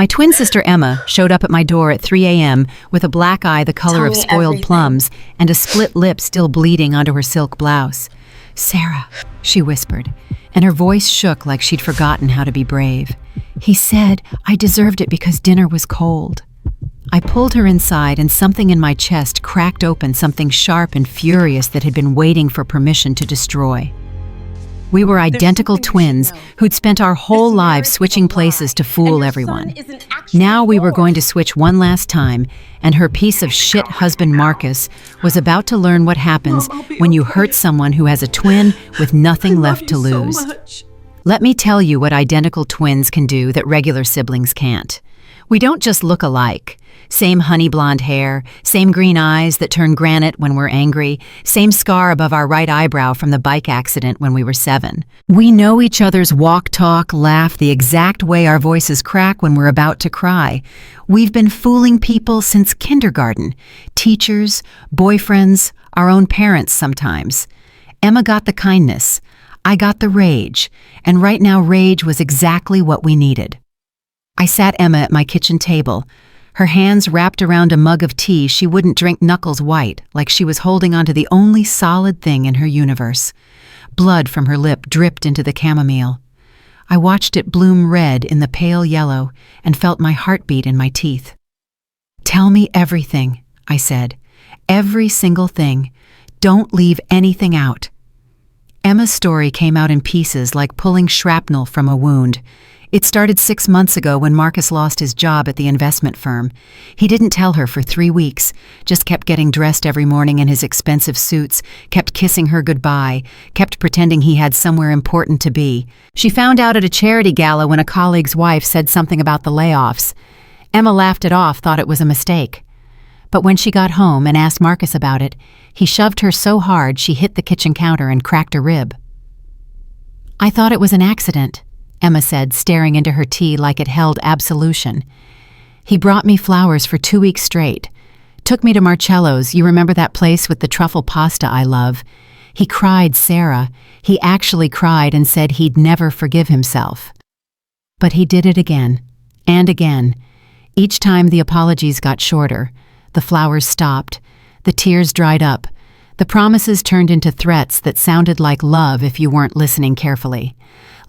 My twin sister Emma showed up at my door at 3 a.m. with a black eye the color of spoiled plums and a split lip still bleeding onto her silk blouse. "Sarah," she whispered, and her voice shook like she'd forgotten how to be brave. "He said I deserved it because dinner was cold." I pulled her inside and something in my chest cracked open, something sharp and furious that had been waiting for permission to destroy. We were identical twins who'd spent our whole lives switching places to fool everyone. Now we were going to switch one last time, and her piece of shit husband Marcus was about to learn what happens when you hurt someone who has a twin with nothing left to lose. Let me tell you what identical twins can do that regular siblings can't. We don't just look alike. Same honey blonde hair, same green eyes that turn granite when we're angry, same scar above our right eyebrow from the bike accident when we were 7. We know each other's walk, talk, laugh the exact way our voices crack when we're about to cry. We've been fooling people since kindergarten. Teachers, boyfriends, our own parents sometimes. Emma got the kindness. I got the rage. And right now rage was exactly what we needed. I sat Emma at my kitchen table, her hands wrapped around a mug of tea she wouldn't drink knuckles white, like she was holding onto the only solid thing in her universe. Blood from her lip dripped into the chamomile. I watched it bloom red in the pale yellow and felt my heartbeat in my teeth. "Tell me everything," I said. "Every single thing. Don't leave anything out." Emma's story came out in pieces like pulling shrapnel from a wound. It started 6 months ago when Marcus lost his job at the investment firm. He didn't tell her for 3 weeks, just kept getting dressed every morning in his expensive suits, kept kissing her goodbye, kept pretending he had somewhere important to be. She found out at a charity gala when a colleague's wife said something about the layoffs. Emma laughed it off, thought it was a mistake. But when she got home and asked Marcus about it, he shoved her so hard she hit the kitchen counter and cracked a rib. "I thought it was an accident," Emma said, staring into her tea like it held absolution. "He brought me flowers for 2 weeks straight. Took me to Marcello's, you remember that place with the truffle pasta I love? He cried, Sarah. He actually cried and said he'd never forgive himself. But he did it again, and again. Each time the apologies got shorter. The flowers stopped. The tears dried up. The promises turned into threats that sounded like love if you weren't listening carefully.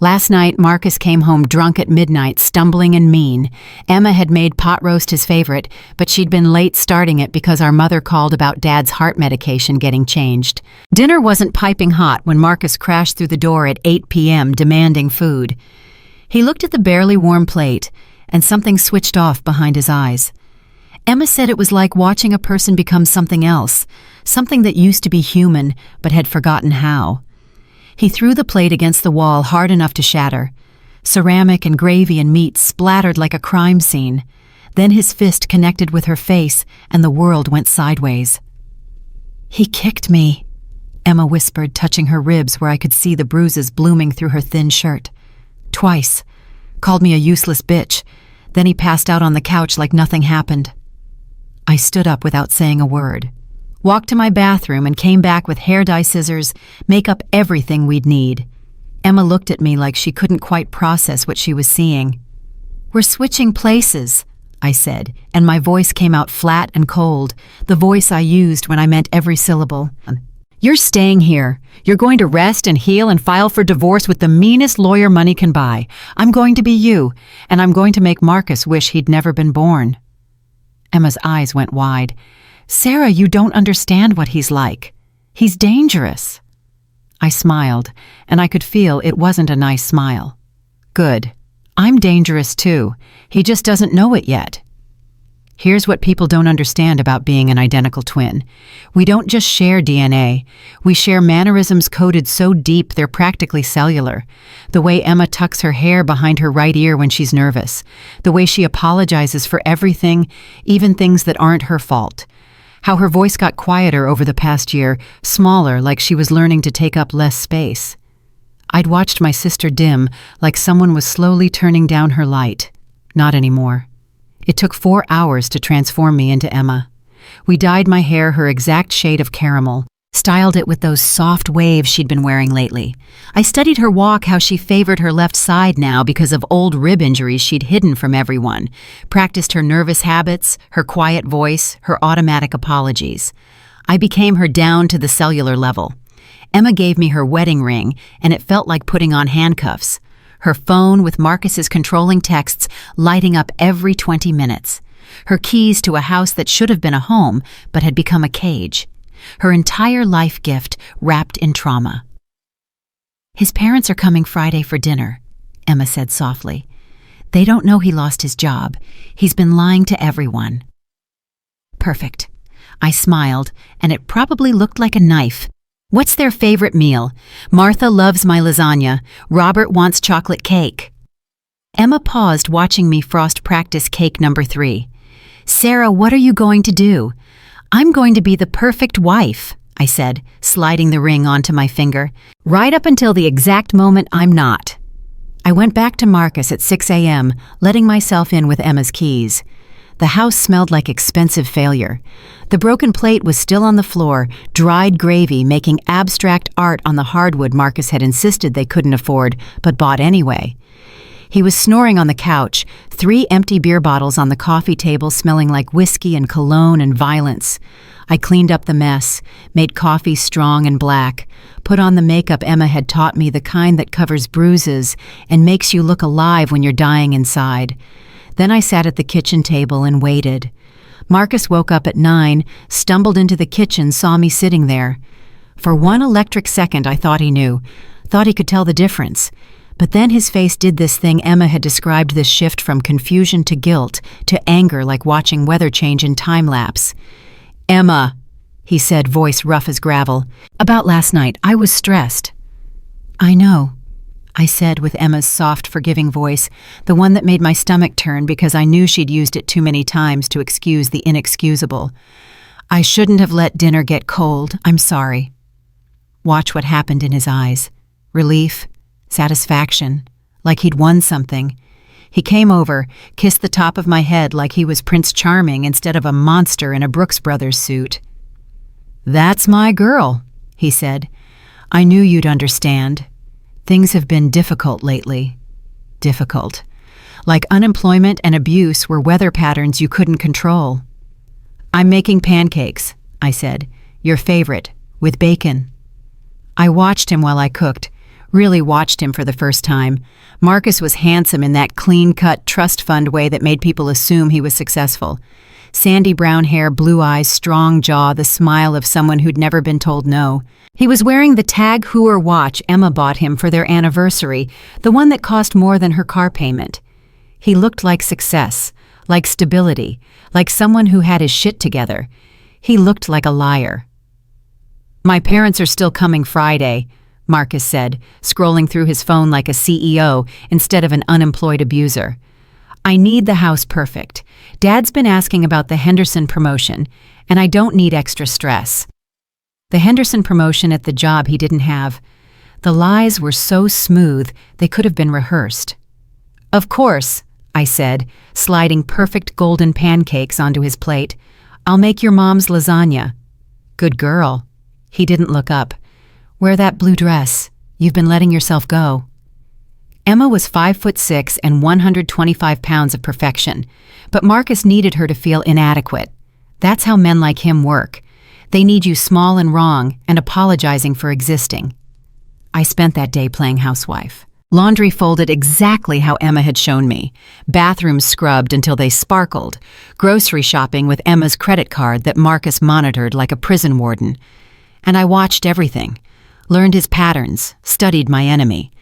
Last night, Marcus came home drunk at midnight, stumbling and mean. Emma had made pot roast his favorite, but she'd been late starting it because our mother called about Dad's heart medication getting changed. Dinner wasn't piping hot when Marcus crashed through the door at 8 p.m. demanding food. He looked at the barely warm plate, and something switched off behind his eyes. Emma said it was like watching a person become something else, something that used to be human but had forgotten how. He threw the plate against the wall hard enough to shatter. Ceramic and gravy and meat splattered like a crime scene. Then his fist connected with her face, and the world went sideways. "He kicked me," Emma whispered, touching her ribs where I could see the bruises blooming through her thin shirt. "Twice. Called me a useless bitch. Then he passed out on the couch like nothing happened." I stood up without saying a word. Walked to my bathroom and came back with hair dye scissors, makeup, everything we'd need. Emma looked at me like she couldn't quite process what she was seeing. "We're switching places," I said, and my voice came out flat and cold, the voice I used when I meant every syllable. "You're staying here. You're going to rest and heal and file for divorce with the meanest lawyer money can buy. I'm going to be you, and I'm going to make Marcus wish he'd never been born." Emma's eyes went wide. "Sarah, you don't understand what he's like. He's dangerous." I smiled, and I could feel it wasn't a nice smile. "Good. I'm dangerous too. He just doesn't know it yet." Here's what people don't understand about being an identical twin. We don't just share DNA. We share mannerisms coded so deep they're practically cellular. The way Emma tucks her hair behind her right ear when she's nervous. The way she apologizes for everything, even things that aren't her fault. How her voice got quieter over the past year, smaller, like she was learning to take up less space. I'd watched my sister dim, like someone was slowly turning down her light. Not anymore. It took 4 hours to transform me into Emma. We dyed my hair her exact shade of caramel, Styled it with those soft waves she'd been wearing lately. I studied her walk, how she favored her left side now because of old rib injuries she'd hidden from everyone. Practiced her nervous habits, her quiet voice, her automatic apologies. I became her down to the cellular level. Emma gave me her wedding ring, and it felt like putting on handcuffs. Her phone with Marcus's controlling texts lighting up every 20 minutes. Her keys to a house that should have been a home, but had become a cage. Her entire life gift wrapped in trauma. "His parents are coming Friday for dinner," Emma said softly. "They don't know he lost his job. He's been lying to everyone." Perfect. I smiled, and it probably looked like a knife. "What's their favorite meal?" "Martha loves my lasagna. Robert wants chocolate cake." Emma paused, watching me frost practice cake number 3. "Sarah, what are you going to do?" "I'm going to be the perfect wife," I said, sliding the ring onto my finger, "right up until the exact moment I'm not." I went back to Marcus at 6 a.m., letting myself in with Emma's keys. The house smelled like expensive failure. The broken plate was still on the floor, dried gravy making abstract art on the hardwood Marcus had insisted they couldn't afford, but bought anyway. He was snoring on the couch, 3 empty beer bottles on the coffee table smelling like whiskey and cologne and violence. I cleaned up the mess, made coffee strong and black, put on the makeup Emma had taught me, the kind that covers bruises and makes you look alive when you're dying inside. Then I sat at the kitchen table and waited. Marcus woke up at 9, stumbled into the kitchen, saw me sitting there. For one electric second I thought he knew, thought he could tell the difference. But then his face did this thing Emma had described, this shift from confusion to guilt to anger, like watching weather change in time-lapse. "Emma," he said, voice rough as gravel. "About last night, I was stressed." "I know," I said with Emma's soft, forgiving voice, the one that made my stomach turn because I knew she'd used it too many times to excuse the inexcusable. "I shouldn't have let dinner get cold. I'm sorry." Watch what happened in his eyes. Relief. Satisfaction, like he'd won something. He came over, kissed the top of my head like he was Prince Charming instead of a monster in a Brooks Brothers suit. "That's my girl," he said. "I knew you'd understand. Things have been difficult lately." Difficult. Like unemployment and abuse were weather patterns you couldn't control. "I'm making pancakes," I said. "Your favorite, with bacon." I watched him while I cooked. Really watched him for the first time. Marcus was handsome in that clean-cut trust fund way that made people assume he was successful. Sandy brown hair, blue eyes, strong jaw, the smile of someone who'd never been told no. He was wearing the Tag Heuer watch Emma bought him for their anniversary, the one that cost more than her car payment. He looked like success, like stability, like someone who had his shit together. He looked like a liar. "My parents are still coming Friday," Marcus said, scrolling through his phone like a CEO instead of an unemployed abuser. "I need the house perfect. Dad's been asking about the Henderson promotion, and I don't need extra stress." The Henderson promotion at the job he didn't have. The lies were so smooth they could have been rehearsed. "Of course," I said, sliding perfect golden pancakes onto his plate. "I'll make your mom's lasagna." "Good girl." He didn't look up. "Wear that blue dress. You've been letting yourself go." Emma was 5'6" and 125 pounds of perfection, but Marcus needed her to feel inadequate. That's how men like him work. They need you small and wrong and apologizing for existing. I spent that day playing housewife. Laundry folded exactly how Emma had shown me. Bathrooms scrubbed until they sparkled. Grocery shopping with Emma's credit card that Marcus monitored like a prison warden. And I watched everything. Learned his patterns, studied my enemy.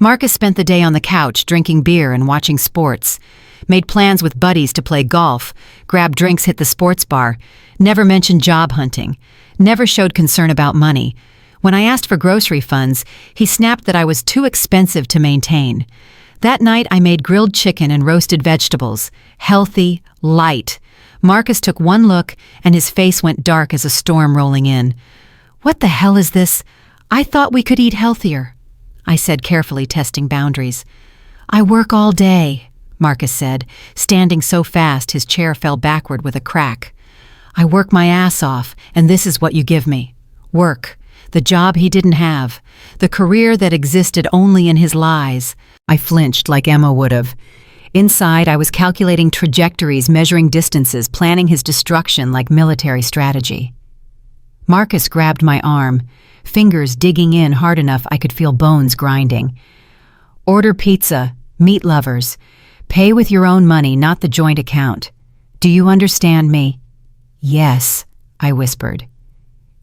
Marcus spent the day on the couch drinking beer and watching sports. Made plans with buddies to play golf, grab drinks, hit the sports bar. Never mentioned job hunting. Never showed concern about money. When I asked for grocery funds, he snapped that I was too expensive to maintain. That night I made grilled chicken and roasted vegetables. Healthy, light. Marcus took one look and his face went dark as a storm rolling in. "What the hell is this? I thought we could eat healthier," I said, carefully testing boundaries. "I work all day," Marcus said, standing so fast his chair fell backward with a crack. "I work my ass off, and this is what you give me. Work. The job he didn't have. The career that existed only in his lies. I flinched like Emma would have. Inside, I was calculating trajectories, measuring distances, planning his destruction like military strategy. Marcus grabbed my arm, fingers digging in hard enough I could feel bones grinding. Order pizza, meat lovers. Pay with your own money, not the joint account. Do you understand me? Yes, I whispered.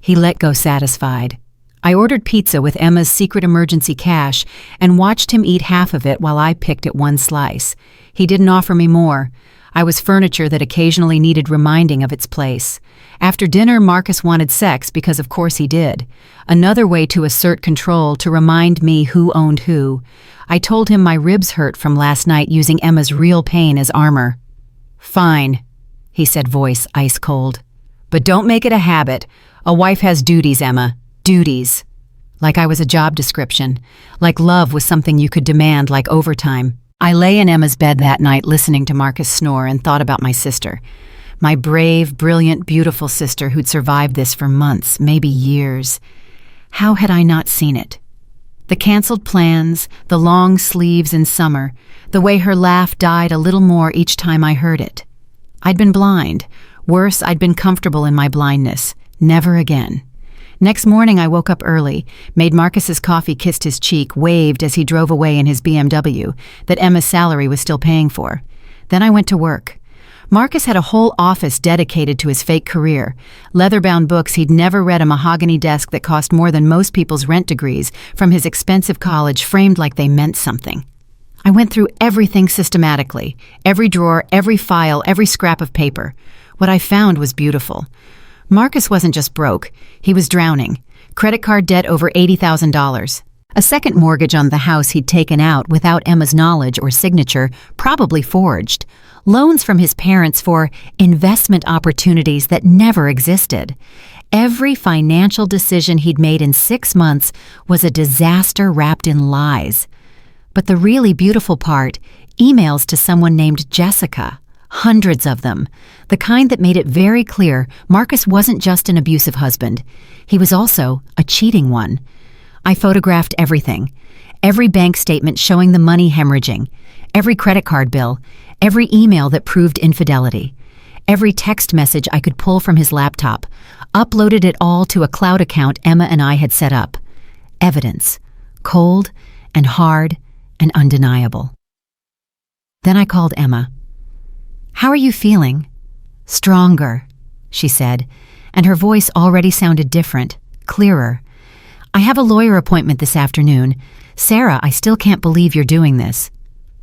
He let go satisfied. I ordered pizza with Emma's secret emergency cash and watched him eat half of it while I picked at one slice. He didn't offer me more. I was furniture that occasionally needed reminding of its place. After dinner, Marcus wanted sex because of course he did. Another way to assert control, to remind me who owned who. I told him my ribs hurt from last night using Emma's real pain as armor. Fine, he said, voice ice cold. But don't make it a habit. A wife has duties, Emma. Duties. Like I was a job description. Like love was something you could demand, like overtime. I lay in Emma's bed that night listening to Marcus snore and thought about my sister. My brave, brilliant, beautiful sister who'd survived this for months, maybe years. How had I not seen it? The canceled plans, the long sleeves in summer, the way her laugh died a little more each time I heard it. I'd been blind. Worse, I'd been comfortable in my blindness. Never again. Next morning, I woke up early, made Marcus's coffee, kissed his cheek, waved as he drove away in his BMW that Emma's salary was still paying for. Then I went to work. Marcus had a whole office dedicated to his fake career. Leather-bound books he'd never read, a mahogany desk that cost more than most people's rent degrees from his expensive college, framed like they meant something. I went through everything systematically. Every drawer, every file, every scrap of paper. What I found was beautiful. Marcus wasn't just broke, he was drowning. Credit card debt over $80,000. A second mortgage on the house he'd taken out without Emma's knowledge or signature, probably forged. Loans from his parents for investment opportunities that never existed. Every financial decision he'd made in 6 months was a disaster wrapped in lies. But the really beautiful part, emails to someone named Jessica. Hundreds of them. The kind that made it very clear Marcus wasn't just an abusive husband. He was also a cheating one. I photographed everything. Every bank statement showing the money hemorrhaging. Every credit card bill. Every email that proved infidelity. Every text message I could pull from his laptop. Uploaded it all to a cloud account Emma and I had set up. Evidence. Cold and hard and undeniable. Then I called Emma. "How are you feeling?" "Stronger," she said, and her voice already sounded different, clearer. "I have a lawyer appointment this afternoon. Sarah, I still can't believe you're doing this."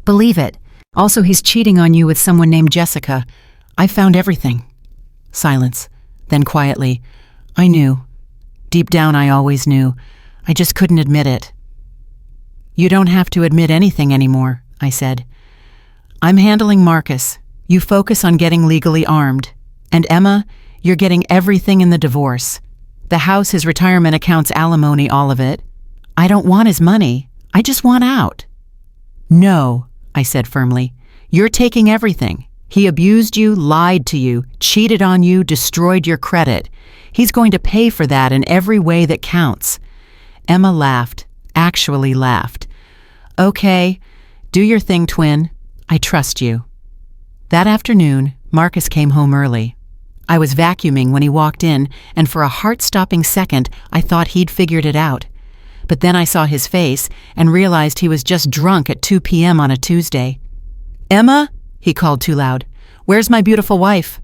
"Believe it. Also, he's cheating on you with someone named Jessica. I found everything." Silence. Then quietly, "I knew. Deep down I always knew. I just couldn't admit it." "You don't have to admit anything anymore," I said. "I'm handling Marcus. You focus on getting legally armed. And Emma, you're getting everything in the divorce. The house, his retirement accounts, alimony, all of it. I don't want his money. I just want out." "No," I said firmly. "You're taking everything. He abused you, lied to you, cheated on you, destroyed your credit. He's going to pay for that in every way that counts." Emma laughed, actually laughed. "Okay, do your thing, twin. I trust you." That afternoon, Marcus came home early. I was vacuuming when he walked in, and for a heart-stopping second, I thought he'd figured it out. But then I saw his face and realized he was just drunk at 2 p.m. on a Tuesday. "Emma," he called too loud, "where's my beautiful wife?"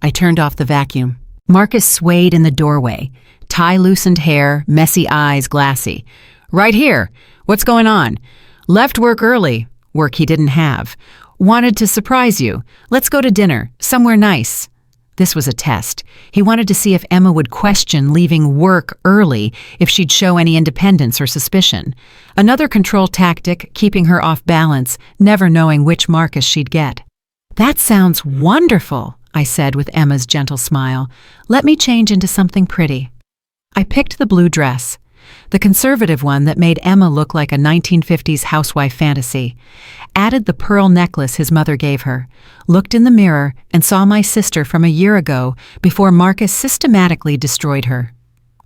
I turned off the vacuum. Marcus swayed in the doorway, tie-loosened hair, messy eyes, glassy. "Right here. What's going on?" "Left work early." Work he didn't have. "Wanted to surprise you. Let's go to dinner, somewhere nice." This was a test. He wanted to see if Emma would question leaving work early if she'd show any independence or suspicion. Another control tactic, keeping her off balance, never knowing which Marcus she'd get. "That sounds wonderful," I said with Emma's gentle smile. "Let me change into something pretty." I picked the blue dress, the conservative one that made Emma look like a 1950s housewife fantasy. Added the pearl necklace his mother gave her, looked in the mirror and saw my sister from a year ago before Marcus systematically destroyed her.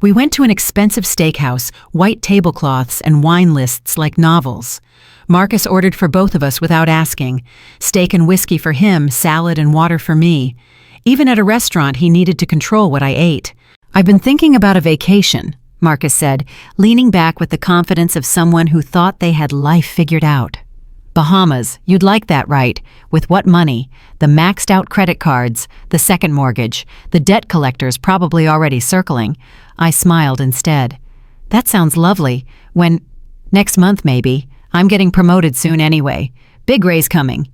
We went to an expensive steakhouse, white tablecloths and wine lists like novels. Marcus ordered for both of us without asking. Steak and whiskey for him, salad and water for me. Even at a restaurant, he needed to control what I ate. "I've been thinking about a vacation," Marcus said, leaning back with the confidence of someone who thought they had life figured out. "Bahamas, you'd like that, right? With what money? The maxed-out credit cards, the second mortgage, the debt collectors probably already circling." I smiled instead. "That sounds lovely. Next month maybe. I'm getting promoted soon anyway. Big raise coming."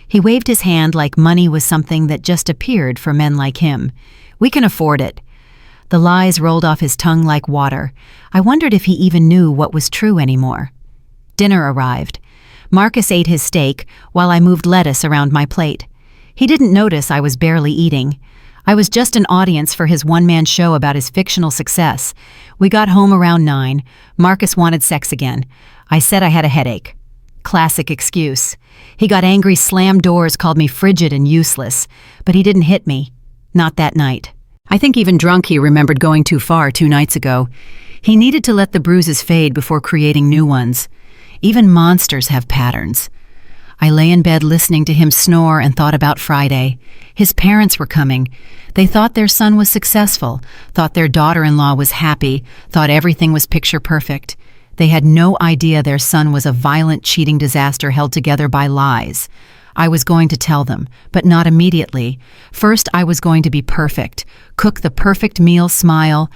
He waved his hand like money was something that just appeared for men like him. "We can afford it." The lies rolled off his tongue like water. I wondered if he even knew what was true anymore. Dinner arrived. Marcus ate his steak while I moved lettuce around my plate. He didn't notice I was barely eating. I was just an audience for his one-man show about his fictional success. We got home around 9. Marcus wanted sex again. I said I had a headache. Classic excuse. He got angry, slammed doors, called me frigid and useless. But he didn't hit me. Not that night. I think even drunk he remembered going too far 2 nights ago. He needed to let the bruises fade before creating new ones. Even monsters have patterns. I lay in bed listening to him snore and thought about Friday. His parents were coming. They thought their son was successful, thought their daughter-in-law was happy, thought everything was picture perfect. They had no idea their son was a violent, cheating disaster held together by lies. I was going to tell them, but not immediately. First, I was going to be perfect. Cook the perfect meal, smile,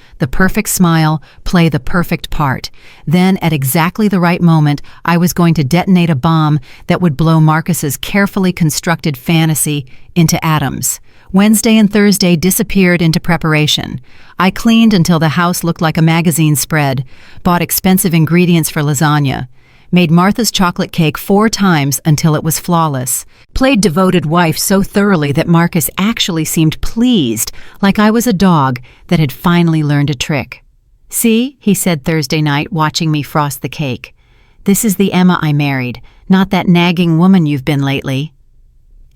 play the perfect part. Then, at exactly the right moment, I was going to detonate a bomb that would blow Marcus's carefully constructed fantasy into atoms. Wednesday and Thursday disappeared into preparation. I cleaned until the house looked like a magazine spread, bought expensive ingredients for lasagna, made Martha's chocolate cake 4 times until it was flawless, played devoted wife so thoroughly that Marcus actually seemed pleased, like I was a dog that had finally learned a trick. "See," he said Thursday night, watching me frost the cake. "This is the Emma I married, not that nagging woman you've been lately."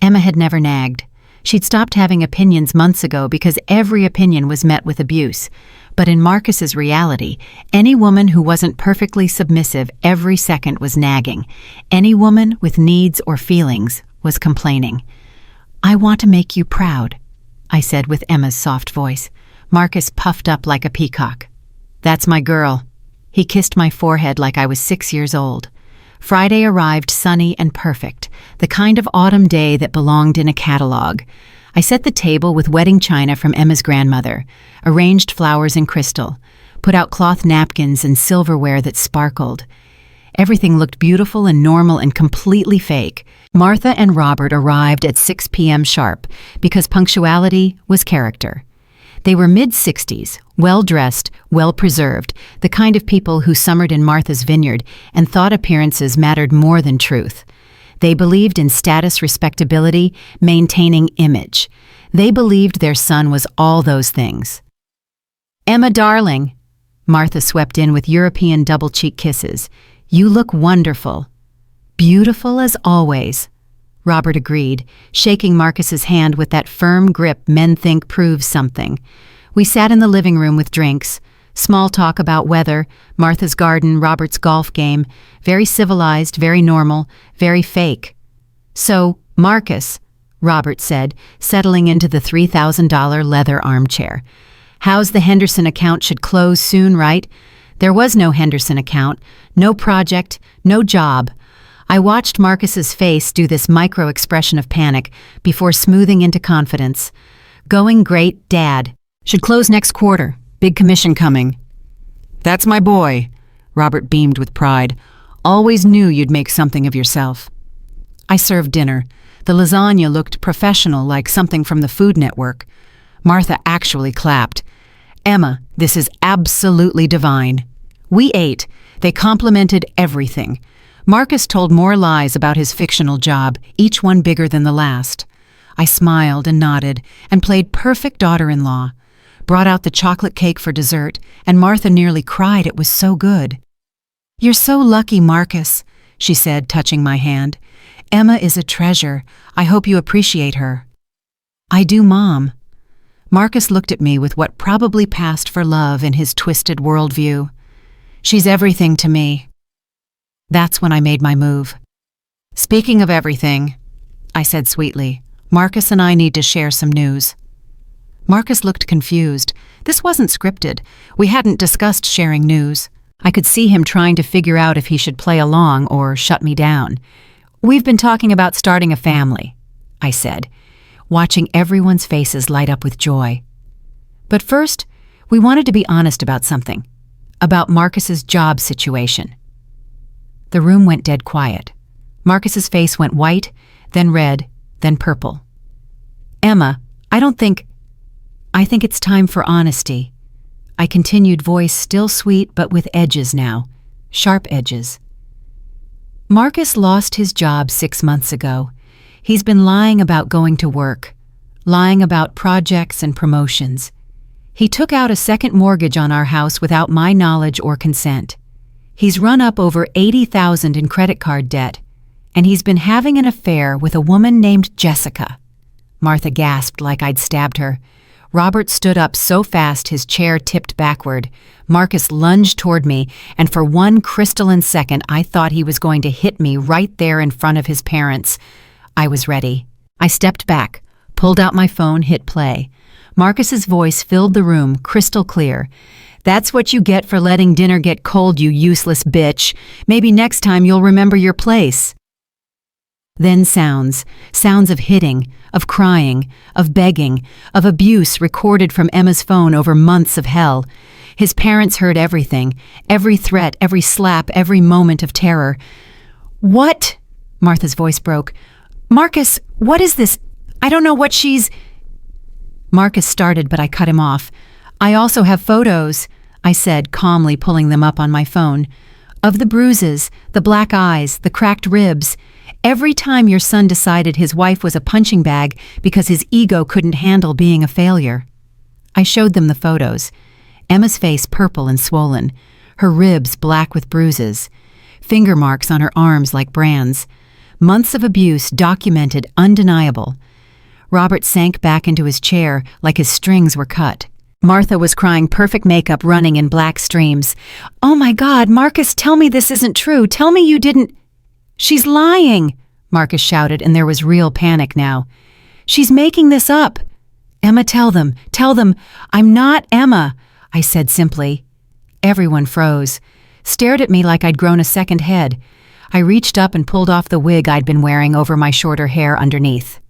Emma had never nagged. She'd stopped having opinions months ago because every opinion was met with abuse. But in Marcus's reality, any woman who wasn't perfectly submissive every second was nagging. Any woman with needs or feelings was complaining. "I want to make you proud," I said with Emma's soft voice. Marcus puffed up like a peacock. "That's my girl." He kissed my forehead like I was 6 years old. Friday arrived sunny and perfect, the kind of autumn day that belonged in a catalog. I set the table with wedding china from Emma's grandmother, arranged flowers in crystal, put out cloth napkins and silverware that sparkled. Everything looked beautiful and normal and completely fake. Martha and Robert arrived at 6 p.m. sharp because punctuality was character. They were mid-60s, well-dressed, well-preserved, the kind of people who summered in Martha's vineyard and thought appearances mattered more than truth. They believed in status, respectability, maintaining image. They believed their son was all those things. "Emma, darling," Martha swept in with European double-cheek kisses. "You look wonderful." "Beautiful as always," Robert agreed, shaking Marcus's hand with that firm grip men think proves something. We sat in the living room with drinks. Small talk about weather, Martha's garden, Robert's golf game. Very civilized, very normal, very fake. "So, Marcus," Robert said, settling into the $3,000 leather armchair. "How's the Henderson account? Should close soon, right?" There was no Henderson account, no project, no job. I watched Marcus's face do this micro-expression of panic before smoothing into confidence. "Going great, Dad. Should close next quarter. Big commission coming." "That's my boy," Robert beamed with pride. "Always knew you'd make something of yourself." I served dinner. The lasagna looked professional, like something from the Food Network. Martha actually clapped. "Emma, this is absolutely divine." We ate. They complimented everything. Marcus told more lies about his fictional job, each one bigger than the last. I smiled and nodded and played perfect daughter-in-law. Brought out the chocolate cake for dessert, and Martha nearly cried, it was so good. "You're so lucky, Marcus," she said, touching my hand. "Emma is a treasure. I hope you appreciate her." "I do, Mom." Marcus looked at me with what probably passed for love in his twisted worldview. She's everything to me. That's when I made my move. Speaking of everything, I said sweetly, Marcus and I need to share some news. Marcus looked confused. This wasn't scripted. We hadn't discussed sharing news. I could see him trying to figure out if he should play along or shut me down. We've been talking about starting a family, I said, watching everyone's faces light up with joy. But first, we wanted to be honest about something, about Marcus's job situation. The room went dead quiet. Marcus's face went white, then red, then purple. Emma, I think it's time for honesty. I continued, voice still sweet but with edges now, sharp edges. Marcus lost his job 6 months ago. He's been lying about going to work, lying about projects and promotions. He took out a second mortgage on our house without my knowledge or consent. He's run up over $80,000 in credit card debt, and he's been having an affair with a woman named Jessica. Martha gasped like I'd stabbed her. Robert stood up so fast his chair tipped backward. Marcus lunged toward me, and for one crystalline second I thought he was going to hit me right there in front of his parents. I was ready. I stepped back, pulled out my phone, hit play. Marcus's voice filled the room, crystal clear. That's what you get for letting dinner get cold, you useless bitch. Maybe next time you'll remember your place. Then sounds of hitting, of crying, of begging, of abuse recorded from Emma's phone over months of hell. His parents heard everything, every threat, every slap, every moment of terror. What? Martha's voice broke. Marcus, what is this? I don't know what she's... Marcus started, but I cut him off. I also have photos, I said, calmly pulling them up on my phone. Of the bruises, the black eyes, the cracked ribs. Every time your son decided his wife was a punching bag because his ego couldn't handle being a failure. I showed them the photos. Emma's face purple and swollen, her ribs black with bruises, finger marks on her arms like brands. Months of abuse documented, undeniable. Robert sank back into his chair like his strings were cut. Martha was crying, perfect makeup running in black streams. Oh my God, Marcus, tell me this isn't true. Tell me you didn't... She's lying, Marcus shouted, and there was real panic now. She's making this up. Emma, tell them, I'm not Emma, I said simply. Everyone froze, stared at me like I'd grown a second head. I reached up and pulled off the wig I'd been wearing over my shorter hair underneath.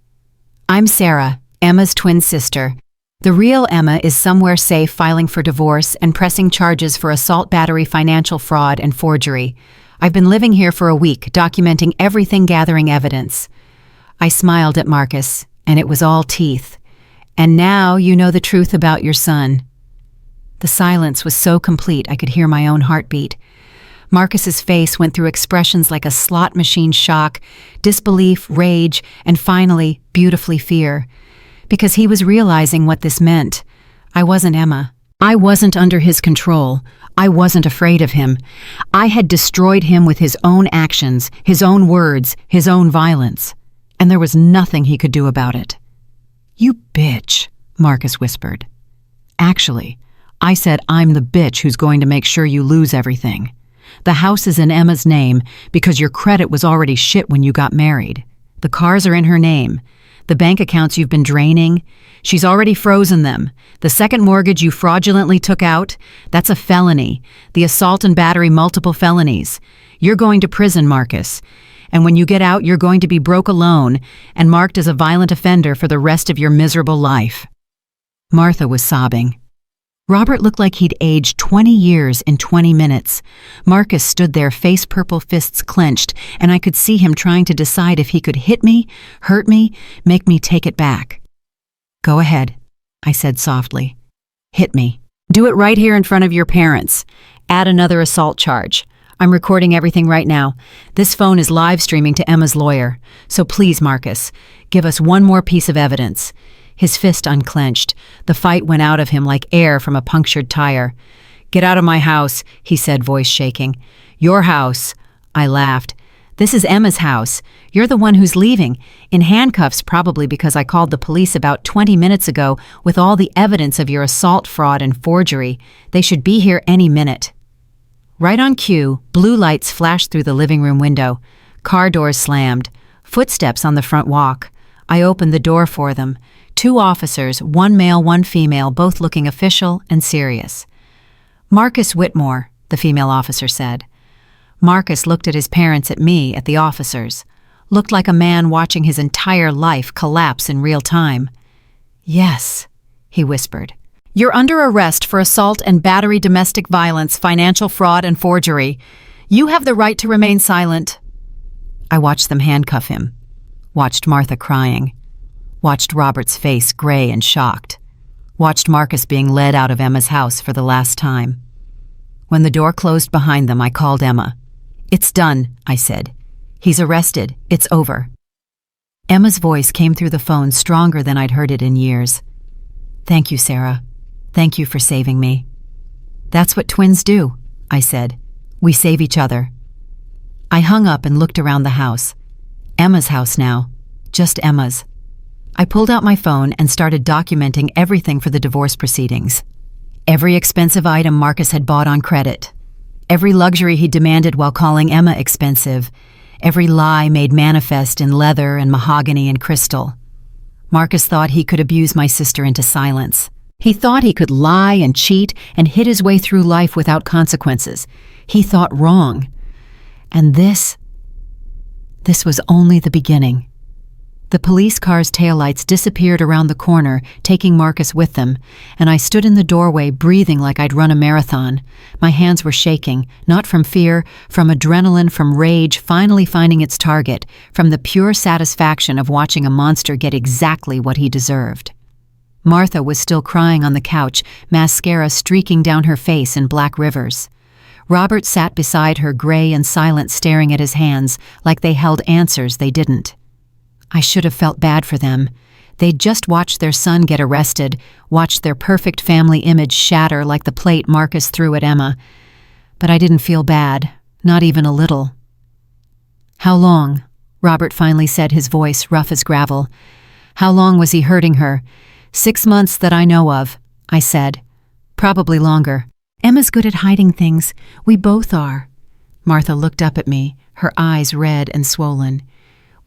I'm Sarah, Emma's twin sister. The real Emma is somewhere safe filing for divorce and pressing charges for assault, battery, financial fraud, and forgery. I've been living here for a week, documenting everything, gathering evidence. I smiled at Marcus, and it was all teeth. And now you know the truth about your son. The silence was so complete I could hear my own heartbeat. Marcus's face went through expressions like a slot machine shock, disbelief, rage, and finally, beautifully, fear. Because he was realizing what this meant. I wasn't Emma. I wasn't under his control. I wasn't afraid of him. I had destroyed him with his own actions, his own words, his own violence. And there was nothing he could do about it. You bitch, Marcus whispered. Actually, I said I'm the bitch who's going to make sure you lose everything. The house is in Emma's name because your credit was already shit when you got married. The cars are in her name. The bank accounts you've been draining, she's already frozen them. The second mortgage you fraudulently took out, that's a felony. The assault and battery, multiple felonies. You're going to prison, Marcus. And when you get out, you're going to be broke alone and marked as a violent offender for the rest of your miserable life. Martha was sobbing. Robert looked like he'd aged 20 years in 20 minutes. Marcus stood there, face purple, fists clenched, and I could see him trying to decide if he could hit me, hurt me, make me take it back. Go ahead, I said softly. Hit me. Do it right here in front of your parents. Add another assault charge. I'm recording everything right now. This phone is live streaming to Emma's lawyer. So please, Marcus, give us one more piece of evidence. His fist unclenched. The fight went out of him like air from a punctured tire. Get out of my house, he said, voice shaking. Your house, I laughed. This is Emma's house. You're the one who's leaving, in handcuffs probably because I called the police about 20 minutes ago with all the evidence of your assault, fraud, and forgery. They should be here any minute." Right on cue, blue lights flashed through the living room window. Car doors slammed. Footsteps on the front walk. I opened the door for them. 2 officers, 1 male, 1 female, both looking official and serious. "Marcus Whitmore," the female officer said. Marcus looked at his parents, at me, at the officers. Looked like a man watching his entire life collapse in real time. "Yes," he whispered. "You're under arrest for assault and battery, domestic violence, financial fraud, and forgery. You have the right to remain silent." I watched them handcuff him. Watched Martha crying. Watched Robert's face gray and shocked. Watched Marcus being led out of Emma's house for the last time. When the door closed behind them, I called Emma. "It's done," I said. "He's arrested. It's over." Emma's voice came through the phone stronger than I'd heard it in years. "Thank you, Sarah. Thank you for saving me." "That's what twins do," I said. "We save each other." I hung up and looked around the house. Emma's house now. Just Emma's. I pulled out my phone and started documenting everything for the divorce proceedings. Every expensive item Marcus had bought on credit. Every luxury he demanded while calling Emma expensive. Every lie made manifest in leather and mahogany and crystal. Marcus thought he could abuse my sister into silence. He thought he could lie and cheat and hid his way through life without consequences. He thought wrong. And this was only the beginning. The police car's taillights disappeared around the corner, taking Marcus with them, and I stood in the doorway breathing like I'd run a marathon. My hands were shaking, not from fear, from adrenaline, from rage finally finding its target, from the pure satisfaction of watching a monster get exactly what he deserved. Martha was still crying on the couch, mascara streaking down her face in black rivers. Robert sat beside her, gray and silent, staring at his hands like they held answers they didn't. I should have felt bad for them. They'd just watched their son get arrested, watched their perfect family image shatter like the plate Marcus threw at Emma. But I didn't feel bad, not even a little. "How long?" Robert finally said, his voice rough as gravel. "How long was he hurting her?" "6 months that I know of," I said. "Probably longer. Emma's good at hiding things. We both are." Martha looked up at me, her eyes red and swollen.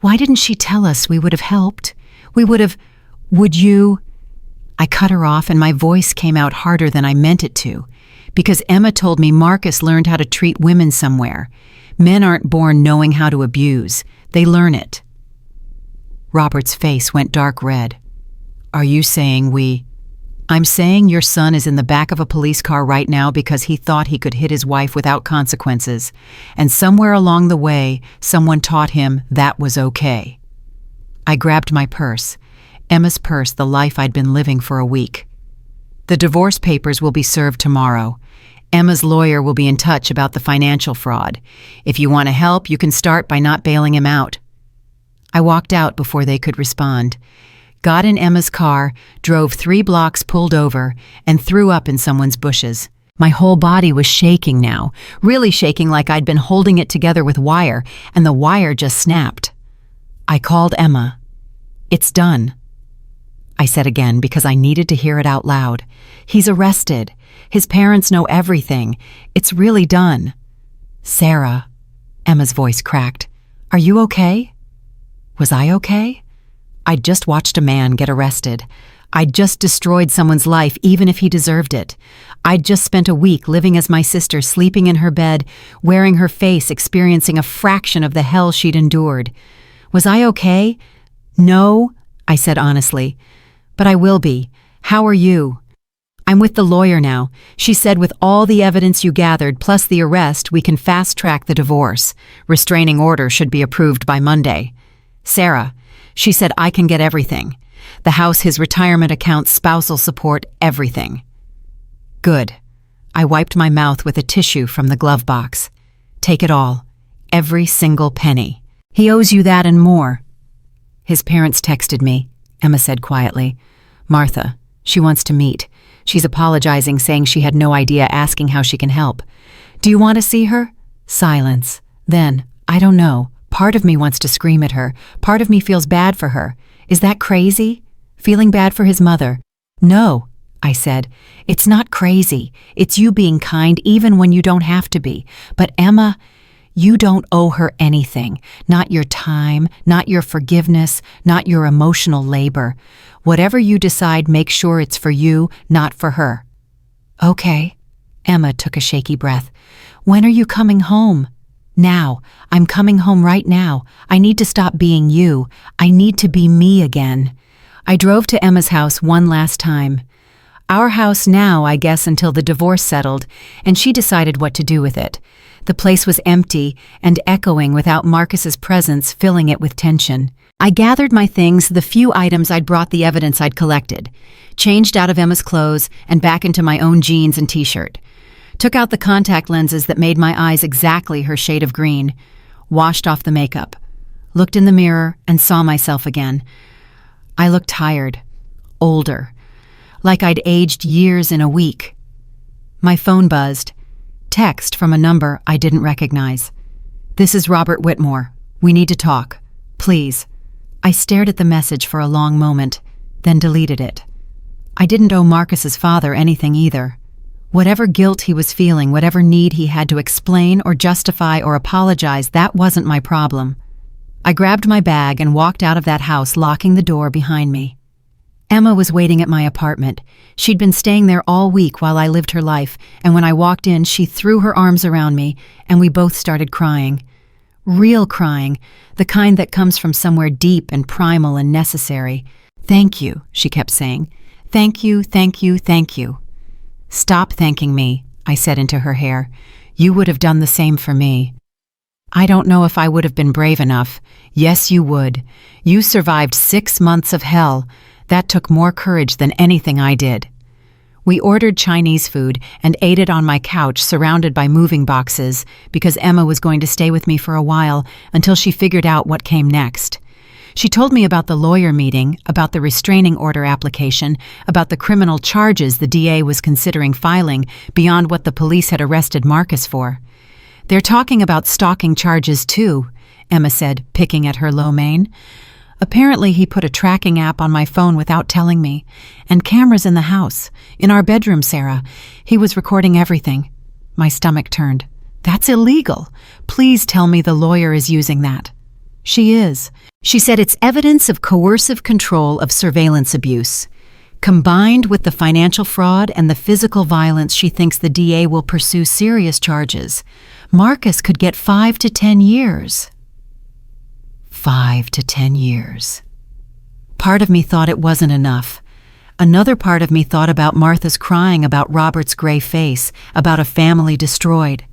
"Why didn't she tell us? We would have helped. Would you?" I cut her off and my voice came out harder than I meant it to, because Emma told me Marcus learned how to treat women somewhere. Men aren't born knowing how to abuse. They learn it. Robert's face went dark red. "Are you saying I'm saying your son is in the back of a police car right now because he thought he could hit his wife without consequences, and somewhere along the way, someone taught him that was okay." I grabbed my purse, Emma's purse, the life I'd been living for a week. "The divorce papers will be served tomorrow. Emma's lawyer will be in touch about the financial fraud. If you want to help, you can start by not bailing him out." I walked out before they could respond. Got in Emma's car, drove 3 blocks, pulled over, and threw up in someone's bushes. My whole body was shaking now, really shaking like I'd been holding it together with wire, and the wire just snapped. I called Emma. "It's done," I said again because I needed to hear it out loud. "He's arrested. His parents know everything. It's really done." "Sarah," Emma's voice cracked. "Are you okay?" Was I okay? I'd just watched a man get arrested. I'd just destroyed someone's life, even if he deserved it. I'd just spent a week living as my sister, sleeping in her bed, wearing her face, experiencing a fraction of the hell she'd endured. Was I okay? "No," I said honestly. "But I will be. How are you?" "I'm with the lawyer now. She said with all the evidence you gathered, plus the arrest, we can fast-track the divorce. Restraining order should be approved by Monday." "Sarah, she said I can get everything. The house, his retirement account, spousal support, everything." "Good." I wiped my mouth with a tissue from the glove box. "Take it all. Every single penny. He owes you that and more." "His parents texted me," Emma said quietly. "Martha, she wants to meet. She's apologizing, saying she had no idea, asking how she can help." "Do you want to see her?" Silence. Then, "I don't know. Part of me wants to scream at her. Part of me feels bad for her. Is that crazy? Feeling bad for his mother? No, I said. It's not crazy. It's you being kind even when you don't have to be. But Emma, you don't owe her anything. Not your time, not your forgiveness, not your emotional labor. Whatever you decide, make sure it's for you, not for her. Okay. Emma took a shaky breath. When are you coming home? Now. I'm coming home right now. I need to stop being you. I need to be me again. I drove to Emma's house one last time. Our house now, I guess, until the divorce settled, and she decided what to do with it. The place was empty and echoing without Marcus's presence filling it with tension. I gathered my things, the few items I'd brought, the evidence I'd collected, changed out of Emma's clothes and back into my own jeans and t-shirt. Took out the contact lenses that made my eyes exactly her shade of green, washed off the makeup, looked in the mirror and saw myself again. I looked tired, older, like I'd aged years in a week. My phone buzzed. Text from a number I didn't recognize. This is Robert Whitmore. We need to talk. Please. I stared at the message for a long moment, then deleted it. I didn't owe Marcus's father anything either. Whatever guilt he was feeling, whatever need he had to explain or justify or apologize, that wasn't my problem. I grabbed my bag and walked out of that house, locking the door behind me. Emma was waiting at my apartment. She'd been staying there all week while I lived her life, and when I walked in, she threw her arms around me, and we both started crying. Real crying, the kind that comes from somewhere deep and primal and necessary. Thank you, she kept saying. Thank you, thank you, thank you. Stop thanking me, I said into her hair. You would have done the same for me. I don't know if I would have been brave enough. Yes, you would. You survived 6 months of hell. That took more courage than anything I did. We ordered Chinese food and ate it on my couch surrounded by moving boxes because Emma was going to stay with me for a while until she figured out what came next. She told me about the lawyer meeting, about the restraining order application, about the criminal charges the DA was considering filing beyond what the police had arrested Marcus for. They're talking about stalking charges too, Emma said, picking at her low mane. Apparently he put a tracking app on my phone without telling me, and cameras in the house. In our bedroom, Sarah. He was recording everything. My stomach turned. That's illegal. Please tell me the lawyer is using that. She is. She said it's evidence of coercive control of surveillance abuse. Combined with the financial fraud and the physical violence, she thinks the DA will pursue serious charges. Marcus could get 5 to 10 years. 5 to 10 years. Part of me thought it wasn't enough. Another part of me thought about Martha's crying about Robert's gray face, about a family destroyed.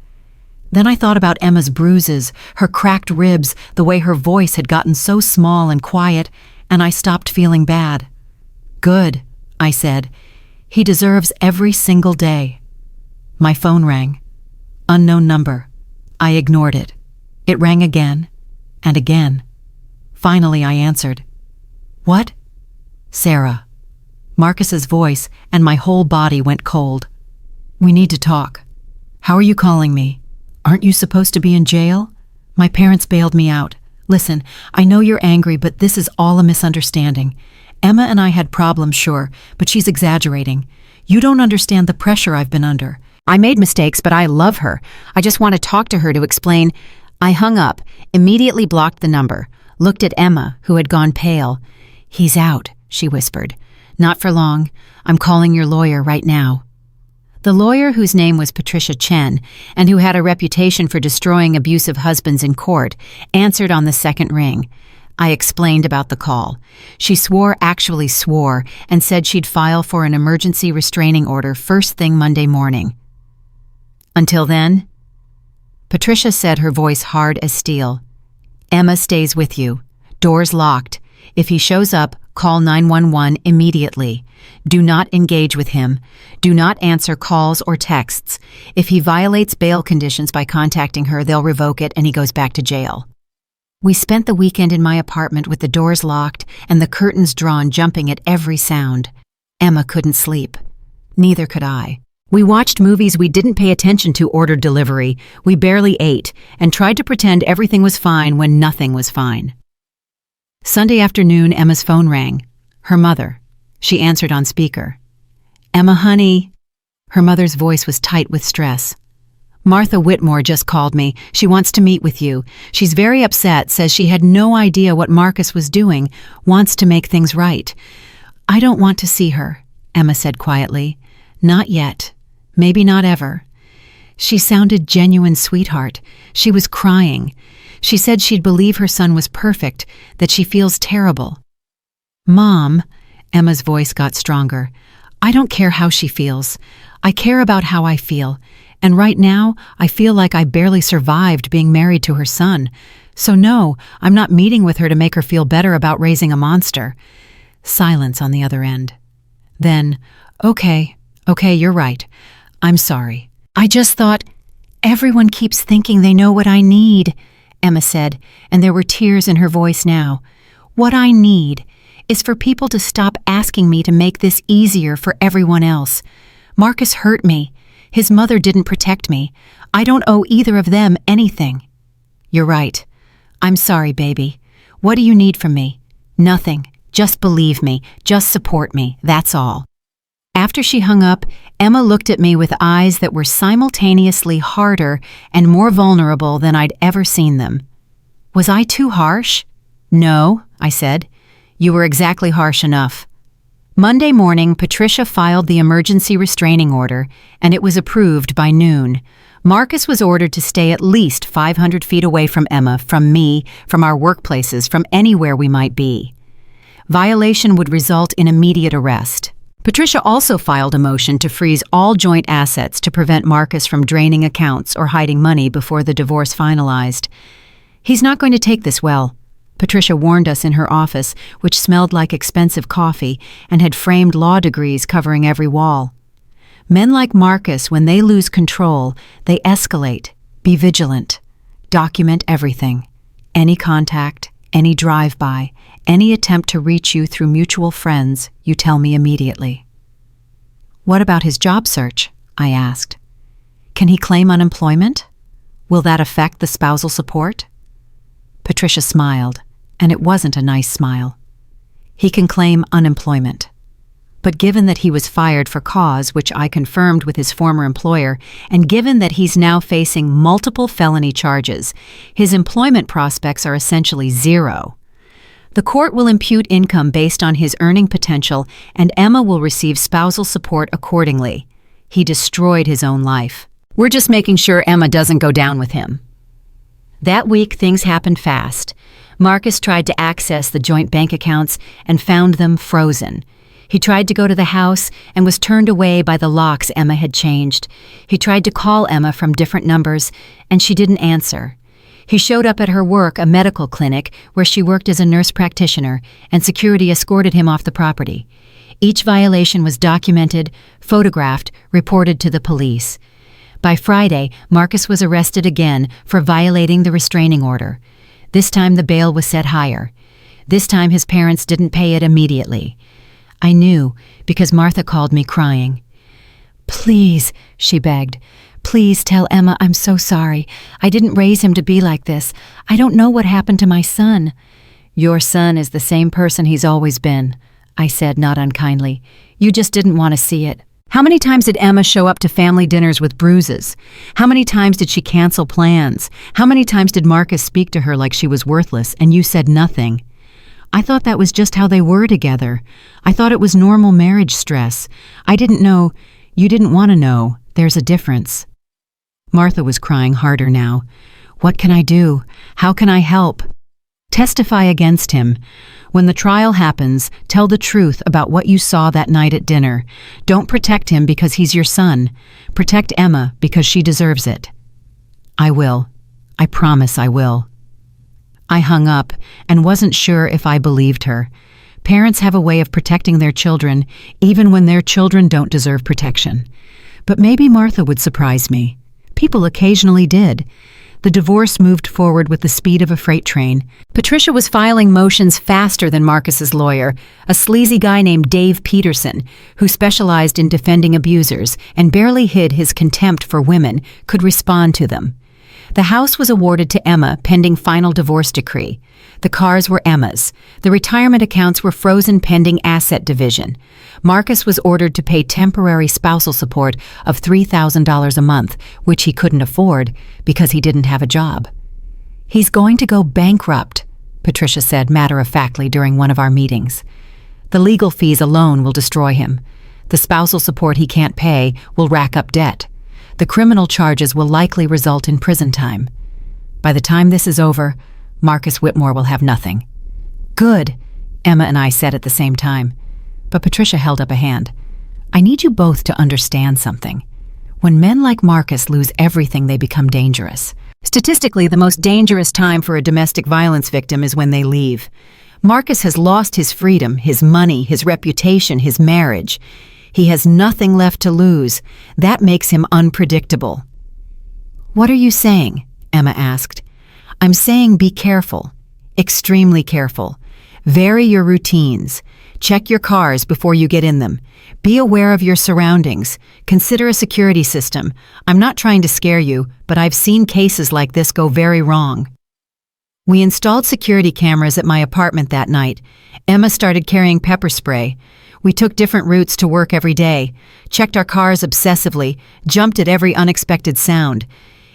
Then I thought about Emma's bruises, her cracked ribs, the way her voice had gotten so small and quiet, and I stopped feeling bad. Good, I said. He deserves every single day. My phone rang. Unknown number. I ignored it. It rang again and again. Finally, I answered. What? Sarah. Marcus's voice and my whole body went cold. We need to talk. How are you calling me? Aren't you supposed to be in jail? My parents bailed me out. Listen, I know you're angry, but this is all a misunderstanding. Emma and I had problems, sure, but she's exaggerating. You don't understand the pressure I've been under. I made mistakes, but I love her. I just want to talk to her to explain. I hung up, immediately blocked the number, looked at Emma, who had gone pale. He's out, she whispered. Not for long. I'm calling your lawyer right now. The lawyer, whose name was Patricia Chen, and who had a reputation for destroying abusive husbands in court, answered on the second ring. I explained about the call. She actually swore, and said she'd file for an emergency restraining order first thing Monday morning. Until then? Patricia said, her voice hard as steel. Emma stays with you. Doors locked. If he shows up, call 911 immediately. Do not engage with him. Do not answer calls or texts. If he violates bail conditions by contacting her, they'll revoke it and he goes back to jail. We spent the weekend in my apartment with the doors locked and the curtains drawn, jumping at every sound. Emma couldn't sleep. Neither could I. We watched movies we didn't pay attention to, ordered delivery, we barely ate, and tried to pretend everything was fine when nothing was fine. Sunday afternoon, Emma's phone rang. Her mother. She answered on speaker. "Emma, honey." Her mother's voice was tight with stress. "Martha Whitmore just called me. She wants to meet with you. She's very upset, says she had no idea what Marcus was doing, wants to make things right." "I don't want to see her," Emma said quietly. "Not yet. Maybe not ever." She sounded genuine sweetheart. She was crying. She said she'd believe her son was perfect, that she feels terrible. "Mom," Emma's voice got stronger, "I don't care how she feels. I care about how I feel. And right now, I feel like I barely survived being married to her son. So no, I'm not meeting with her to make her feel better about raising a monster." Silence on the other end. Then, Okay, you're right. I'm sorry. I just thought, everyone keeps thinking they know what I need," Emma said, and there were tears in her voice now. "What I need is for people to stop asking me to make this easier for everyone else. Marcus hurt me. His mother didn't protect me. I don't owe either of them anything." "You're right. I'm sorry, baby. What do you need from me?" "Nothing. Just believe me. Just support me. That's all." After she hung up, Emma looked at me with eyes that were simultaneously harder and more vulnerable than I'd ever seen them. "Was I too harsh?" "No," I said. "You were exactly harsh enough." Monday morning, Patricia filed the emergency restraining order, and it was approved by noon. Marcus was ordered to stay at least 500 feet away from Emma, from me, from our workplaces, from anywhere we might be. Violation would result in immediate arrest. Patricia also filed a motion to freeze all joint assets to prevent Marcus from draining accounts or hiding money before the divorce finalized. "He's not going to take this well," Patricia warned us in her office, which smelled like expensive coffee and had framed law degrees covering every wall. "Men like Marcus, when they lose control, they escalate. Be vigilant. Document everything. Any contact, any drive-by, any attempt to reach you through mutual friends, you tell me immediately." "What about his job search?" I asked. "Can he claim unemployment? Will that affect the spousal support?" Patricia smiled, and it wasn't a nice smile. "He can claim unemployment. But given that he was fired for cause, which I confirmed with his former employer, and given that he's now facing multiple felony charges, his employment prospects are essentially zero. The court will impute income based on his earning potential, and Emma will receive spousal support accordingly. He destroyed his own life. We're just making sure Emma doesn't go down with him." That week, things happened fast. Marcus tried to access the joint bank accounts and found them frozen. He tried to go to the house and was turned away by the locks Emma had changed. He tried to call Emma from different numbers, and she didn't answer. He showed up at her work, a medical clinic, where she worked as a nurse practitioner, and security escorted him off the property. Each violation was documented, photographed, reported to the police. By Friday, Marcus was arrested again for violating the restraining order. This time the bail was set higher. This time his parents didn't pay it immediately. I knew, because Martha called me crying. "Please," she begged, "please tell Emma I'm so sorry. I didn't raise him to be like this. I don't know what happened to my son." "Your son is the same person he's always been," I said, not unkindly. "You just didn't want to see it." How many times did Emma show up to family dinners with bruises? How many times did she cancel plans? How many times did Marcus speak to her like she was worthless and you said nothing? I thought that was just how they were together. I thought it was normal marriage stress. I didn't know. You didn't want to know. There's a difference. Martha was crying harder now. "What can I do? How can I help?" "Testify against him. When the trial happens, tell the truth about what you saw that night at dinner. Don't protect him because he's your son. Protect Emma because she deserves it." "I will. I promise I will." I hung up and wasn't sure if I believed her. Parents have a way of protecting their children, even when their children don't deserve protection. But maybe Martha would surprise me. People occasionally did. The divorce moved forward with the speed of a freight train. Patricia was filing motions faster than Marcus's lawyer, a sleazy guy named Dave Peterson, who specialized in defending abusers and barely hid his contempt for women, could respond to them. The house was awarded to Emma pending final divorce decree. The cars were Emma's. The retirement accounts were frozen pending asset division. Marcus was ordered to pay temporary spousal support of $3,000 a month, which he couldn't afford because he didn't have a job. "He's going to go bankrupt," Patricia said matter-of-factly during one of our meetings. "The legal fees alone will destroy him. The spousal support he can't pay will rack up debt. The criminal charges will likely result in prison time. By the time this is over, Marcus Whitmore will have nothing." "Good," Emma and I said at the same time. But Patricia held up a hand. "I need you both to understand something. When men like Marcus lose everything, they become dangerous. Statistically, the most dangerous time for a domestic violence victim is when they leave. Marcus has lost his freedom, his money, his reputation, his marriage. He has nothing left to lose. That makes him unpredictable." "What are you saying?" Emma asked. "I'm saying be careful, extremely careful. Vary your routines. Check your cars before you get in them. Be aware of your surroundings. Consider a security system. I'm not trying to scare you, but I've seen cases like this go very wrong." We installed security cameras at my apartment that night. Emma started carrying pepper spray. We took different routes to work every day, checked our cars obsessively, jumped at every unexpected sound.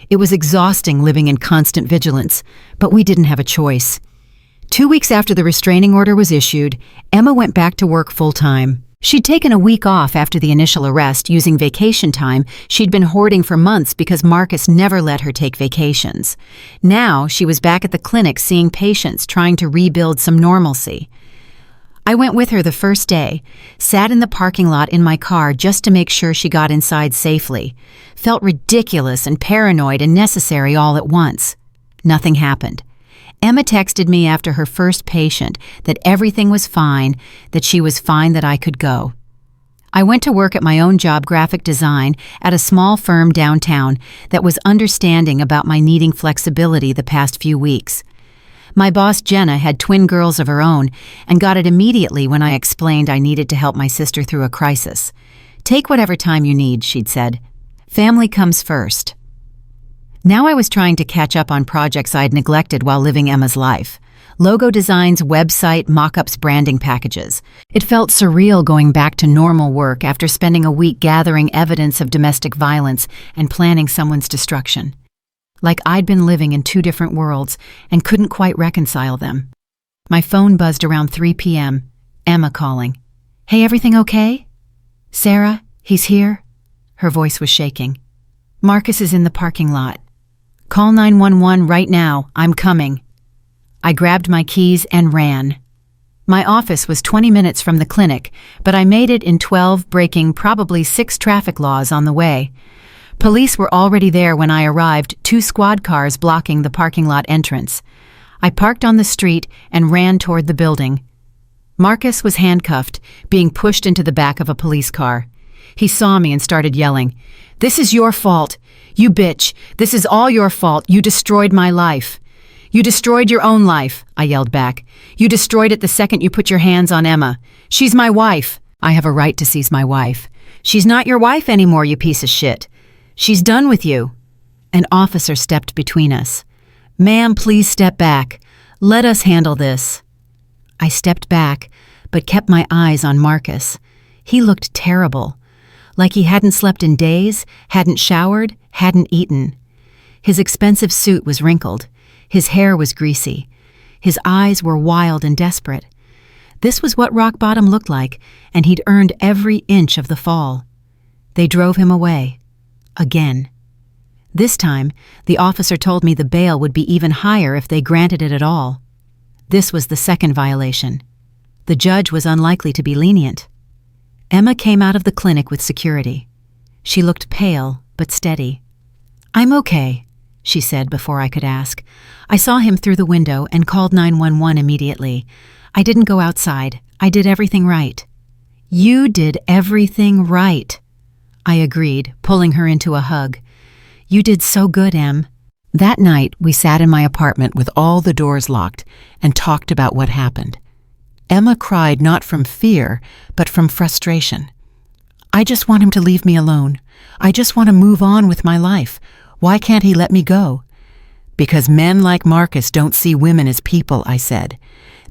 It was exhausting living in constant vigilance, but we didn't have a choice. 2 weeks after the restraining order was issued, Emma went back to work full-time. She'd taken a week off after the initial arrest using vacation time she'd been hoarding for months because Marcus never let her take vacations. Now she was back at the clinic seeing patients, trying to rebuild some normalcy. I went with her the first day, sat in the parking lot in my car just to make sure she got inside safely. Felt ridiculous and paranoid and necessary all at once. Nothing happened. Emma texted me after her first patient that everything was fine, that she was fine, that I could go. I went to work at my own job, graphic design, at a small firm downtown that was understanding about my needing flexibility the past few weeks. My boss, Jenna, had twin girls of her own and got it immediately when I explained I needed to help my sister through a crisis. "Take whatever time you need," she'd said. "Family comes first." Now I was trying to catch up on projects I'd neglected while living Emma's life. Logo designs, website, mock-ups, branding packages. It felt surreal going back to normal work after spending a week gathering evidence of domestic violence and planning someone's destruction. Like I'd been living in two different worlds and couldn't quite reconcile them. My phone buzzed around 3 p.m. Emma calling. "Hey, everything okay? Sarah, he's here?" Her voice was shaking. "Marcus is in the parking lot. Call 911 right now. I'm coming." I grabbed my keys and ran. My office was 20 minutes from the clinic, but I made it in 12, breaking probably 6 traffic laws on the way. Police were already there when I arrived, 2 squad cars blocking the parking lot entrance. I parked on the street and ran toward the building. Marcus was handcuffed, being pushed into the back of a police car. He saw me and started yelling, "This is your fault. You bitch. This is all your fault. You destroyed my life." "You destroyed your own life," I yelled back. "You destroyed it the second you put your hands on Emma. She's my wife." "I have a right to seize my wife." "She's not your wife anymore, you piece of shit. She's done with you." An officer stepped between us. "Ma'am, please step back. Let us handle this." I stepped back, but kept my eyes on Marcus. He looked terrible, like he hadn't slept in days, hadn't showered, hadn't eaten. His expensive suit was wrinkled. His hair was greasy. His eyes were wild and desperate. This was what rock bottom looked like, and he'd earned every inch of the fall. They drove him away. Again. This time, the officer told me the bail would be even higher if they granted it at all. This was the second violation. The judge was unlikely to be lenient. Emma came out of the clinic with security. She looked pale, but steady. "I'm okay," she said before I could ask. "I saw him through the window and called 911 immediately. I didn't go outside. I did everything right." "You did everything right," I agreed, pulling her into a hug. "You did so good, Em." That night, we sat in my apartment with all the doors locked and talked about what happened. Emma cried not from fear, but from frustration. I just want him to leave me alone. I just want to move on with my life. Why can't he let me go? Because men like Marcus don't see women as people, I said.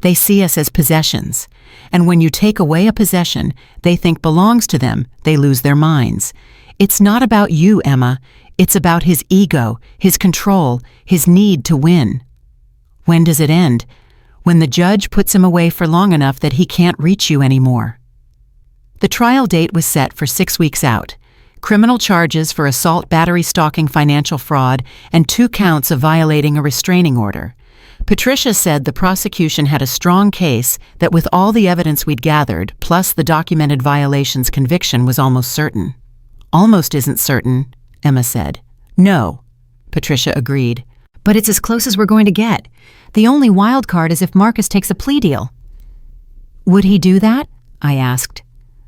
They see us as possessions. And when you take away a possession they think belongs to them, they lose their minds. It's not about you, Emma. It's about his ego, his control, his need to win. When does it end? When the judge puts him away for long enough that he can't reach you anymore. The trial date was set for 6 weeks out. Criminal charges for assault, battery, stalking, financial fraud, and 2 counts of violating a restraining order. Patricia said the prosecution had a strong case that with all the evidence we'd gathered, plus the documented violations, conviction was almost certain. Almost isn't certain, Emma said. No, Patricia agreed. But it's as close as we're going to get. The only wild card is if Marcus takes a plea deal. Would he do that? I asked.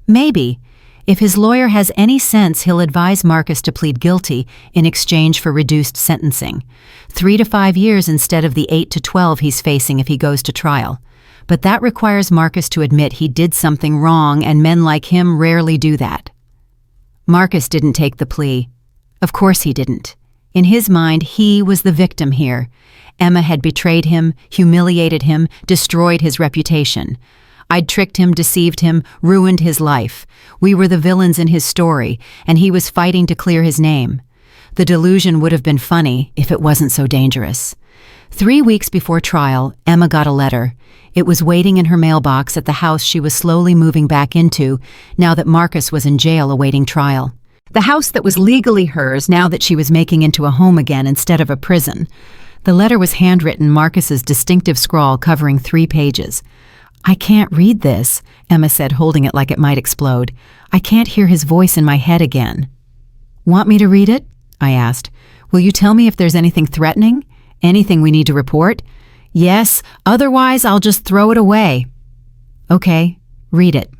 Maybe. If his lawyer has any sense, he'll advise Marcus to plead guilty in exchange for reduced sentencing. 3 to 5 years instead of the 8 to 12 he's facing if he goes to trial. But that requires Marcus to admit he did something wrong, and men like him rarely do that. Marcus didn't take the plea. Of course he didn't. In his mind, he was the victim here. Emma had betrayed him, humiliated him, destroyed his reputation. I'd tricked him, deceived him, ruined his life. We were the villains in his story, and he was fighting to clear his name. The delusion would have been funny if it wasn't so dangerous. 3 weeks before trial, Emma got a letter. It was waiting in her mailbox at the house she was slowly moving back into now that Marcus was in jail awaiting trial. The house that was legally hers now that she was making into a home again instead of a prison. The letter was handwritten, Marcus's distinctive scrawl covering 3 pages. I can't read this, Emma said, holding it like it might explode. I can't hear his voice in my head again. Want me to read it? I asked. Will you tell me if there's anything threatening? Anything we need to report? Yes, otherwise I'll just throw it away. Okay, read it.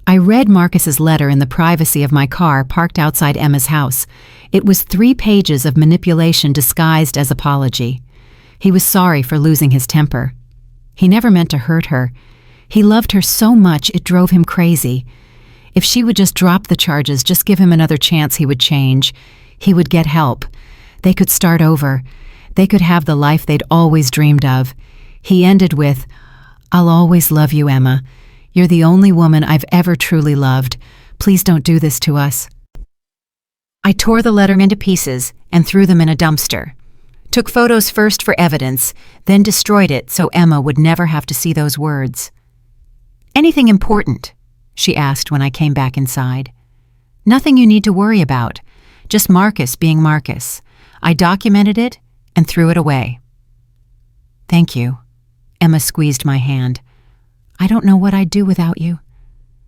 I read Marcus's letter in the privacy of my car parked outside Emma's house. It was 3 pages of manipulation disguised as apology. He was sorry for losing his temper. He never meant to hurt her. He loved her so much it drove him crazy. If she would just drop the charges, just give him another chance, he would change. He would get help. They could start over. They could have the life they'd always dreamed of. He ended with, I'll always love you, Emma. You're the only woman I've ever truly loved. Please don't do this to us. I tore the letter into pieces and threw them in a dumpster. Took photos first for evidence, then destroyed it so Emma would never have to see those words. Anything important? She asked when I came back inside. Nothing you need to worry about. Just Marcus being Marcus. I documented it and threw it away. Thank you. Emma squeezed my hand. I don't know what I'd do without you.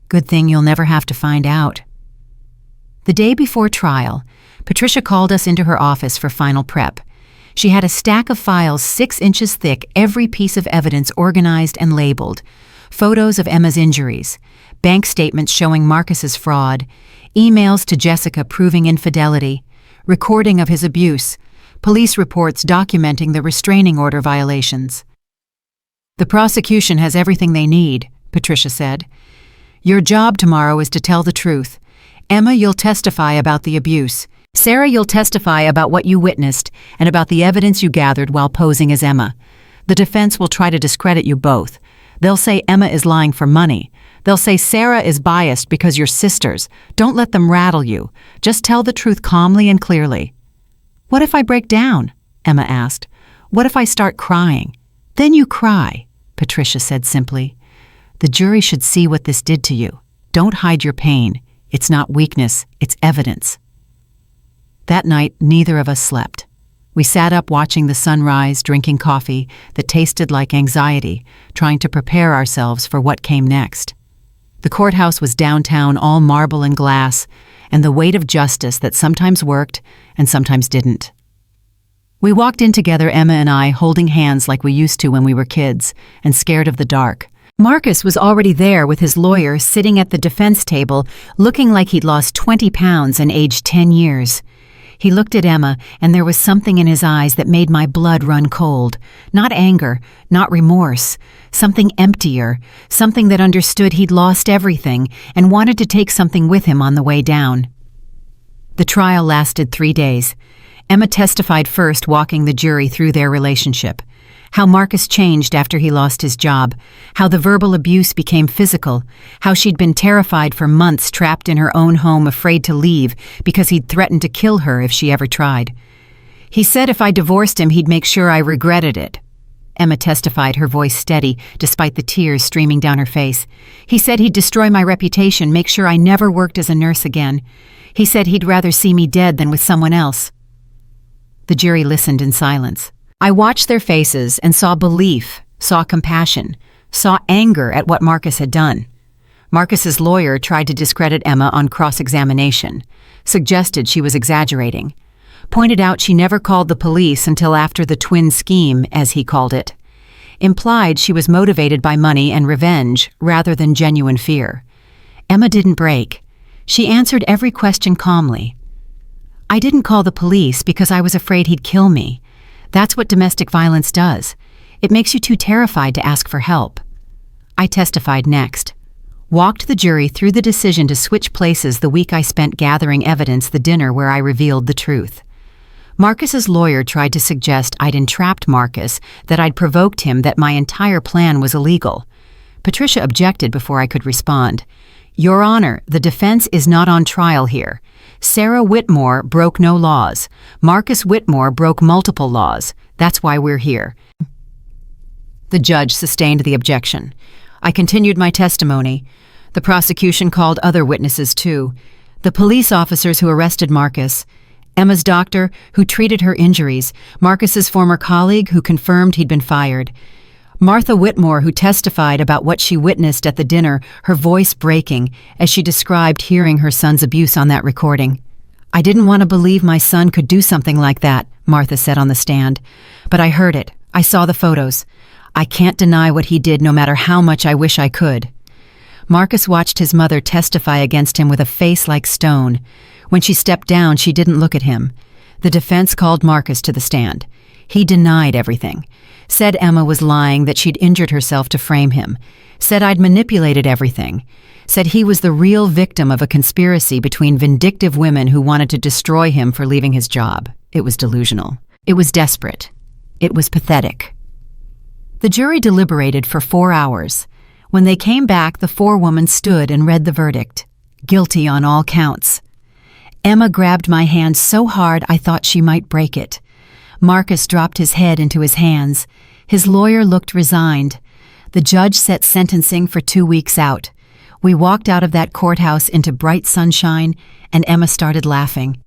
Good thing you'll never have to find out. The day before trial, Patricia called us into her office for final prep. She had a stack of files 6 inches thick, every piece of evidence organized and labeled. Photos of Emma's injuries, bank statements showing Marcus's fraud, emails to Jessica proving infidelity, recording of his abuse, police reports documenting the restraining order violations. The prosecution has everything they need, Patricia said. Your job tomorrow is to tell the truth. Emma, you'll testify about the abuse. Sarah, you'll testify about what you witnessed and about the evidence you gathered while posing as Emma. The defense will try to discredit you both. They'll say Emma is lying for money. They'll say Sarah is biased because you're sisters. Don't let them rattle you. Just tell the truth calmly and clearly. What if I break down? Emma asked. What if I start crying? Then you cry, Patricia said simply. The jury should see what this did to you. Don't hide your pain. It's not weakness, it's evidence. That night, neither of us slept. We sat up watching the sunrise, drinking coffee that tasted like anxiety, trying to prepare ourselves for what came next. The courthouse was downtown, all marble and glass, and the weight of justice that sometimes worked and sometimes didn't. We walked in together, Emma and I, holding hands like we used to when we were kids, and scared of the dark. Marcus was already there with his lawyer sitting at the defense table, looking like he'd lost 20 pounds and aged 10 years. He looked at Emma, and there was something in his eyes that made my blood run cold. Not anger, not remorse. Something emptier, something that understood he'd lost everything and wanted to take something with him on the way down. The trial lasted 3 days. Emma testified first, walking the jury through their relationship. How Marcus changed after he lost his job, how the verbal abuse became physical, how she'd been terrified for months, trapped in her own home, afraid to leave because he'd threatened to kill her if she ever tried. He said if I divorced him, he'd make sure I regretted it. Emma testified, her voice steady, despite the tears streaming down her face. He said he'd destroy my reputation, make sure I never worked as a nurse again. He said he'd rather see me dead than with someone else. The jury listened in silence. I watched their faces and saw belief, saw compassion, saw anger at what Marcus had done. Marcus's lawyer tried to discredit Emma on cross-examination, suggested she was exaggerating, pointed out she never called the police until after the twin scheme, as he called it, implied she was motivated by money and revenge rather than genuine fear. Emma didn't break. She answered every question calmly. I didn't call the police because I was afraid he'd kill me. That's what domestic violence does. It makes you too terrified to ask for help. I testified next. Walked the jury through the decision to switch places the week I spent gathering evidence, the dinner where I revealed the truth. Marcus's lawyer tried to suggest I'd entrapped Marcus, that I'd provoked him, that my entire plan was illegal. Patricia objected before I could respond. Your Honor, the defense is not on trial here. Sarah Whitmore broke no laws. Marcus Whitmore broke multiple laws. That's why we're here. The judge sustained the objection. I continued my testimony. The prosecution called other witnesses too. The police officers who arrested Marcus, Emma's doctor who treated her injuries, Marcus's former colleague who confirmed he'd been fired, Martha Whitmore, who testified about what she witnessed at the dinner, her voice breaking as she described hearing her son's abuse on that recording. I didn't want to believe my son could do something like that, Martha said on the stand. But I heard it. I saw the photos. I can't deny what he did, no matter how much I wish I could. Marcus watched his mother testify against him with a face like stone. When she stepped down, she didn't look at him. The defense called Marcus to the stand. He denied everything. Said Emma was lying, that she'd injured herself to frame him. Said I'd manipulated everything. Said he was the real victim of a conspiracy between vindictive women who wanted to destroy him for leaving his job. It was delusional. It was desperate. It was pathetic. The jury deliberated for 4 hours. When they came back, the forewoman stood and read the verdict. Guilty on all counts. Emma grabbed my hand so hard I thought she might break it. Marcus dropped his head into his hands. His lawyer looked resigned. The judge set sentencing for 2 weeks out. We walked out of that courthouse into bright sunshine, and Emma started laughing.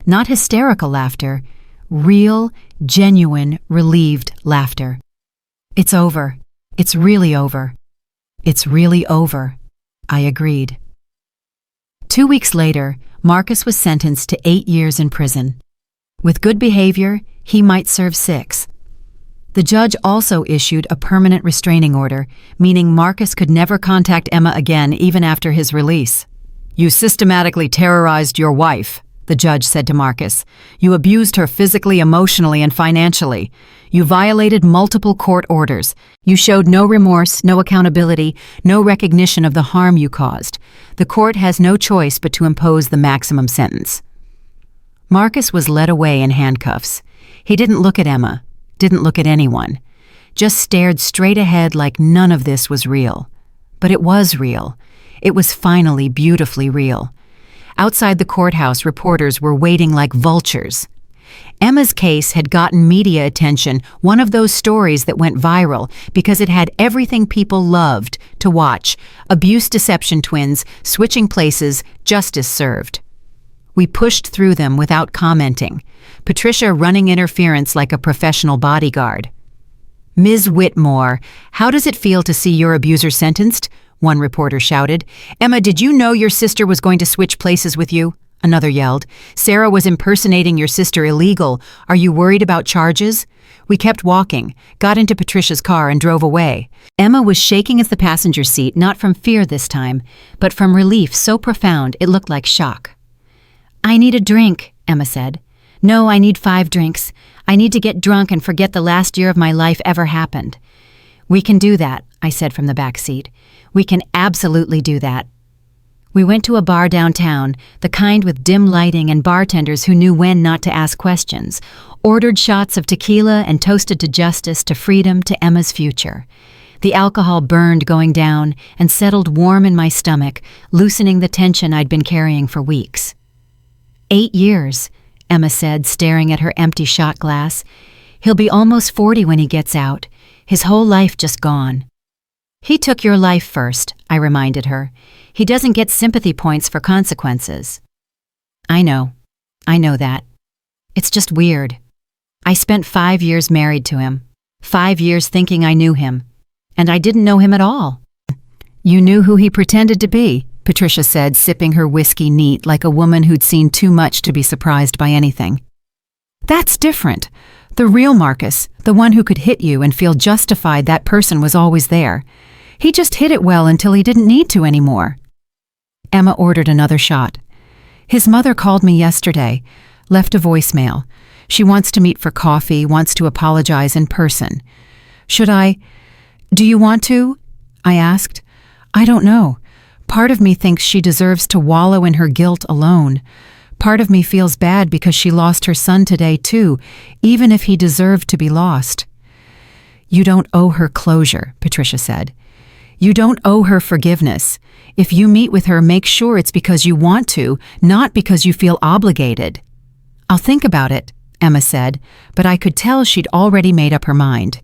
Not hysterical laughter, real, genuine, relieved laughter. It's over. It's really over. It's really over. I agreed. 2 weeks later, Marcus was sentenced to 8 years in prison. With good behavior, he might serve 6. The judge also issued a permanent restraining order, meaning Marcus could never contact Emma again even after his release. You systematically terrorized your wife, the judge said to Marcus. You abused her physically, emotionally, and financially. You violated multiple court orders. You showed no remorse, no accountability, no recognition of the harm you caused. The court has no choice but to impose the maximum sentence. Marcus was led away in handcuffs. He didn't look at Emma, didn't look at anyone, just stared straight ahead like none of this was real. But it was real. It was finally beautifully real. Outside the courthouse, reporters were waiting like vultures. Emma's case had gotten media attention, one of those stories that went viral because it had everything people loved to watch: abuse deception twins, switching places, justice served. We pushed through them without commenting, Patricia running interference like a professional bodyguard. Ms. Whitmore, how does it feel to see your abuser sentenced? One reporter shouted. Emma, did you know your sister was going to switch places with you? Another yelled. Sarah was impersonating your sister. Illegal. Are you worried about charges? We kept walking, got into Patricia's car and drove away. Emma was shaking at the passenger seat, not from fear this time, but from relief so profound it looked like shock. I need a drink, Emma said. No, I need 5 drinks. I need to get drunk and forget the last year of my life ever happened. We can do that, I said from the back seat. We can absolutely do that. We went to a bar downtown, the kind with dim lighting and bartenders who knew when not to ask questions, ordered shots of tequila and toasted to justice, to freedom, to Emma's future. The alcohol burned going down and settled warm in my stomach, loosening the tension I'd been carrying for weeks. 8 years, Emma said, staring at her empty shot glass. He'll be almost 40 when he gets out. His whole life just gone. He took your life first, I reminded her. He doesn't get sympathy points for consequences. I know that. It's just weird. I spent 5 years married to him, 5 years thinking I knew him, and I didn't know him at all. You knew who he pretended to be, Patricia said, sipping her whiskey neat like a woman who'd seen too much to be surprised by anything. That's different. The real Marcus, the one who could hit you and feel justified that person was always there. He just hid it well until he didn't need to anymore. Emma ordered another shot. His mother called me yesterday, left a voicemail. She wants to meet for coffee, wants to apologize in person. Should I? Do you want to? I asked. I don't know. Part of me thinks she deserves to wallow in her guilt alone. Part of me feels bad because she lost her son today too, even if he deserved to be lost. You don't owe her closure, Patricia said. You don't owe her forgiveness. If you meet with her, make sure it's because you want to, not because you feel obligated. I'll think about it, Emma said, but I could tell she'd already made up her mind.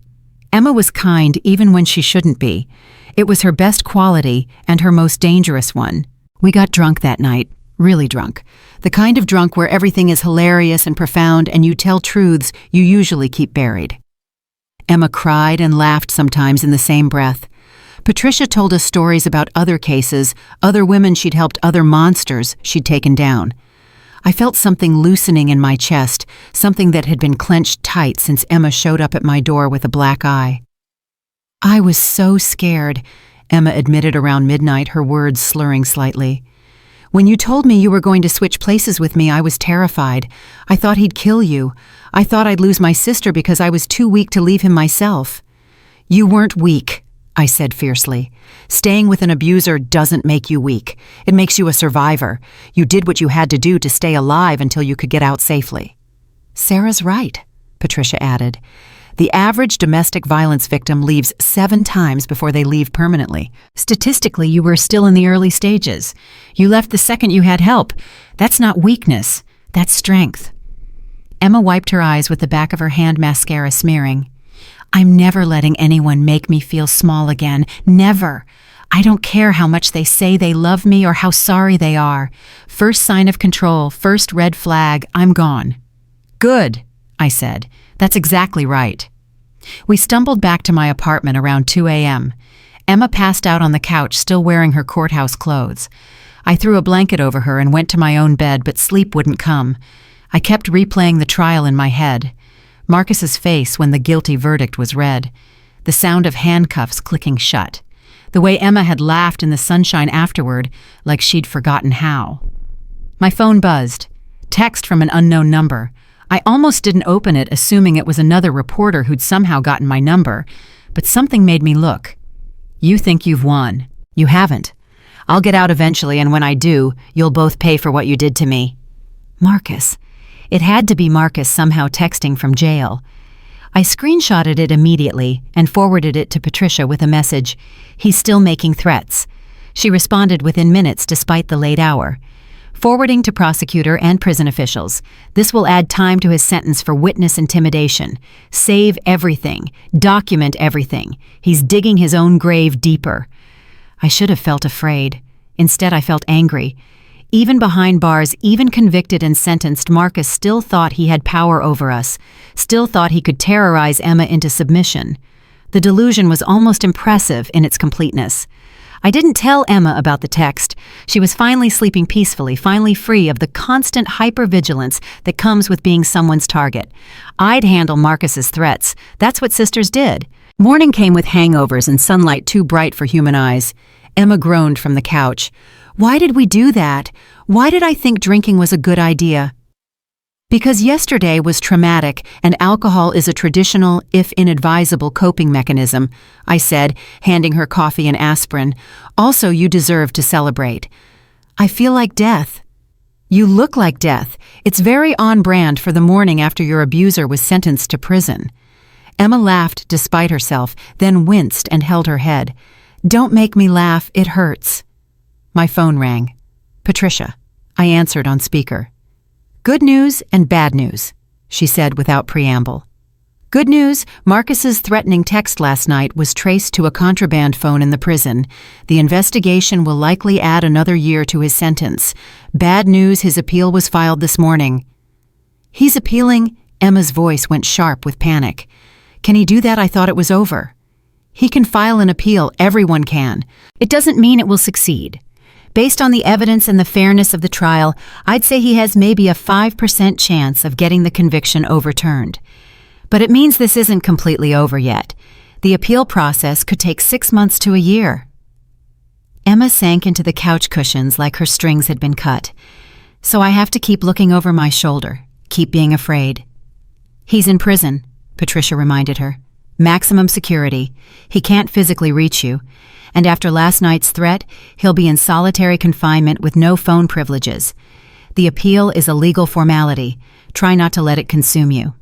Emma was kind even when she shouldn't be. It was her best quality and her most dangerous one. We got drunk that night, really drunk. The kind of drunk where everything is hilarious and profound and you tell truths you usually keep buried. Emma cried and laughed sometimes in the same breath. Patricia told us stories about other cases, other women she'd helped, other monsters she'd taken down. I felt something loosening in my chest, something that had been clenched tight since Emma showed up at my door with a black eye. I was so scared, Emma admitted around midnight, her words slurring slightly. When you told me you were going to switch places with me, I was terrified. I thought he'd kill you. I thought I'd lose my sister because I was too weak to leave him myself. You weren't weak, I said fiercely. Staying with an abuser doesn't make you weak. It makes you a survivor. You did what you had to do to stay alive until you could get out safely. Sarah's right, Patricia added. The average domestic violence victim leaves 7 times before they leave permanently. Statistically, you were still in the early stages. You left the second you had help. That's not weakness. That's strength. Emma wiped her eyes with the back of her hand, mascara smearing. I'm never letting anyone make me feel small again. Never. I don't care how much they say they love me or how sorry they are. First sign of control, first red flag, I'm gone. Good, I said. That's exactly right. We stumbled back to my apartment around 2 a.m. Emma passed out on the couch, still wearing her courthouse clothes. I threw a blanket over her and went to my own bed, but sleep wouldn't come. I kept replaying the trial in my head. Marcus's face when the guilty verdict was read. The sound of handcuffs clicking shut. The way Emma had laughed in the sunshine afterward, like she'd forgotten how. My phone buzzed. Text from an unknown number. I almost didn't open it, assuming it was another reporter who'd somehow gotten my number, but something made me look. You think you've won. You haven't. I'll get out eventually, and when I do, you'll both pay for what you did to me. Marcus. It had to be Marcus somehow texting from jail. I screenshotted it immediately and forwarded it to Patricia with a message. He's still making threats. She responded within minutes despite the late hour. Forwarding to prosecutor and prison officials. This will add time to his sentence for witness intimidation. Save everything. Document everything. He's digging his own grave deeper. I should have felt afraid. Instead, I felt angry. Even behind bars, even convicted and sentenced, Marcus still thought he had power over us, still thought he could terrorize Emma into submission. The delusion was almost impressive in its completeness. I didn't tell Emma about the text. She was finally sleeping peacefully, finally free of the constant hypervigilance that comes with being someone's target. I'd handle Marcus's threats. That's what sisters did. Morning came with hangovers and sunlight too bright for human eyes. Emma groaned from the couch. Why did we do that? Why did I think drinking was a good idea? Because yesterday was traumatic and alcohol is a traditional, if inadvisable, coping mechanism, I said, handing her coffee and aspirin. Also, you deserve to celebrate. I feel like death. You look like death. It's very on brand for the morning after your abuser was sentenced to prison. Emma laughed despite herself, then winced and held her head. Don't make me laugh, it hurts. My phone rang. Patricia. I answered on speaker. Good news and bad news, she said without preamble. Good news, Marcus's threatening text last night was traced to a contraband phone in the prison. The investigation will likely add another year to his sentence. Bad news, his appeal was filed this morning. He's appealing? Emma's voice went sharp with panic. Can he do that? I thought it was over. He can file an appeal, everyone can. It doesn't mean it will succeed. Based on the evidence and the fairness of the trial, I'd say he has maybe a 5% chance of getting the conviction overturned. But it means this isn't completely over yet. The appeal process could take 6 months to a year. Emma sank into the couch cushions like her strings had been cut. So I have to keep looking over my shoulder, keep being afraid. He's in prison, Patricia reminded her. Maximum security. He can't physically reach you. And after last night's threat, he'll be in solitary confinement with no phone privileges. The appeal is a legal formality. Try not to let it consume you.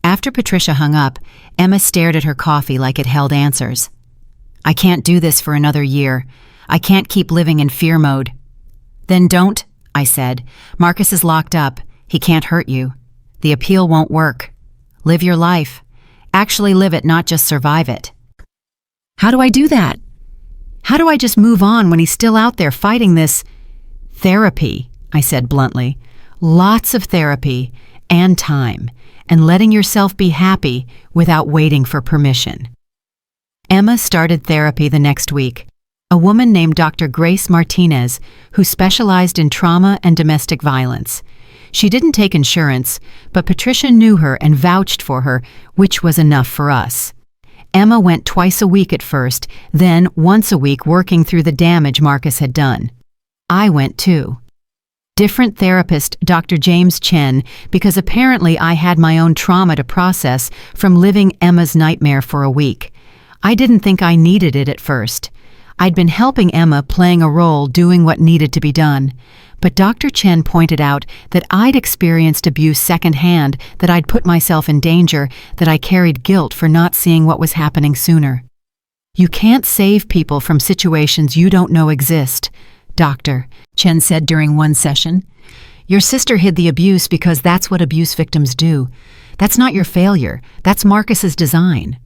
After Patricia hung up, Emma stared at her coffee like it held answers. I can't do this for another year. I can't keep living in fear mode. Then don't, I said. Marcus is locked up. He can't hurt you. The appeal won't work. Live your life. Actually live it, not just survive it. How do I do that? How do I just move on when he's still out there fighting this? Therapy, I said bluntly. Lots of therapy and time, and letting yourself be happy without waiting for permission. Emma started therapy the next week. A woman named Dr. Grace Martinez, who specialized in trauma and domestic violence. She didn't take insurance, but Patricia knew her and vouched for her, which was enough for us. Emma went twice a week at first, then once a week working through the damage Marcus had done. I went too. Different therapist, Dr. James Chen, because apparently I had my own trauma to process from living Emma's nightmare for a week. I didn't think I needed it at first. I'd been helping Emma, playing a role, doing what needed to be done. But Dr. Chen pointed out that I'd experienced abuse secondhand, that I'd put myself in danger, that I carried guilt for not seeing what was happening sooner. You can't save people from situations you don't know exist, Dr. Chen said during one session. Your sister hid the abuse because that's what abuse victims do. That's not your failure. That's Marcus's design.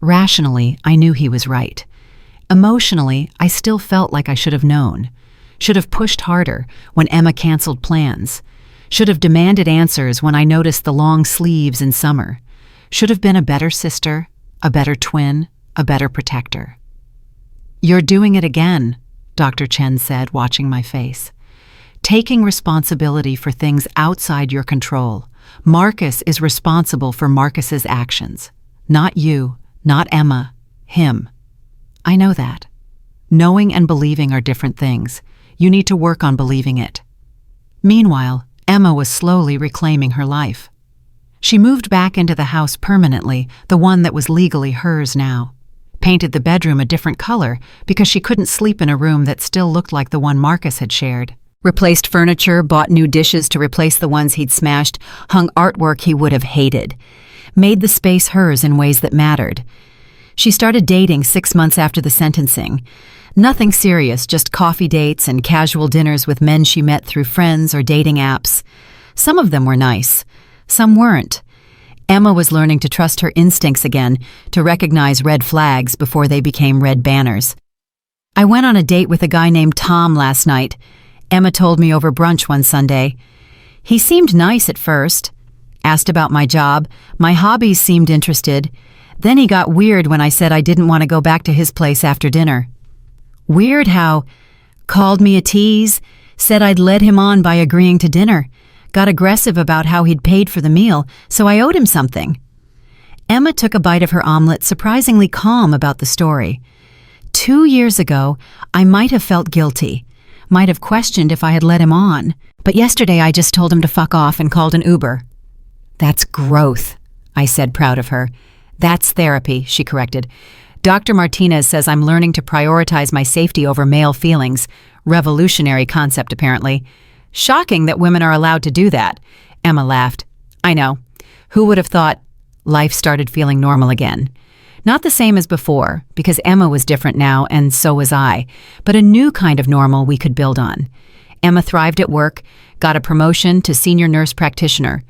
Rationally, I knew he was right. Emotionally, I still felt like I should have known. Should have pushed harder when Emma canceled plans. Should have demanded answers when I noticed the long sleeves in summer. Should have been a better sister, a better twin, a better protector. You're doing it again, Dr. Chen said, watching my face. Taking responsibility for things outside your control. Marcus is responsible for Marcus's actions. Not you, not Emma, him. I know that. Knowing and believing are different things. You need to work on believing it. Meanwhile, Emma was slowly reclaiming her life. She moved back into the house permanently, the one that was legally hers now. Painted the bedroom a different color because she couldn't sleep in a room that still looked like the one Marcus had shared. Replaced furniture, bought new dishes to replace the ones he'd smashed, hung artwork he would have hated. Made the space hers in ways that mattered. She started dating 6 months after the sentencing. Nothing serious, just coffee dates and casual dinners with men she met through friends or dating apps. Some of them were nice. Some weren't. Emma was learning to trust her instincts again, to recognize red flags before they became red banners. I went on a date with a guy named Tom last night. Emma told me over brunch one Sunday. He seemed nice at first. Asked about my job. My hobbies seemed interested. Then he got weird when I said I didn't want to go back to his place after dinner. Weird how, called me a tease, said I'd led him on by agreeing to dinner, got aggressive about how he'd paid for the meal, so I owed him something. Emma took a bite of her omelet, surprisingly calm about the story. 2 years ago, I might have felt guilty, might have questioned if I had led him on, But yesterday I just told him to fuck off and called an Uber. That's growth, I said, proud of her. That's therapy, she corrected. Dr. Martinez says I'm learning to prioritize my safety over male feelings. Revolutionary concept, apparently. Shocking that women are allowed to do that. Emma laughed. I know. Who would have thought life started feeling normal again? Not the same as before, because Emma was different now, and so was I, but a new kind of normal we could build on. Emma thrived at work, got a promotion to senior nurse practitioner.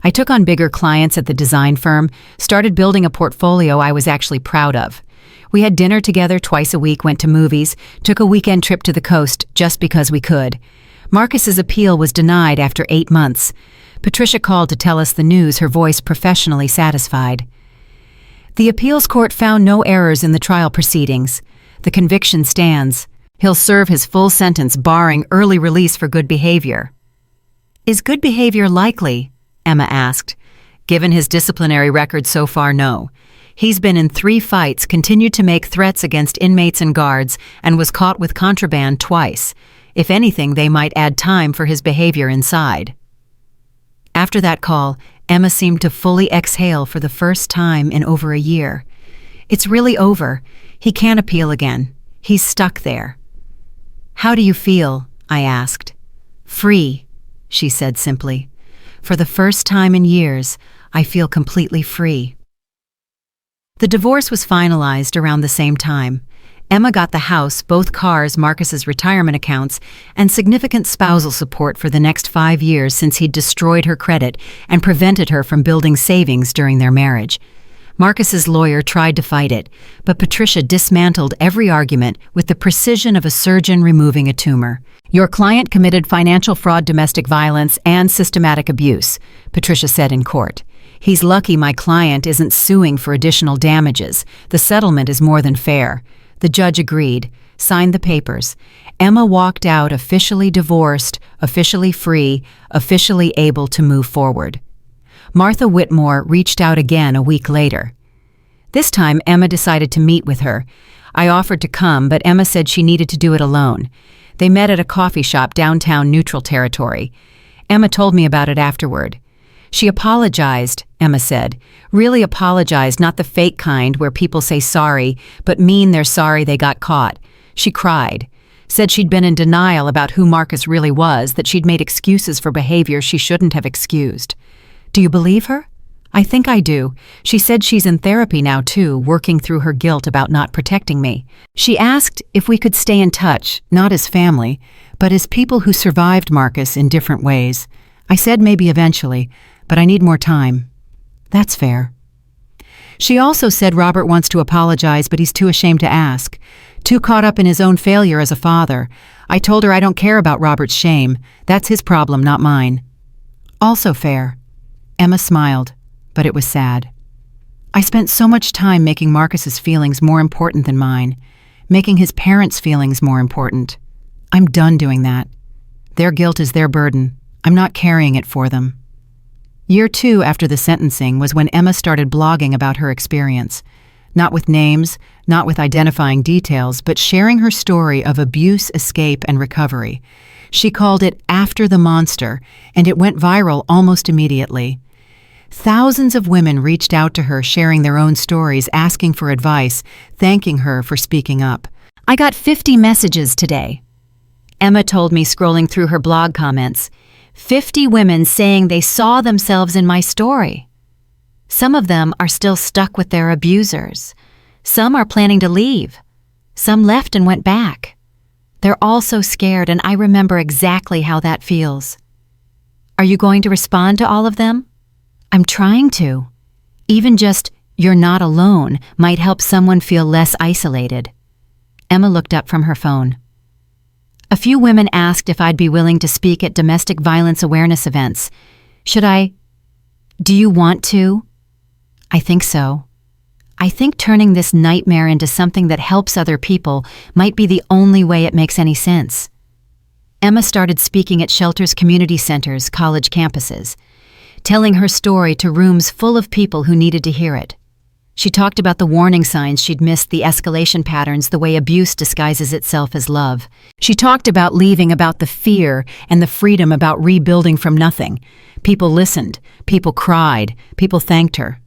I took on bigger clients at the design firm, started building a portfolio I was actually proud of. We had dinner together twice a week, went to movies, took a weekend trip to the coast just because we could. Marcus's appeal was denied after 8 months. Patricia called to tell us the news, her voice professionally satisfied. The appeals court found no errors in the trial proceedings. The conviction stands. He'll serve his full sentence, barring early release for good behavior. Is good behavior likely? Emma asked. Given his disciplinary record so far, no. He's been in 3 fights, continued to make threats against inmates and guards, and was caught with contraband twice. If anything, they might add time for his behavior inside. After that call, Emma seemed to fully exhale for the first time in over a year. It's really over. He can't appeal again. He's stuck there. How do you feel? I asked. Free, she said simply. For the first time in years, I feel completely free. The divorce was finalized around the same time. Emma got the house, both cars, Marcus's retirement accounts, and significant spousal support for the next 5 years since he'd destroyed her credit and prevented her from building savings during their marriage. Marcus's lawyer tried to fight it, but Patricia dismantled every argument with the precision of a surgeon removing a tumor. Your client committed financial fraud, domestic violence, and systematic abuse, Patricia said in court. He's lucky my client isn't suing for additional damages. The settlement is more than fair. The judge agreed, signed the papers. Emma walked out officially divorced, officially free, officially able to move forward. Martha Whitmore reached out again a week later. This time, Emma decided to meet with her. I offered to come, but Emma said she needed to do it alone. They met at a coffee shop downtown Neutral Territory. Emma told me about it afterward. She apologized, Emma said. Really apologized, not the fake kind where people say sorry, but mean they're sorry they got caught. She cried. Said she'd been in denial about who Marcus really was, that she'd made excuses for behavior she shouldn't have excused. Do you believe her? I think I do. She said she's in therapy now too, working through her guilt about not protecting me. She asked if we could stay in touch, not as family, but as people who survived Marcus in different ways. I said maybe eventually, but I need more time. That's fair. She also said Robert wants to apologize, but he's too ashamed to ask. Too caught up in his own failure as a father. I told her I don't care about Robert's shame. That's his problem, not mine. Also fair. Emma smiled, but it was sad. I spent so much time making Marcus's feelings more important than mine, making his parents' feelings more important. I'm done doing that. Their guilt is their burden. I'm not carrying it for them. Year 2 after the sentencing was when Emma started blogging about her experience. Not with names, not with identifying details, but sharing her story of abuse, escape, and recovery. She called it After the Monster, and it went viral almost immediately. Thousands of women reached out to her sharing their own stories, asking for advice, thanking her for speaking up. I got 50 messages today. Emma told me scrolling through her blog comments. 50 women saying they saw themselves in my story. Some of them are still stuck with their abusers. Some are planning to leave. Some left and went back. They're all so scared, and I remember exactly how that feels. Are you going to respond to all of them? I'm trying to. Even just, "You're not alone," might help someone feel less isolated. Emma looked up from her phone. A few women asked if I'd be willing to speak at domestic violence awareness events. Should I? Do you want to? I think so. I think turning this nightmare into something that helps other people might be the only way it makes any sense. Emma started speaking at shelters, community centers, college campuses, telling her story to rooms full of people who needed to hear it. She talked about the warning signs she'd missed, the escalation patterns, the way abuse disguises itself as love. She talked about leaving, about the fear and the freedom, about rebuilding from nothing. People listened, people cried, people thanked her.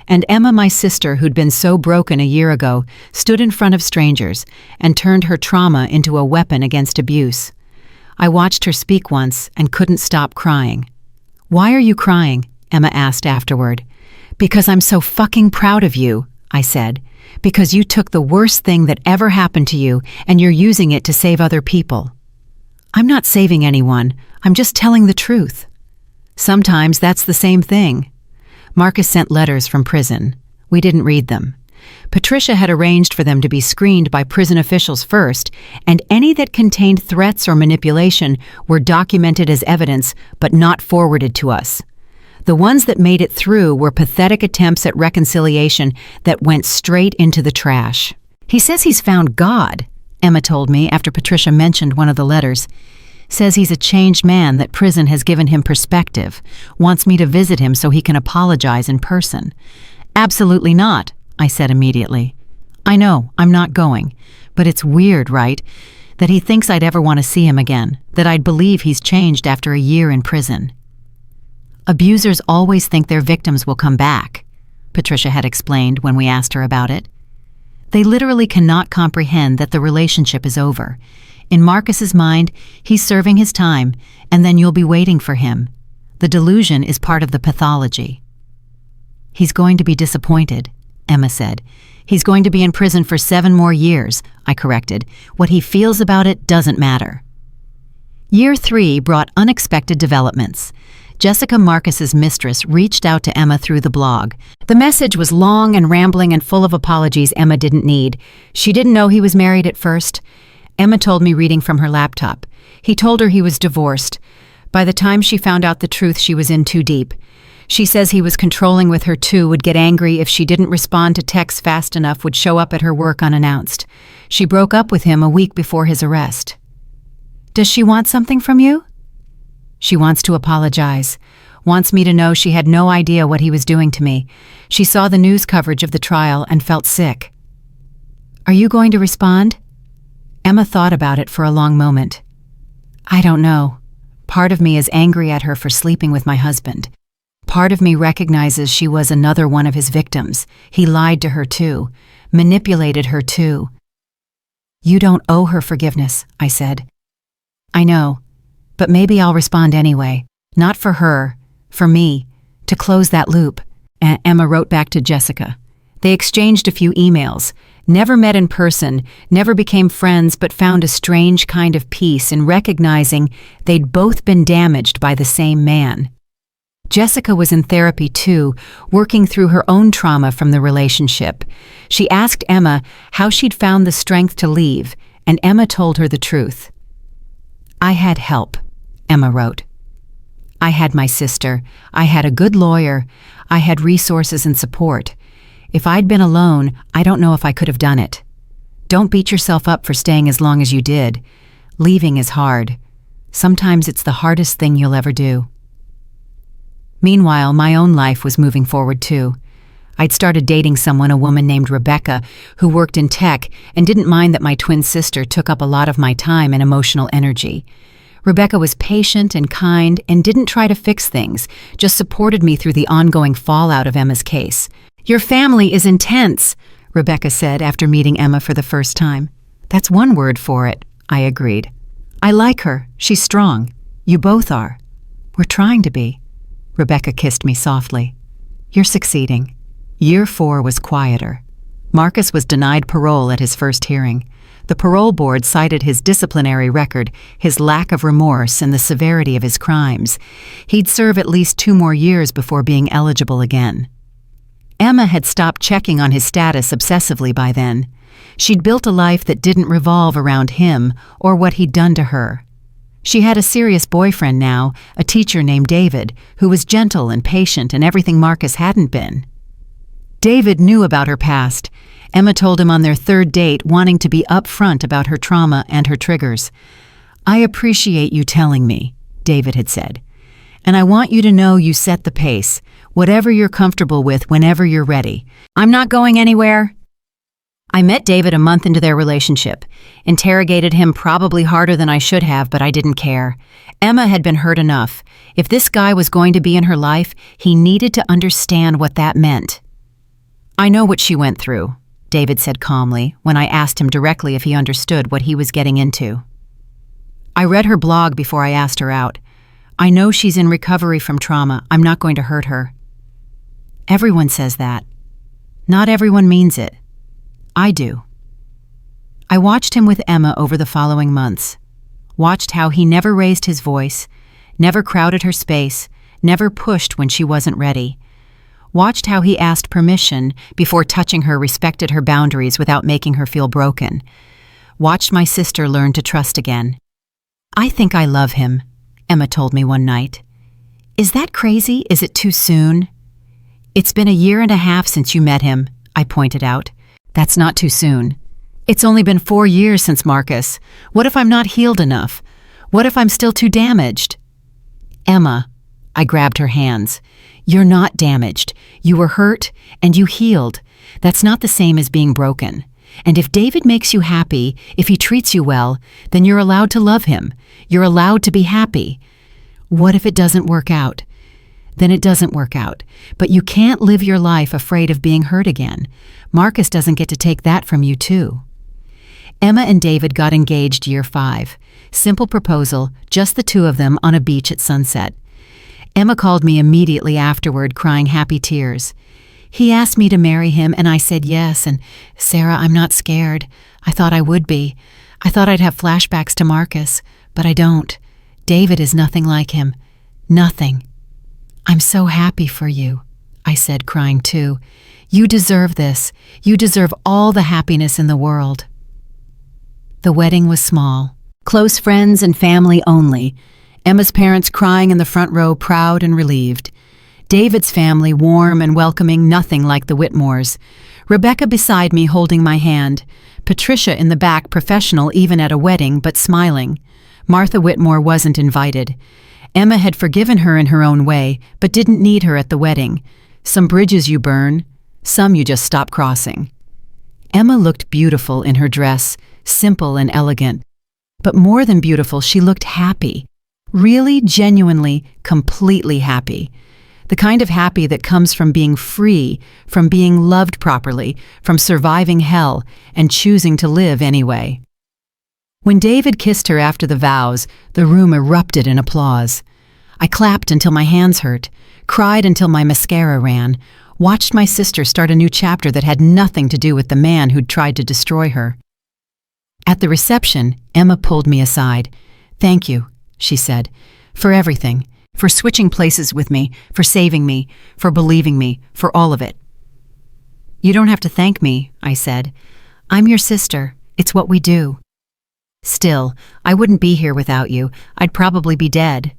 And Emma, my sister, who'd been so broken a year ago, stood in front of strangers and turned her trauma into a weapon against abuse. I watched her speak once and couldn't stop crying. "Why are you crying?" Emma asked afterward. "Because I'm so fucking proud of you," I said. "Because you took the worst thing that ever happened to you and you're using it to save other people." "I'm not saving anyone. I'm just telling the truth." Sometimes that's the same thing. Marcus sent letters from prison. We didn't read them. Patricia had arranged for them to be screened by prison officials first, and any that contained threats or manipulation were documented as evidence but not forwarded to us. The ones that made it through were pathetic attempts at reconciliation that went straight into the trash. "He says he's found God," Emma told me after Patricia mentioned one of the letters. "Says he's a changed man, that prison has given him perspective. Wants me to visit him so he can apologize in person." "Absolutely not," I said immediately. "I know, I'm not going. But it's weird, right? That he thinks I'd ever want to see him again, that I'd believe he's changed after a year in prison." "Abusers always think their victims will come back," Patricia had explained when we asked her about it. "They literally cannot comprehend that the relationship is over. In Marcus's mind, he's serving his time, and then you'll be waiting for him. The delusion is part of the pathology." "He's going to be disappointed," Emma said. "He's going to be in prison for 7 more years, I corrected. "What he feels about it doesn't matter." Year 3 brought unexpected developments. Jessica, Marcus's mistress, reached out to Emma through the blog. The message was long and rambling and full of apologies Emma didn't need. She didn't know he was married at first. Emma told me, reading from her laptop. He told her he was divorced. By the time she found out the truth, she was in too deep. She says he was controlling with her too, would get angry if she didn't respond to texts fast enough, would show up at her work unannounced. She broke up with him a week before his arrest. "Does she want something from you?" "She wants to apologize. Wants me to know she had no idea what he was doing to me. She saw the news coverage of the trial and felt sick." "Are you going to respond?" Emma thought about it for a long moment. "I don't know. Part of me is angry at her for sleeping with my husband. Part of me recognizes she was another one of his victims. He lied to her too, manipulated her too." "You don't owe her forgiveness," I said. "I know, but maybe I'll respond anyway. Not for her, for me, to close that loop." Emma wrote back to Jessica. They exchanged a few emails. Never met in person, never became friends, but found a strange kind of peace in recognizing they'd both been damaged by the same man. Jessica was in therapy too, working through her own trauma from the relationship. She asked Emma how she'd found the strength to leave, and Emma told her the truth. "I had help," Emma wrote. "I had my sister. I had a good lawyer. I had resources and support. If I'd been alone, I don't know if I could have done it. Don't beat yourself up for staying as long as you did. Leaving is hard. Sometimes it's the hardest thing you'll ever do." Meanwhile, my own life was moving forward too. I'd started dating someone, a woman named Rebecca, who worked in tech and didn't mind that my twin sister took up a lot of my time and emotional energy. Rebecca was patient and kind and didn't try to fix things, just supported me through the ongoing fallout of Emma's case. "Your family is intense," Rebecca said after meeting Emma for the first time. "That's one word for it," I agreed. "I like her. She's strong. You both are. We're trying to be." Rebecca kissed me softly. "You're succeeding." Year 4 was quieter. Marcus was denied parole at his first hearing. The parole board cited his disciplinary record, his lack of remorse, and the severity of his crimes. He'd serve at least 2 more years before being eligible again. Emma had stopped checking on his status obsessively by then. She'd built a life that didn't revolve around him or what he'd done to her. She had a serious boyfriend now, a teacher named David, who was gentle and patient and everything Marcus hadn't been. David knew about her past. Emma told him on their 3rd date, wanting to be upfront about her trauma and her triggers. "I appreciate you telling me," David had said. And I want you to know you set the pace, whatever you're comfortable with whenever you're ready. I'm not going anywhere. I met David a month into their relationship, interrogated him probably harder than I should have, but I didn't care. Emma had been hurt enough. If this guy was going to be in her life, he needed to understand what that meant. I know what she went through, David said calmly when I asked him directly if he understood what he was getting into. I read her blog before I asked her out. I know she's in recovery from trauma. I'm not going to hurt her. Everyone says that. Not everyone means it. I do. I watched him with Emma over the following months. Watched how he never raised his voice, never crowded her space, never pushed when she wasn't ready. Watched how he asked permission before touching her, respected her boundaries without making her feel broken. Watched my sister learn to trust again. I think I love him, Emma told me one night. Is that crazy? Is it too soon? It's been 1.5 years since you met him, I pointed out. That's not too soon. It's only been 4 years since Marcus. What if I'm not healed enough? What if I'm still too damaged? Emma, I grabbed her hands. You're not damaged. You were hurt and you healed. That's not the same as being broken. And if David makes you happy, if he treats you well, then you're allowed to love him. You're allowed to be happy. What if it doesn't work out? Then it doesn't work out. But you can't live your life afraid of being hurt again. Marcus doesn't get to take that from you too. Emma and David got engaged year 5. Simple proposal, just the two of them on a beach at sunset. Emma called me immediately afterward, crying happy tears. He asked me to marry him and I said yes, and Sarah, I'm not scared. I thought I would be. I thought I'd have flashbacks to Marcus, but I don't. David is nothing like him. Nothing. I'm so happy for you, I said, crying too. You deserve this. You deserve all the happiness in the world. The wedding was small. Close friends and family only. Emma's parents crying in the front row, proud and relieved. David's family warm and welcoming, nothing like the Whitmores. Rebecca beside me holding my hand. Patricia in the back, professional even at a wedding, but smiling. Martha Whitmore wasn't invited. Emma had forgiven her in her own way, but didn't need her at the wedding. Some bridges you burn, some you just stop crossing. Emma looked beautiful in her dress, simple and elegant. But more than beautiful, she looked happy. Really, genuinely, completely happy. The kind of happy that comes from being free, from being loved properly, from surviving hell and choosing to live anyway. When David kissed her after the vows, the room erupted in applause. I clapped until my hands hurt, cried until my mascara ran, watched my sister start a new chapter that had nothing to do with the man who'd tried to destroy her. At the reception, Emma pulled me aside. "Thank you," she said, "for everything, for switching places with me, for saving me, for believing me, for all of it." "You don't have to thank me," I said. "I'm your sister. It's what we do." "Still, I wouldn't be here without you. I'd probably be dead."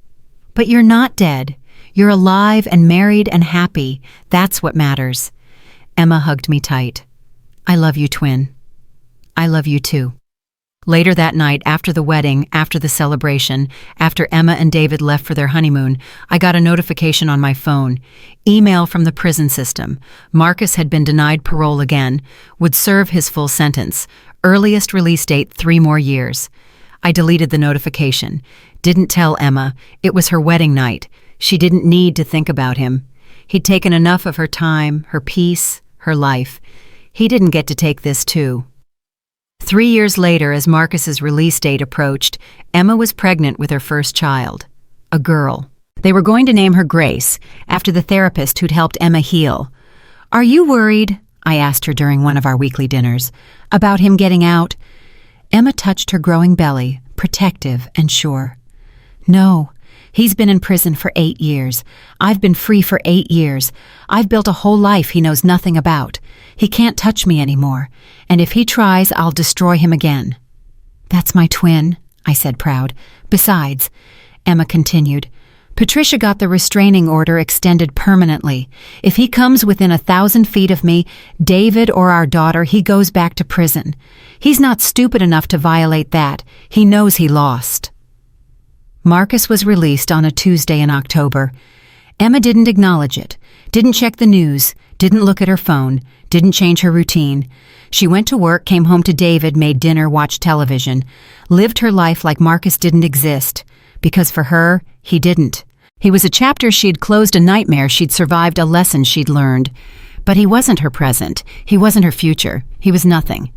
"But you're not dead. You're alive and married and happy. That's what matters." Emma hugged me tight. "I love you, twin." "I love you too." Later that night, after the wedding, after the celebration, after Emma and David left for their honeymoon, I got a notification on my phone. Email from the prison system. Marcus had been denied parole again, would serve his full sentence. Earliest release date 3 more years. I deleted the notification. Didn't tell Emma. It was her wedding night. She didn't need to think about him. He'd taken enough of her time, her peace, her life. He didn't get to take this too. 3 years later, as Marcus's release date approached, Emma was pregnant with her first child, a girl. They were going to name her Grace, after the therapist who'd helped Emma heal. "Are you worried?" I asked her during one of our weekly dinners. "About him getting out?" Emma touched her growing belly, protective and sure. "No. He's been in prison for 8 years. I've been free for 8 years. I've built a whole life he knows nothing about. He can't touch me anymore. And if he tries, I'll destroy him again." "That's my twin," I said, proud. "Besides," Emma continued, "Patricia got the restraining order extended permanently. If he comes within 1,000 feet of me, David or our daughter, he goes back to prison. He's not stupid enough to violate that. He knows he lost." Marcus was released on a Tuesday in October. Emma didn't acknowledge it, didn't check the news, didn't look at her phone, didn't change her routine. She went to work, came home to David, made dinner, watched television, lived her life like Marcus didn't exist, because for her, he didn't. He was a chapter she'd closed, a nightmare she'd survived, a lesson she'd learned. But he wasn't her present, he wasn't her future, he was nothing.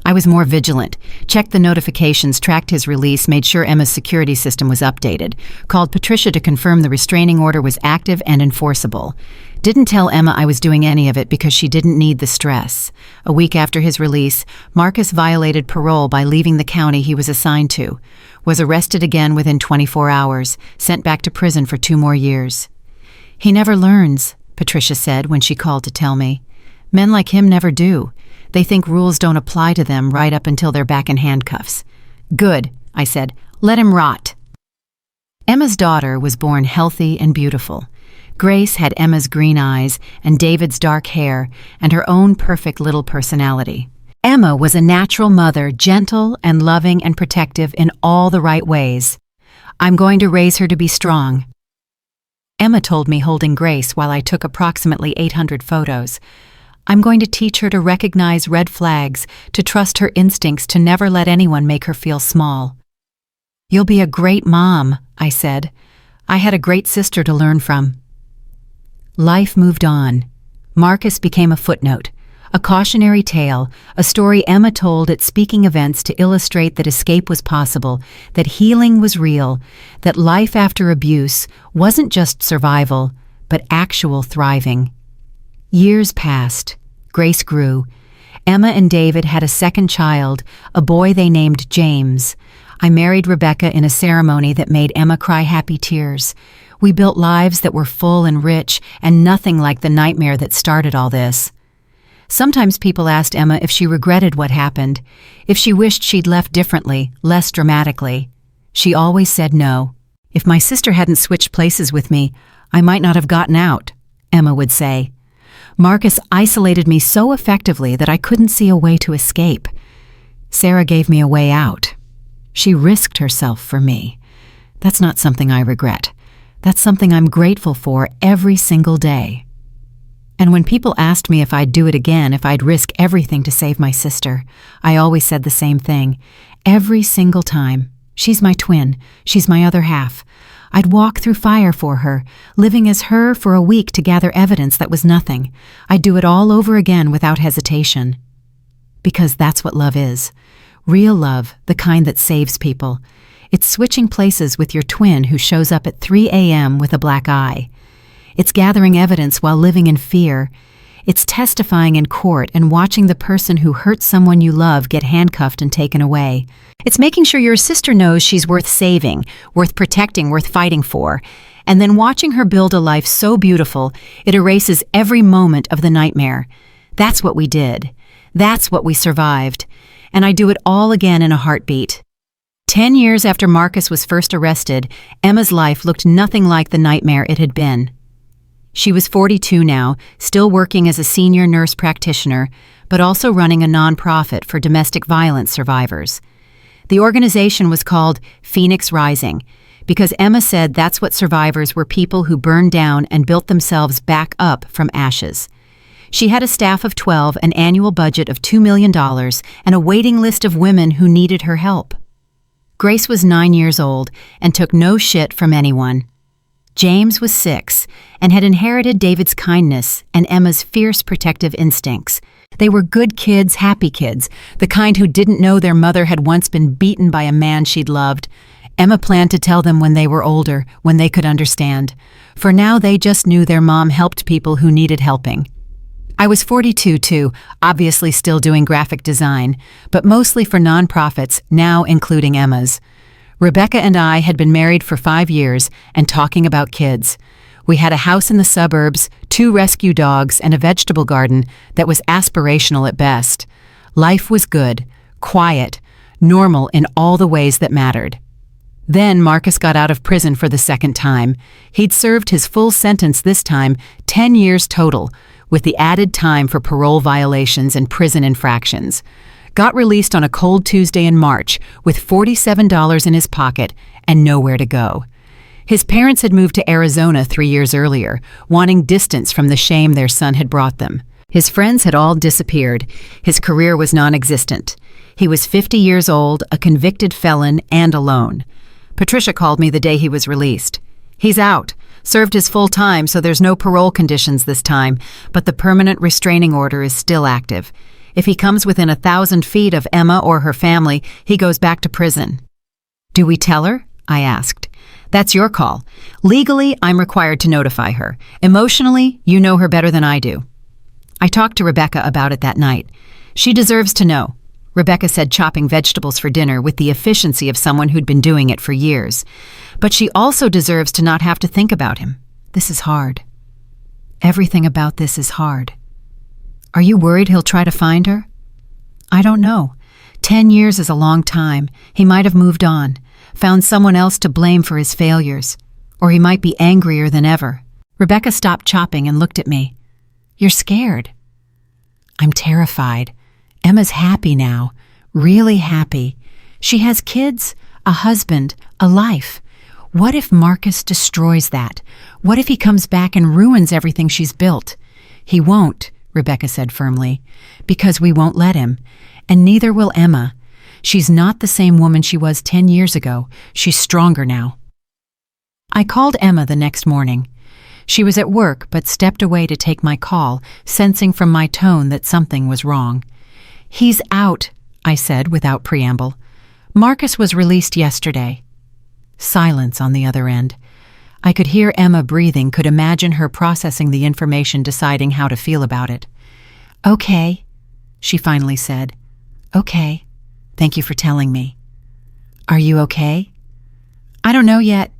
I was more vigilant, checked the notifications, tracked his release, made sure Emma's security system was updated, called Patricia to confirm the restraining order was active and enforceable. Didn't tell Emma I was doing any of it because she didn't need the stress. A week after his release, Marcus violated parole by leaving the county he was assigned to, was arrested again within 24 hours, sent back to prison for 2 more years. He never learns, Patricia said when she called to tell me. Men like him never do. They think rules don't apply to them right up until they're back in handcuffs. Good, I said. Let him rot. Emma's daughter was born healthy and beautiful. Grace had Emma's green eyes and David's dark hair and her own perfect little personality. Emma was a natural mother, gentle and loving and protective in all the right ways. I'm going to raise her to be strong. Emma told me, holding Grace while I took approximately 800 photos. I'm going to teach her to recognize red flags, to trust her instincts, to never let anyone make her feel small. You'll be a great mom, I said. I had a great sister to learn from. Life moved on. Marcus became a footnote, a cautionary tale, a story Emma told at speaking events to illustrate that escape was possible, that healing was real, that life after abuse wasn't just survival, but actual thriving. Years passed. Grace grew. Emma and David had a second child, a boy they named James. I married Rebecca in a ceremony that made Emma cry happy tears. We built lives that were full and rich, and nothing like the nightmare that started all this. Sometimes people asked Emma if she regretted what happened, if she wished she'd left differently, less dramatically. She always said no. If my sister hadn't switched places with me, I might not have gotten out, Emma would say. Marcus isolated me so effectively that I couldn't see a way to escape. Sarah gave me a way out. She risked herself for me. That's not something I regret. That's something I'm grateful for every single day. And when people asked me if I'd do it again, if I'd risk everything to save my sister, I always said the same thing. Every single time. She's my twin. She's my other half. I'd walk through fire for her, living as her for a week to gather evidence that was nothing. I'd do it all over again without hesitation. Because that's what love is. Real love, the kind that saves people. It's switching places with your twin who shows up at 3 a.m. with a black eye. It's gathering evidence while living in fear. It's testifying in court and watching the person who hurt someone you love get handcuffed and taken away. It's making sure your sister knows she's worth saving, worth protecting, worth fighting for, and then watching her build a life so beautiful it erases every moment of the nightmare. That's what we did. That's what we survived. And I do it all again in a heartbeat. 10 years after Marcus was first arrested, Emma's life looked nothing like the nightmare it had been. She was 42 now, still working as a senior nurse practitioner, but also running a nonprofit for domestic violence survivors. The organization was called Phoenix Rising, because Emma said that's what survivors were, people who burned down and built themselves back up from ashes. She had a staff of 12, an annual budget of $2 million, and a waiting list of women who needed her help. Grace was 9 years old and took no shit from anyone. James was 6 and had inherited David's kindness and Emma's fierce protective instincts. They were good kids, happy kids, the kind who didn't know their mother had once been beaten by a man she'd loved. Emma planned to tell them when they were older, when they could understand. For now, they just knew their mom helped people who needed helping. I was 42 too, obviously still doing graphic design, but mostly for nonprofits, now including Emma's. Rebecca and I had been married for 5 years and talking about kids. We had a house in the suburbs, 2 rescue dogs, and a vegetable garden that was aspirational at best. Life was good, quiet, normal in all the ways that mattered. Then Marcus got out of prison for the second time. He'd served his full sentence this time, 10 years total, with the added time for parole violations and prison infractions. got released on a cold Tuesday in March with $47 in his pocket and nowhere to go. His parents had moved to Arizona 3 years earlier, wanting distance from the shame their son had brought them. His friends had all disappeared. His career was non-existent. He was 50 years old, a convicted felon, and alone. Patricia called me the day he was released. He's out. Served his full time, so there's no parole conditions this time, but the permanent restraining order is still active. If he comes within 1,000 feet of Emma or her family, he goes back to prison. Do we tell her? I asked. That's your call. Legally, I'm required to notify her. Emotionally, you know her better than I do. I talked to Rebecca about it that night. She deserves to know. Rebecca said chopping vegetables for dinner with the efficiency of someone who'd been doing it for years. But she also deserves to not have to think about him. This is hard. Everything about this is hard. Are you worried he'll try to find her? I don't know. 10 years is a long time. He might have moved on, found someone else to blame for his failures, or he might be angrier than ever. Rebecca stopped chopping and looked at me. You're scared. I'm terrified. Emma's happy now, really happy. She has kids, a husband, a life. What if Marcus destroys that? What if he comes back and ruins everything she's built? He won't, Rebecca said firmly, because we won't let him. And neither will Emma. She's not the same woman she was 10 years ago. She's stronger now. I called Emma the next morning. She was at work but stepped away to take my call, sensing from my tone that something was wrong. He's out, I said without preamble. Marcus was released yesterday. Silence on the other end. I could hear Emma breathing, could imagine her processing the information, deciding how to feel about it. Okay, she finally said. Okay, thank you for telling me. Are you okay? I don't know yet.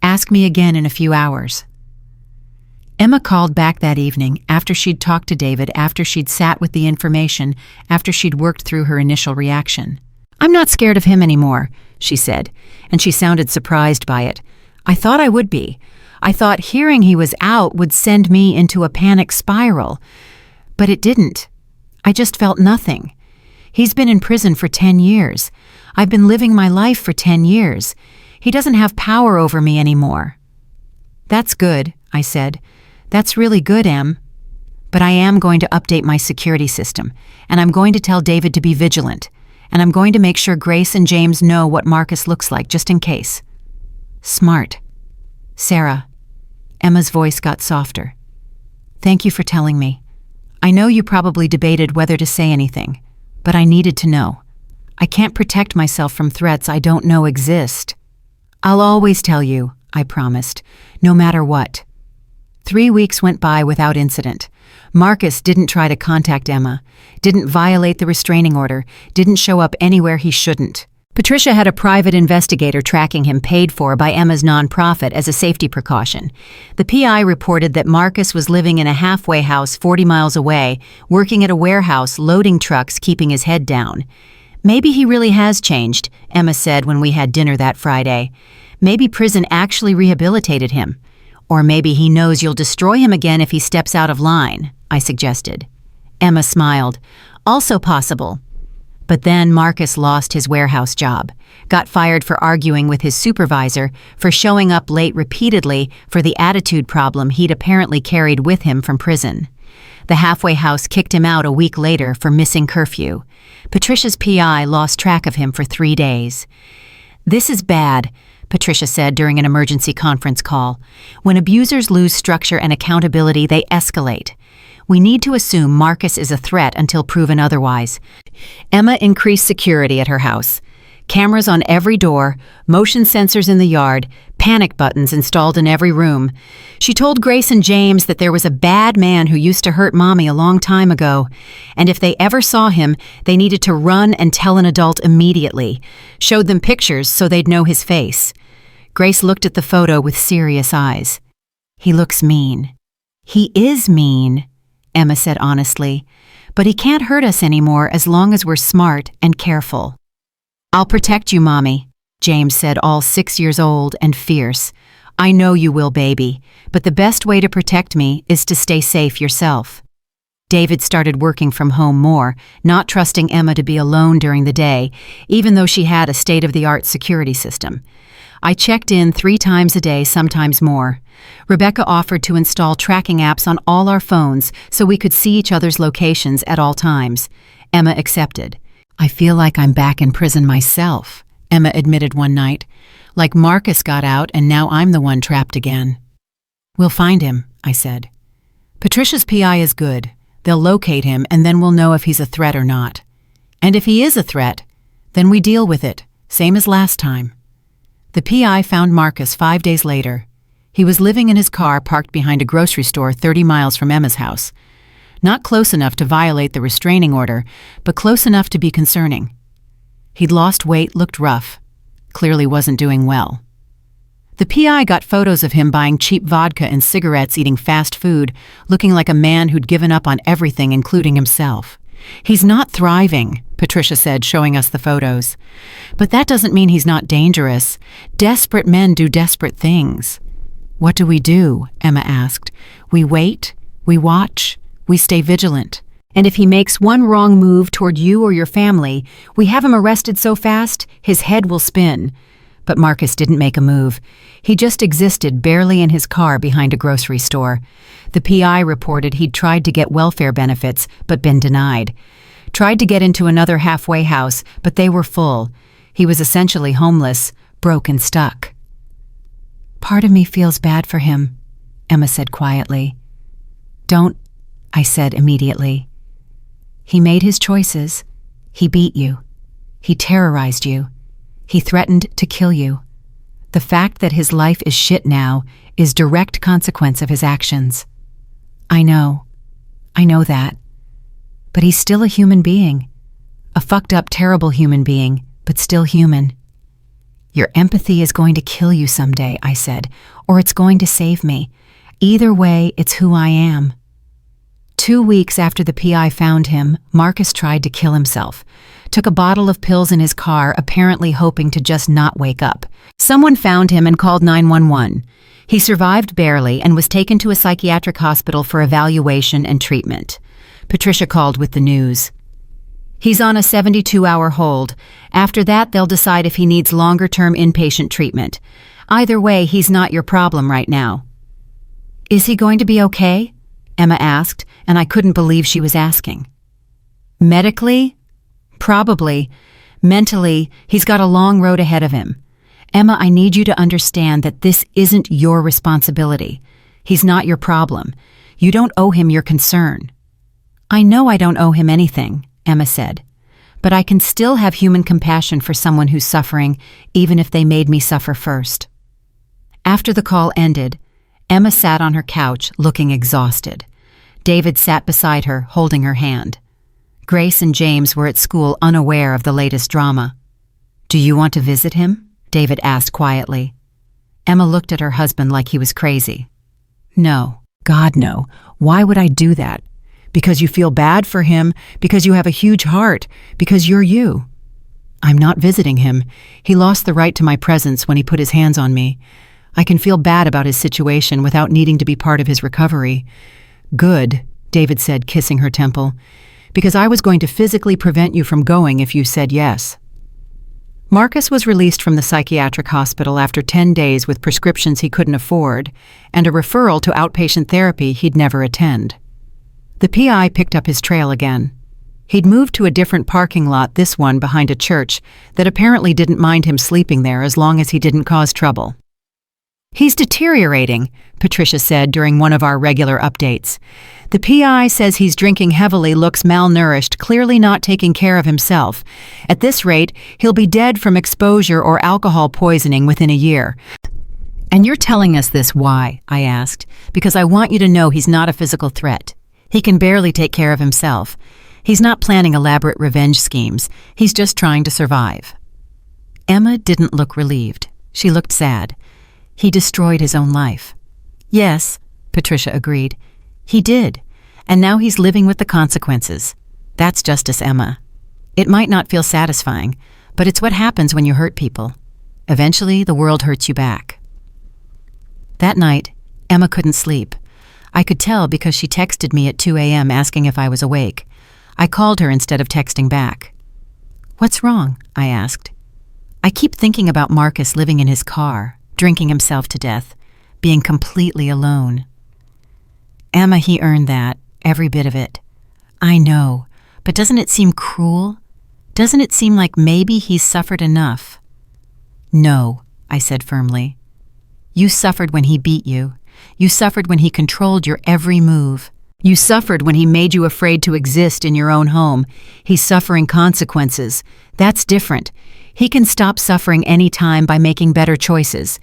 Ask me again in a few hours. Emma called back that evening after she'd talked to David, after she'd sat with the information, after she'd worked through her initial reaction. I'm not scared of him anymore, she said, and she sounded surprised by it. I thought I would be. I thought hearing he was out would send me into a panic spiral. But it didn't. I just felt nothing. He's been in prison for 10 years. I've been living my life for 10 years. He doesn't have power over me anymore. That's good, I said. That's really good, Em. But I am going to update my security system, and I'm going to tell David to be vigilant, and I'm going to make sure Grace and James know what Marcus looks like, just in case. Smart. Sarah. Emma's voice got softer. Thank you for telling me. I know you probably debated whether to say anything, but I needed to know. I can't protect myself from threats I don't know exist. I'll always tell you, I promised, no matter what. 3 weeks went by without incident. Marcus didn't try to contact Emma, didn't violate the restraining order, didn't show up anywhere he shouldn't. Patricia had a private investigator tracking him, paid for by Emma's nonprofit as a safety precaution. The PI reported that Marcus was living in a halfway house 40 miles away, working at a warehouse, loading trucks, keeping his head down. Maybe he really has changed, Emma said when we had dinner that Friday. Maybe prison actually rehabilitated him. Or maybe he knows you'll destroy him again if he steps out of line, I suggested. Emma smiled. Also possible. But then Marcus lost his warehouse job, got fired for arguing with his supervisor, for showing up late repeatedly, for the attitude problem he'd apparently carried with him from prison. The halfway house kicked him out a week later for missing curfew. Patricia's PI lost track of him for 3 days. This is bad, Patricia said during an emergency conference call. When abusers lose structure and accountability, they escalate. We need to assume Marcus is a threat until proven otherwise. Emma increased security at her house. Cameras on every door, motion sensors in the yard, panic buttons installed in every room. She told Grace and James that there was a bad man who used to hurt Mommy a long time ago, and if they ever saw him, they needed to run and tell an adult immediately. Showed them pictures so they'd know his face. Grace looked at the photo with serious eyes. He looks mean. He is mean, Emma said honestly, but he can't hurt us anymore as long as we're smart and careful. I'll protect you, Mommy, James said, all 6 years old and fierce. I know you will, baby, but the best way to protect me is to stay safe yourself. David started working from home more, not trusting Emma to be alone during the day, even though she had a state-of-the-art security system. I checked in 3 times a day, sometimes more. Rebecca offered to install tracking apps on all our phones so we could see each other's locations at all times. Emma accepted. "I feel like I'm back in prison myself," Emma admitted one night. "Like Marcus got out and now I'm the one trapped again." "We'll find him," I said. "Patricia's PI is good. They'll locate him and then we'll know if he's a threat or not. And if he is a threat, then we deal with it, same as last time." The PI found Marcus 5 days later. He was living in his car parked behind a grocery store 30 miles from Emma's house. Not close enough to violate the restraining order, but close enough to be concerning. He'd lost weight, looked rough, clearly wasn't doing well. The PI got photos of him buying cheap vodka and cigarettes, eating fast food, looking like a man who'd given up on everything, including himself. "He's not thriving," Patricia said, showing us the photos. "But that doesn't mean he's not dangerous. Desperate men do desperate things." "What do we do?" Emma asked. "We wait, we watch, we stay vigilant. And if he makes one wrong move toward you or your family, we have him arrested so fast, his head will spin." But Marcus didn't make a move. He just existed barely in his car behind a grocery store. The PI reported he'd tried to get welfare benefits, but been denied. Tried to get into another halfway house, but they were full. He was essentially homeless, broke and stuck. "Part of me feels bad for him," Emma said quietly. "Don't," I said immediately. "He made his choices. He beat you. He terrorized you. He threatened to kill you. The fact that his life is shit now is direct consequence of his actions. I know that. But he's still a human being. A fucked up, terrible human being, but still human." "Your empathy is going to kill you someday," I said, "or it's going to save me. Either way, it's who I am." 2 weeks after the PI found him, Marcus tried to kill himself. Took a bottle of pills in his car, apparently hoping to just not wake up. Someone found him and called 911. He survived barely and was taken to a psychiatric hospital for evaluation and treatment. Patricia called with the news. "He's on a 72-hour hold. After that, they'll decide if he needs longer-term inpatient treatment. Either way, he's not your problem right now." "Is he going to be okay?" Emma asked, and I couldn't believe she was asking. "Medically? Probably. Mentally, he's got a long road ahead of him. Emma, I need you to understand that this isn't your responsibility. He's not your problem. You don't owe him your concern." "I know I don't owe him anything," Emma said, "but I can still have human compassion for someone who's suffering, even if they made me suffer first." After the call ended, Emma sat on her couch, looking exhausted. David sat beside her, holding her hand. Grace and James were at school, unaware of the latest drama. "Do you want to visit him?" David asked quietly. Emma looked at her husband like he was crazy. "No. God, no. Why would I do that? Because you feel bad for him, because you have a huge heart, because you're you." "I'm not visiting him. He lost the right to my presence when he put his hands on me. I can feel bad about his situation without needing to be part of his recovery." "Good," David said, kissing her temple, "because I was going to physically prevent you from going if you said yes." Marcus was released from the psychiatric hospital after 10 days with prescriptions he couldn't afford and a referral to outpatient therapy he'd never attend. The PI picked up his trail again. He'd moved to a different parking lot, this one behind a church that apparently didn't mind him sleeping there as long as he didn't cause trouble. "He's deteriorating," Patricia said during one of our regular updates. "The PI says he's drinking heavily, looks malnourished, clearly not taking care of himself. At this rate, he'll be dead from exposure or alcohol poisoning within a year." "And you're telling us this why?" I asked. "Because I want you to know he's not a physical threat. He can barely take care of himself. He's not planning elaborate revenge schemes. He's just trying to survive." Emma didn't look relieved. She looked sad. "He destroyed his own life." "Yes," Patricia agreed. "He did. And now he's living with the consequences. That's justice, Emma. It might not feel satisfying, but it's what happens when you hurt people. Eventually, the world hurts you back." That night, Emma couldn't sleep. I could tell because she texted me at 2 a.m. asking if I was awake. I called her instead of texting back. "What's wrong?" I asked. "I keep thinking about Marcus living in his car, drinking himself to death, being completely alone." "Emma, he earned that, every bit of it." "I know, but doesn't it seem cruel? Doesn't it seem like maybe he's suffered enough?" "No," I said firmly. "You suffered when he beat you. You suffered when he controlled your every move. You suffered when he made you afraid to exist in your own home. He's suffering consequences. That's different. He can stop suffering any time by making better choices.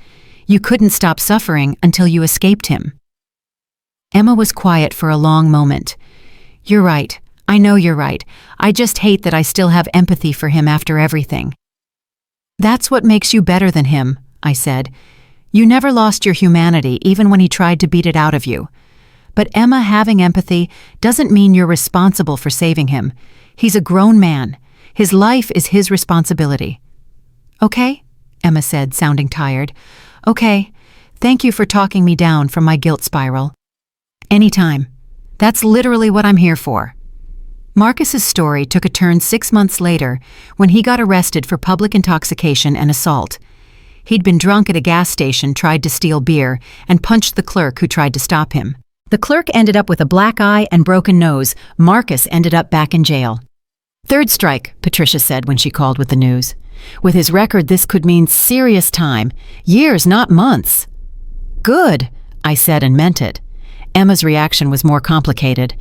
You couldn't stop suffering until you escaped him." Emma was quiet for a long moment. "You're right. I know you're right. I just hate that I still have empathy for him after everything." "That's what makes you better than him," I said. "You never lost your humanity, even when he tried to beat it out of you. But Emma, having empathy doesn't mean you're responsible for saving him. He's a grown man. His life is his responsibility." "Okay," Emma said, sounding tired. "Okay. Thank you for talking me down from my guilt spiral." "Anytime. That's literally what I'm here for." Marcus's story took a turn 6 months later when he got arrested for public intoxication and assault. He'd been drunk at a gas station, tried to steal beer, and punched the clerk who tried to stop him. The clerk ended up with a black eye and broken nose. Marcus ended up back in jail. "Third strike," Patricia said when she called with the news. "With his record, this could mean serious time. Years, not months." "Good," I said and meant it. Emma's reaction was more complicated.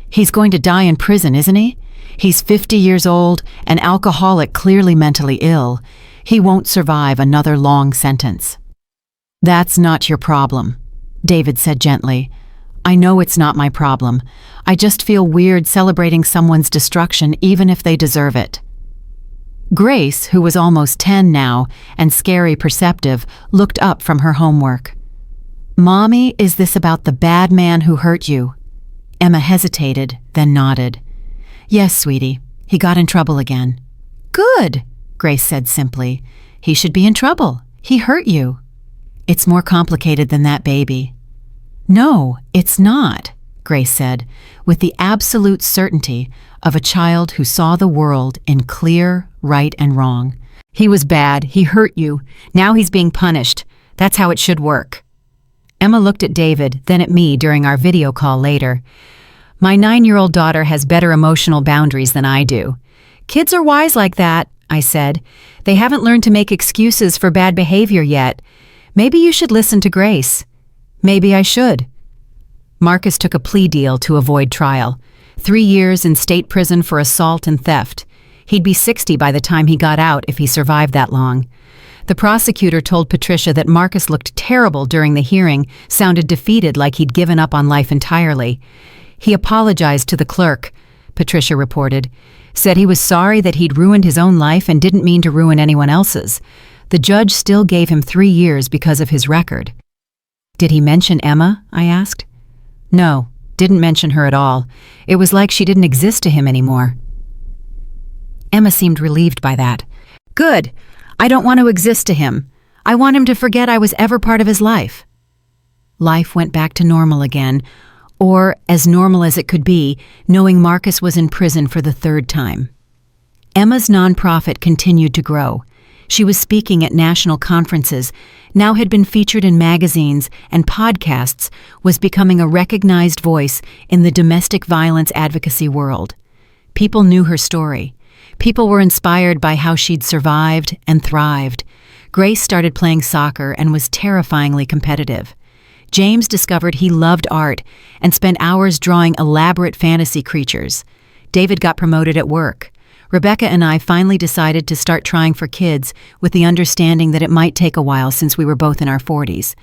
"He's going to die in prison, isn't he? He's 50 years old, an alcoholic, clearly mentally ill. He won't survive another long sentence." "That's not your problem," David said gently. "I know it's not my problem. I just feel weird celebrating someone's destruction even if they deserve it." Grace, who was almost 10 now and scary perceptive, looked up from her homework. "Mommy, is this about the bad man who hurt you?" Emma hesitated, then nodded. "Yes, sweetie. He got in trouble again." "Good," Grace said simply. "He should be in trouble. He hurt you." "It's more complicated than that, baby." "No, it's not," Grace said, with the absolute certainty of a child who saw the world in clear right and wrong. "He was bad. He hurt you. Now he's being punished. That's how it should work." Emma looked at David, then at me during our video call later. "My 9-year-old daughter has better emotional boundaries than I do." "Kids are wise like that," I said. "They haven't learned to make excuses for bad behavior yet. Maybe you should listen to Grace." "Maybe I should." Marcus took a plea deal to avoid trial. 3 years in state prison for assault and theft. He'd be 60 by the time he got out if he survived that long. The prosecutor told Patricia that Marcus looked terrible during the hearing, sounded defeated, like he'd given up on life entirely. "He apologized to the clerk," Patricia reported. "Said he was sorry that he'd ruined his own life and didn't mean to ruin anyone else's. The judge still gave him 3 years because of his record." "Did he mention Emma?" I asked. "No, didn't mention her at all. It was like she didn't exist to him anymore." Emma seemed relieved by that. "Good. I don't want to exist to him. I want him to forget I was ever part of his life." Life went back to normal again, or as normal as it could be, knowing Marcus was in prison for the 3rd time. Emma's nonprofit continued to grow. She was speaking at national conferences, now had been featured in magazines and podcasts, was becoming a recognized voice in the domestic violence advocacy world. People knew her story. People were inspired by how she'd survived and thrived. Grace started playing soccer and was terrifyingly competitive. James discovered he loved art and spent hours drawing elaborate fantasy creatures. David got promoted at work. Rebecca and I finally decided to start trying for kids with the understanding that it might take a while since we were both in our 40s.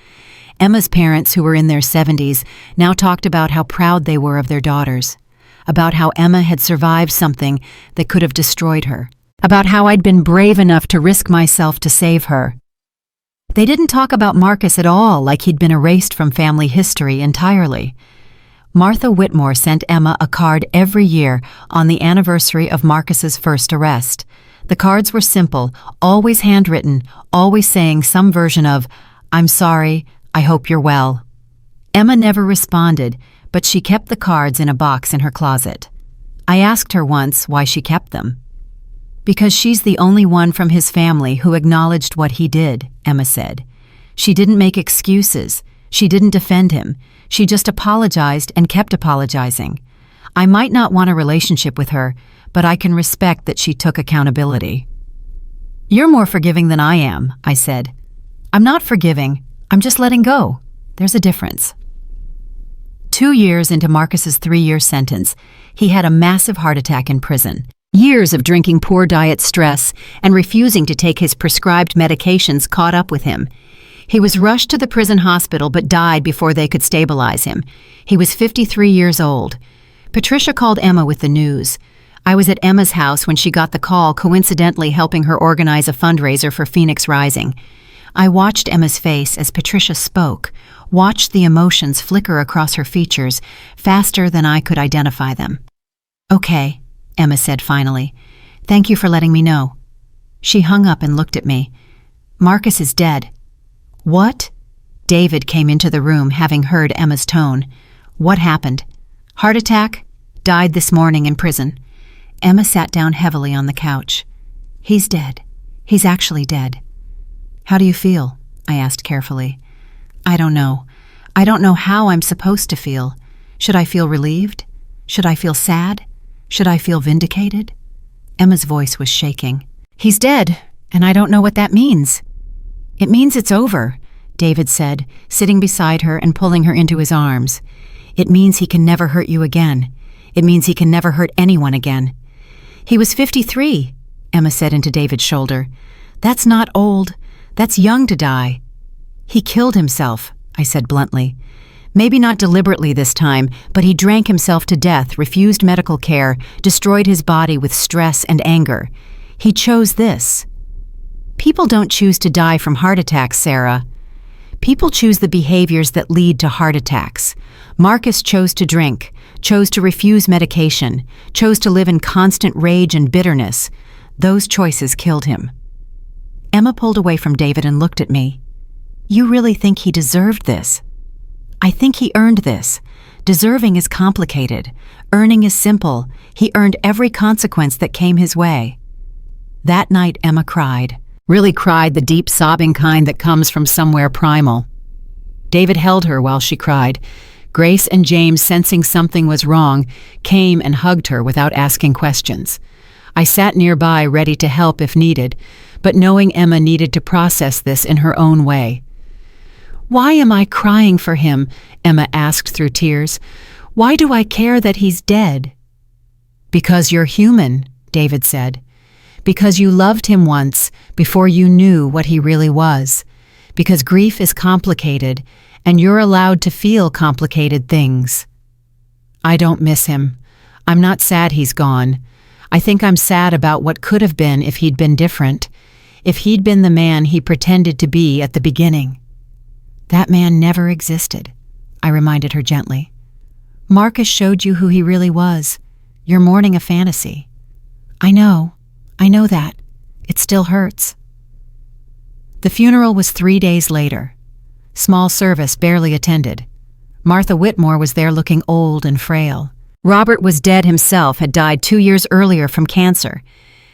Emma's parents, who were in their 70s, now talked about how proud they were of their daughters, about how Emma had survived something that could have destroyed her, about how I'd been brave enough to risk myself to save her. They didn't talk about Marcus at all, like he'd been erased from family history entirely. Martha Whitmore sent Emma a card every year on the anniversary of Marcus's first arrest. The cards were simple, always handwritten, always saying some version of, "I'm sorry, I hope you're well." Emma never responded, but she kept the cards in a box in her closet. I asked her once why she kept them. Because she's the only one from his family who acknowledged what he did, Emma said. She didn't make excuses. She didn't defend him. She just apologized and kept apologizing. I might not want a relationship with her, but I can respect that she took accountability. You're more forgiving than I am, I said. I'm not forgiving. I'm just letting go. There's a difference. 2 years into Marcus's 3-year sentence, he had a massive heart attack in prison. Years of drinking poor diet stress and refusing to take his prescribed medications caught up with him. He was rushed to the prison hospital but died before they could stabilize him. He was 53 years old. Patricia called Emma with the news. I was at Emma's house when she got the call, coincidentally helping her organize a fundraiser for Phoenix Rising. I watched Emma's face as Patricia spoke, watched the emotions flicker across her features faster than I could identify them. "Okay," Emma said finally. "Thank you for letting me know." She hung up and looked at me. "Marcus is dead." "What?" David came into the room, having heard Emma's tone. "What happened?" "Heart attack. Died this morning in prison." Emma sat down heavily on the couch. "He's dead. He's actually dead." "How do you feel?" I asked carefully. "I don't know. I don't know how I'm supposed to feel. Should I feel relieved? Should I feel sad? Should I feel vindicated?" Emma's voice was shaking. "He's dead, and I don't know what that means." "It means it's over," David said, sitting beside her and pulling her into his arms. "It means he can never hurt you again. It means he can never hurt anyone again." "He was 53, Emma said into David's shoulder. "That's not old. That's young to die." "He killed himself," I said bluntly. "Maybe not deliberately this time, but he drank himself to death, refused medical care, destroyed his body with stress and anger. He chose this." "People don't choose to die from heart attacks, Sarah. People choose the behaviors that lead to heart attacks. Marcus chose to drink, chose to refuse medication, chose to live in constant rage and bitterness. Those choices killed him." Emma pulled away from David and looked at me. "You really think he deserved this?" "I think he earned this. Deserving is complicated. Earning is simple. He earned every consequence that came his way." That night, Emma cried. Really cried, the deep sobbing kind that comes from somewhere primal. David held her while she cried. Grace and James, sensing something was wrong, came and hugged her without asking questions. I sat nearby, ready to help if needed, but knowing Emma needed to process this in her own way. "Why am I crying for him?" Emma asked through tears. "Why do I care that he's dead?" "Because you're human," David said. "Because you loved him once before you knew what he really was. Because grief is complicated, and you're allowed to feel complicated things." "I don't miss him. I'm not sad he's gone. I think I'm sad about what could have been if he'd been different, if he'd been the man he pretended to be at the beginning." "That man never existed," I reminded her gently. "Marcus showed you who he really was. You're mourning a fantasy." I know that. It still hurts." The funeral was 3 days later. Small service, barely attended. Martha Whitmore was there looking old and frail. Robert was dead himself, had died 2 years earlier from cancer.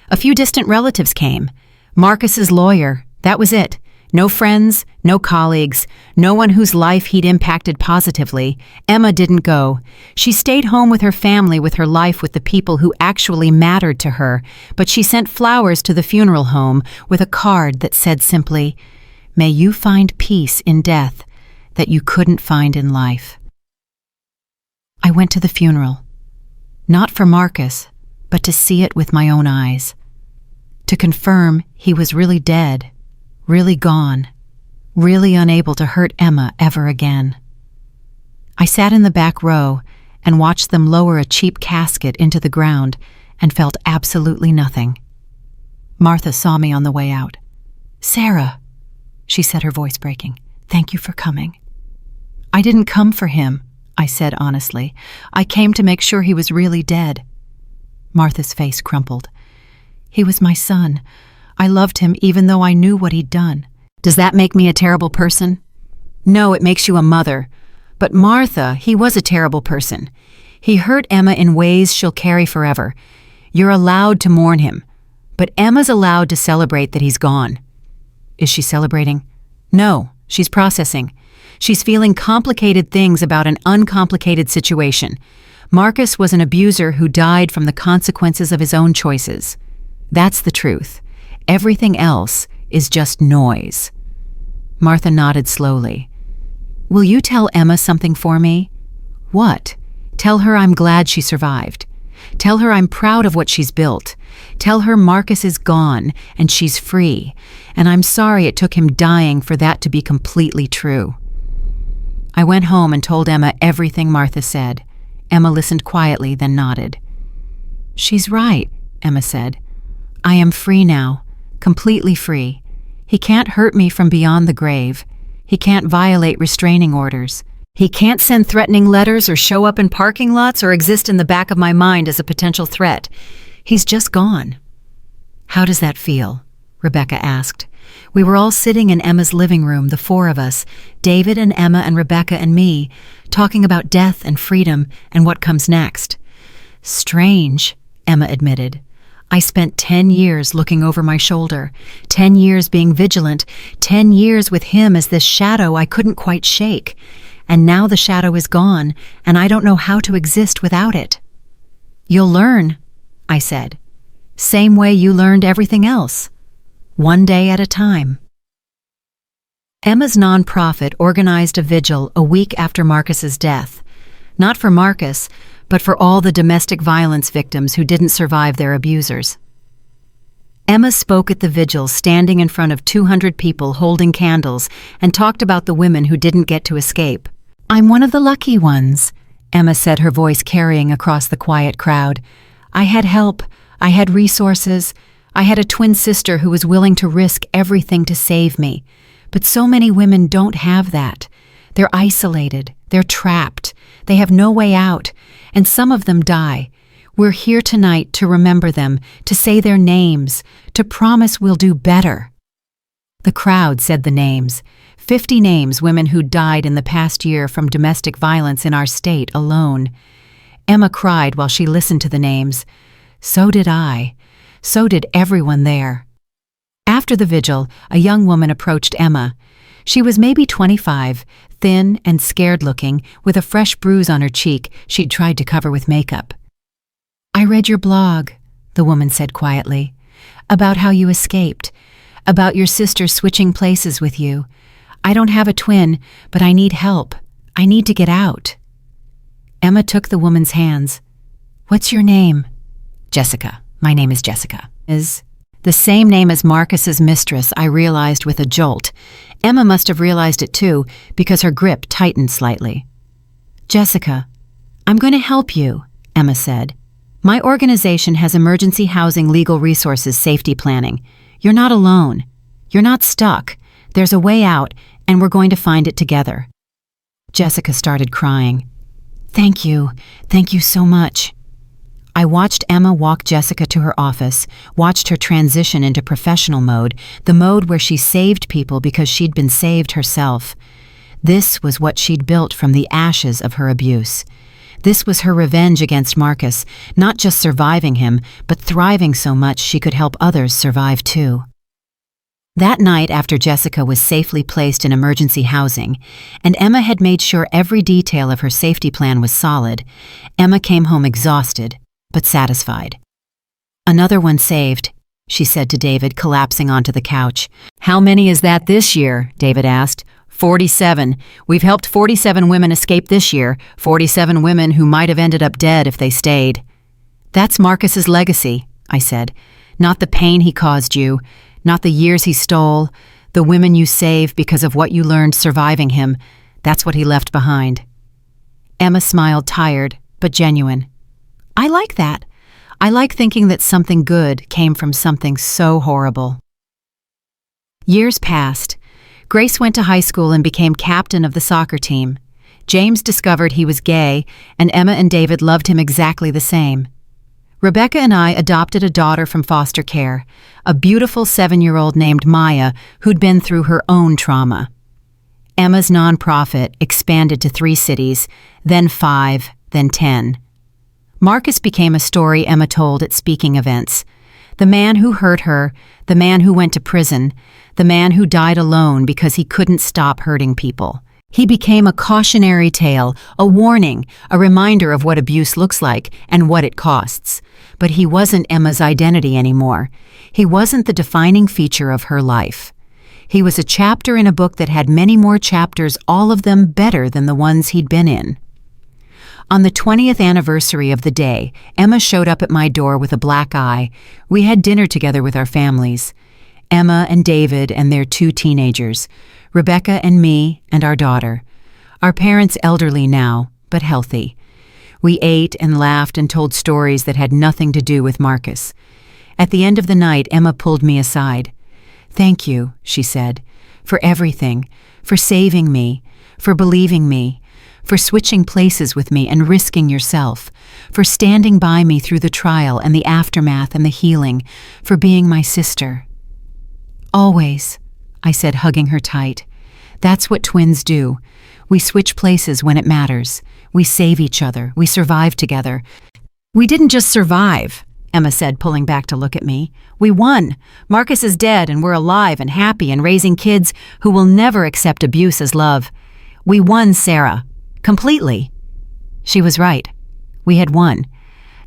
A few distant relatives came. Marcus's lawyer, that was it. No friends, no colleagues, no one whose life he'd impacted positively. Emma didn't go. She stayed home with her family, with her life with the people who actually mattered to her, but she sent flowers to the funeral home with a card that said simply, "May you find peace in death that you couldn't find in life." I went to the funeral, not for Marcus, but to see it with my own eyes, to confirm he was really dead, really gone, really unable to hurt Emma ever again. I sat in the back row and watched them lower a cheap casket into the ground and felt absolutely nothing. Martha saw me on the way out. "Sarah," she said, her voice breaking, "thank you for coming." "I didn't come for him," I said honestly. "I came to make sure he was really dead." Martha's face crumpled. "He was my son. I loved him even though I knew what he'd done." "Does that make me a terrible person?" "No, it makes you a mother. But Martha, he was a terrible person. He hurt Emma in ways she'll carry forever. You're allowed to mourn him, but Emma's allowed to celebrate that he's gone. Is she celebrating? No, she's processing. She's feeling complicated things about an uncomplicated situation. Marcus was an abuser who died from the consequences of his own choices. That's the truth. Everything else is just noise. Martha nodded slowly. Will you tell Emma something for me? What? Tell her I'm glad she survived. Tell her I'm proud of what she's built. Tell her Marcus is gone and she's free, and I'm sorry it took him dying for that to be completely true. I went home and told Emma everything Martha said. Emma listened quietly, then nodded. She's right, Emma said. I am free now, completely free. He can't hurt me from beyond the grave. He can't violate restraining orders. He can't send threatening letters or show up in parking lots or exist in the back of my mind as a potential threat. He's just gone. How does that feel? Rebecca asked. We were all sitting in Emma's living room, the four of us, David and Emma and Rebecca and me, talking about death and freedom and what comes next. Strange, Emma admitted. I spent 10 years looking over my shoulder, 10 years being vigilant, 10 years with him as this shadow I couldn't quite shake. And now the shadow is gone, and I don't know how to exist without it. You'll learn, I said. Same way you learned everything else. One day at a time. Emma's nonprofit organized a vigil a week after Marcus's death. Not for Marcus, but for all the domestic violence victims who didn't survive their abusers. Emma spoke at the vigil, standing in front of 200 people holding candles, and talked about the women who didn't get to escape. I'm one of the lucky ones, Emma said, her voice carrying across the quiet crowd. I had help, I had resources, I had a twin sister who was willing to risk everything to save me. But so many women don't have that. They're isolated, they're trapped, they have no way out, and some of them die. We're here tonight to remember them, to say their names, to promise we'll do better. The crowd said the names. 50 names, women who died in the past year from domestic violence in our state alone. Emma cried while she listened to the names. So did I. So did everyone there. After the vigil, a young woman approached Emma. She was maybe 25, thin and scared-looking, with a fresh bruise on her cheek she'd tried to cover with makeup. I read your blog, the woman said quietly, about how you escaped, about your sister switching places with you. I don't have a twin, but I need help. I need to get out. Emma took the woman's hands. What's your name? Jessica. My name is Jessica. Is the same name as Marcus's mistress, I realized with a jolt. Emma must have realized it too, because her grip tightened slightly. Jessica, I'm going to help you, Emma said. My organization has emergency housing legal resources safety planning. You're not alone. You're not stuck. There's a way out, and we're going to find it together. Jessica started crying. Thank you so much. I watched Emma walk Jessica to her office, watched her transition into professional mode, the mode where she saved people because she'd been saved herself. This was what she'd built from the ashes of her abuse. This was her revenge against Marcus, not just surviving him, but thriving so much she could help others survive too. That night, after Jessica was safely placed in emergency housing, and Emma had made sure every detail of her safety plan was solid, Emma came home exhausted, but satisfied. Another one saved, she said to David, collapsing onto the couch. How many is that this year? David asked. 47. We've helped 47 women escape this year, 47 women who might have ended up dead if they stayed. That's Marcus's legacy, I said. Not the pain he caused you, not the years he stole, the women you saved because of what you learned surviving him. That's what he left behind. Emma smiled, tired, but genuine. I like that. I like thinking that something good came from something so horrible. Years passed. Grace went to high school and became captain of the soccer team. James discovered he was gay, and Emma and David loved him exactly the same. Rebecca and I adopted a daughter from foster care, a beautiful 7-year-old named Maya who'd been through her own trauma. Emma's nonprofit expanded to 3 cities, then 5, then 10. Marcus became a story Emma told at speaking events. The man who hurt her, the man who went to prison, the man who died alone because he couldn't stop hurting people. He became a cautionary tale, a warning, a reminder of what abuse looks like and what it costs. But he wasn't Emma's identity anymore. He wasn't the defining feature of her life. He was a chapter in a book that had many more chapters, all of them better than the ones he'd been in. On the 20th anniversary of the day, Emma showed up at my door with a black eye. We had dinner together with our families. Emma and David and their 2 teenagers, Rebecca and me and our daughter. Our parents elderly now, but healthy. We ate and laughed and told stories that had nothing to do with Marcus. At the end of the night, Emma pulled me aside. "Thank you," she said, "for everything, for saving me, for believing me, for switching places with me and risking yourself, for standing by me through the trial and the aftermath and the healing, for being my sister." "Always," I said, hugging her tight. "That's what twins do. We switch places when it matters. We save each other. We survive together." "We didn't just survive," Emma said, pulling back to look at me. "We won. Marcus is dead and we're alive and happy and raising kids who will never accept abuse as love. We won, Sarah. Completely." She was right. We had won.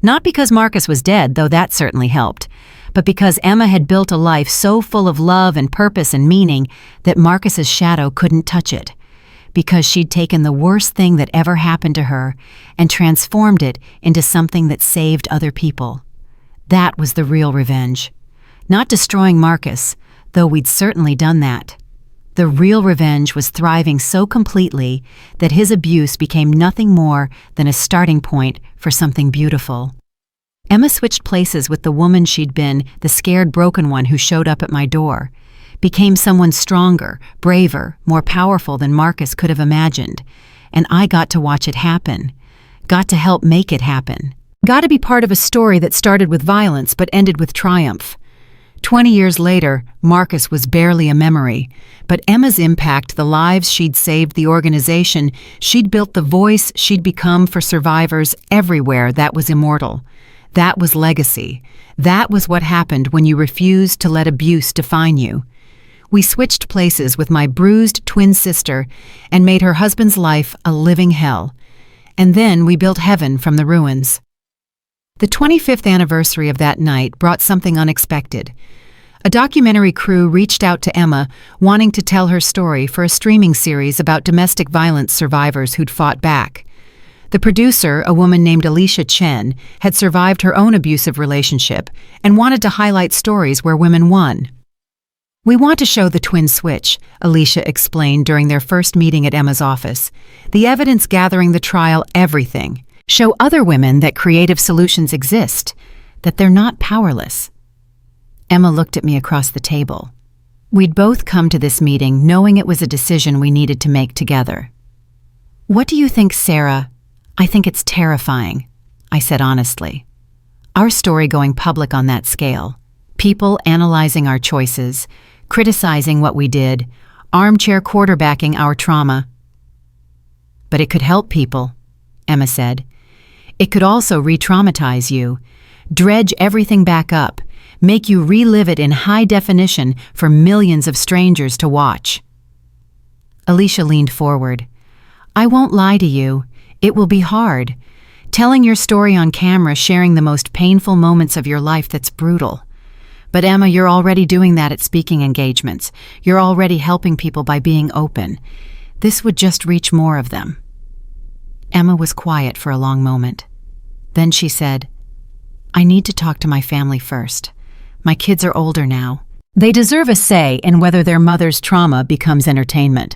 Not because Marcus was dead, though that certainly helped, but because Emma had built a life so full of love and purpose and meaning that Marcus's shadow couldn't touch it. Because she'd taken the worst thing that ever happened to her and transformed it into something that saved other people. That was the real revenge. Not destroying Marcus, though we'd certainly done that. The real revenge was thriving so completely that his abuse became nothing more than a starting point for something beautiful. Emma switched places with the woman she'd been, the scared, broken one who showed up at my door, became someone stronger, braver, more powerful than Marcus could have imagined. And I got to watch it happen, got to help make it happen, got to be part of a story that started with violence but ended with triumph. 20 years later, Marcus was barely a memory, but Emma's impact, the lives she'd saved, the organization she'd built, the voice she'd become for survivors everywhere, that was immortal. That was legacy. That was what happened when you refused to let abuse define you. We switched places with my bruised twin sister and made her husband's life a living hell. And then we built heaven from the ruins. The 25th anniversary of that night brought something unexpected. A documentary crew reached out to Emma, wanting to tell her story for a streaming series about domestic violence survivors who'd fought back. The producer, a woman named Alicia Chen, had survived her own abusive relationship and wanted to highlight stories where women won. "We want to show the twin switch," Alicia explained during their first meeting at Emma's office. "The evidence gathering, the trial, everything. Show other women that creative solutions exist, that they're not powerless." Emma looked at me across the table. We'd both come to this meeting knowing it was a decision we needed to make together. "What do you think, Sarah?" "I think it's terrifying," I said honestly. Our story going public on that scale, people analyzing our choices, criticizing what we did, armchair quarterbacking our trauma. "But it could help people," Emma said. "It could also re-traumatize you, dredge everything back up, make you relive it in high definition for millions of strangers to watch." Alicia leaned forward. "I won't lie to you. It will be hard. Telling your story on camera, sharing the most painful moments of your life, that's brutal. But Emma, you're already doing that at speaking engagements. You're already helping people by being open. This would just reach more of them." Emma was quiet for a long moment. Then she said, "I need to talk to my family first. My kids are older now. They deserve a say in whether their mother's trauma becomes entertainment."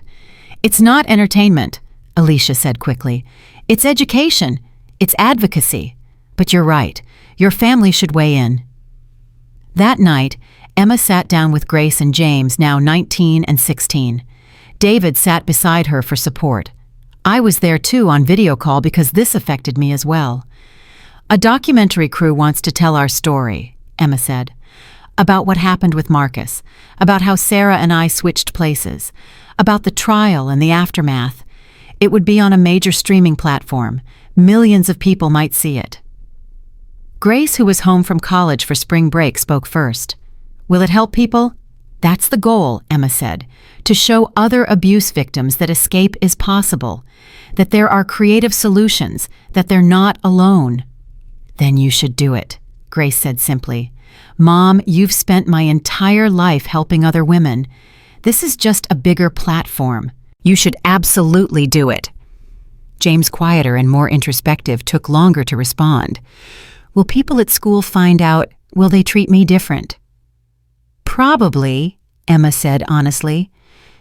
"It's not entertainment," Alicia said quickly. "It's education. It's advocacy. But you're right. Your family should weigh in." That night, Emma sat down with Grace and James, now 19 and 16. David sat beside her for support. I was there too on video call because this affected me as well. "A documentary crew wants to tell our story," Emma said. about what happened with Marcus, about how Sarah and I switched places, about the trial and the aftermath. It would be on a major streaming platform. Millions of people might see it. Grace, who was home from college for spring break, spoke first. Will it help people? That's the goal, Emma said, to show other abuse victims that escape is possible, that there are creative solutions, that they're not alone. Then you should do it, Grace said simply. Mom, you've spent my entire life helping other women. This is just a bigger platform. You should absolutely do it. James, quieter and more introspective, took longer to respond. Will people at school find out? Will they treat me different? Probably, Emma said honestly.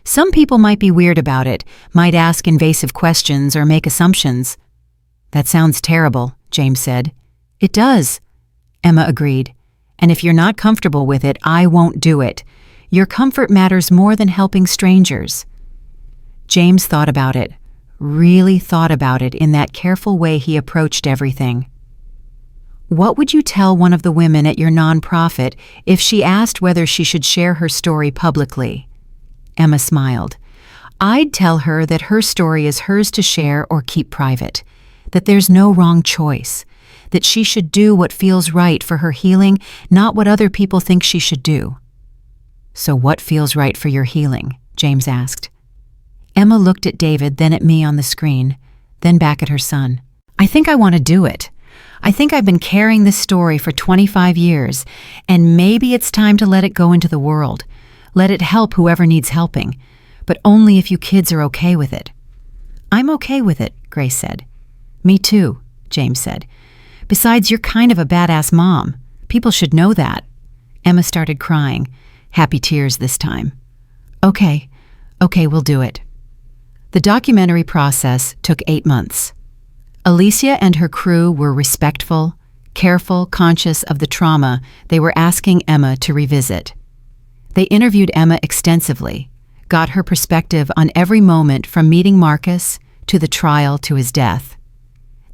Some people might be weird about it, might ask invasive questions or make assumptions. That sounds terrible, James said. It does, Emma agreed. And if you're not comfortable with it, I won't do it. Your comfort matters more than helping strangers. James thought about it, really thought about it in that careful way he approached everything. What would you tell one of the women at your nonprofit if she asked whether she should share her story publicly? Emma smiled. I'd tell her that her story is hers to share or keep private, that there's no wrong choice, that she should do what feels right for her healing, not what other people think she should do. So what feels right for your healing? James asked. Emma looked at David, then at me on the screen, then back at her son. I think I want to do it. I think I've been carrying this story for 25 years, and maybe it's time to let it go into the world. Let it help whoever needs helping, but only if you kids are okay with it. I'm okay with it, Grace said. Me too, James said. Besides, you're kind of a badass mom. People should know that. Emma started crying, happy tears this time. Okay, we'll do it. The documentary process took 8 months. Alicia and her crew were respectful, careful, conscious of the trauma they were asking Emma to revisit. They interviewed Emma extensively, got her perspective on every moment from meeting Marcus to the trial to his death.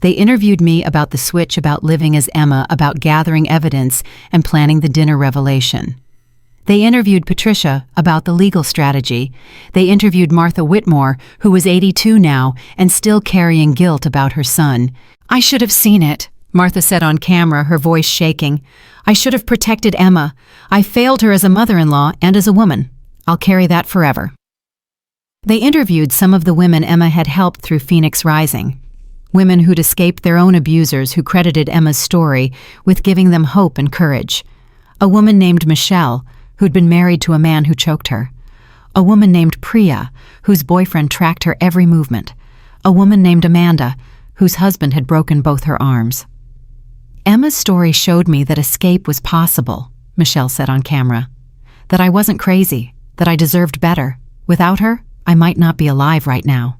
They interviewed me about the switch, about living as Emma, about gathering evidence and planning the dinner revelation. They interviewed Patricia about the legal strategy. They interviewed Martha Whitmore, who was 82 now and still carrying guilt about her son. I should have seen it, Martha said on camera, her voice shaking. I should have protected Emma. I failed her as a mother-in-law and as a woman. I'll carry that forever. They interviewed some of the women Emma had helped through Phoenix Rising. Women who'd escaped their own abusers who credited Emma's story with giving them hope and courage. A woman named Michelle, who'd been married to a man who choked her. A woman named Priya, whose boyfriend tracked her every movement. A woman named Amanda, whose husband had broken both her arms. Emma's story showed me that escape was possible, Michelle said on camera. That I wasn't crazy, that I deserved better. Without her, I might not be alive right now.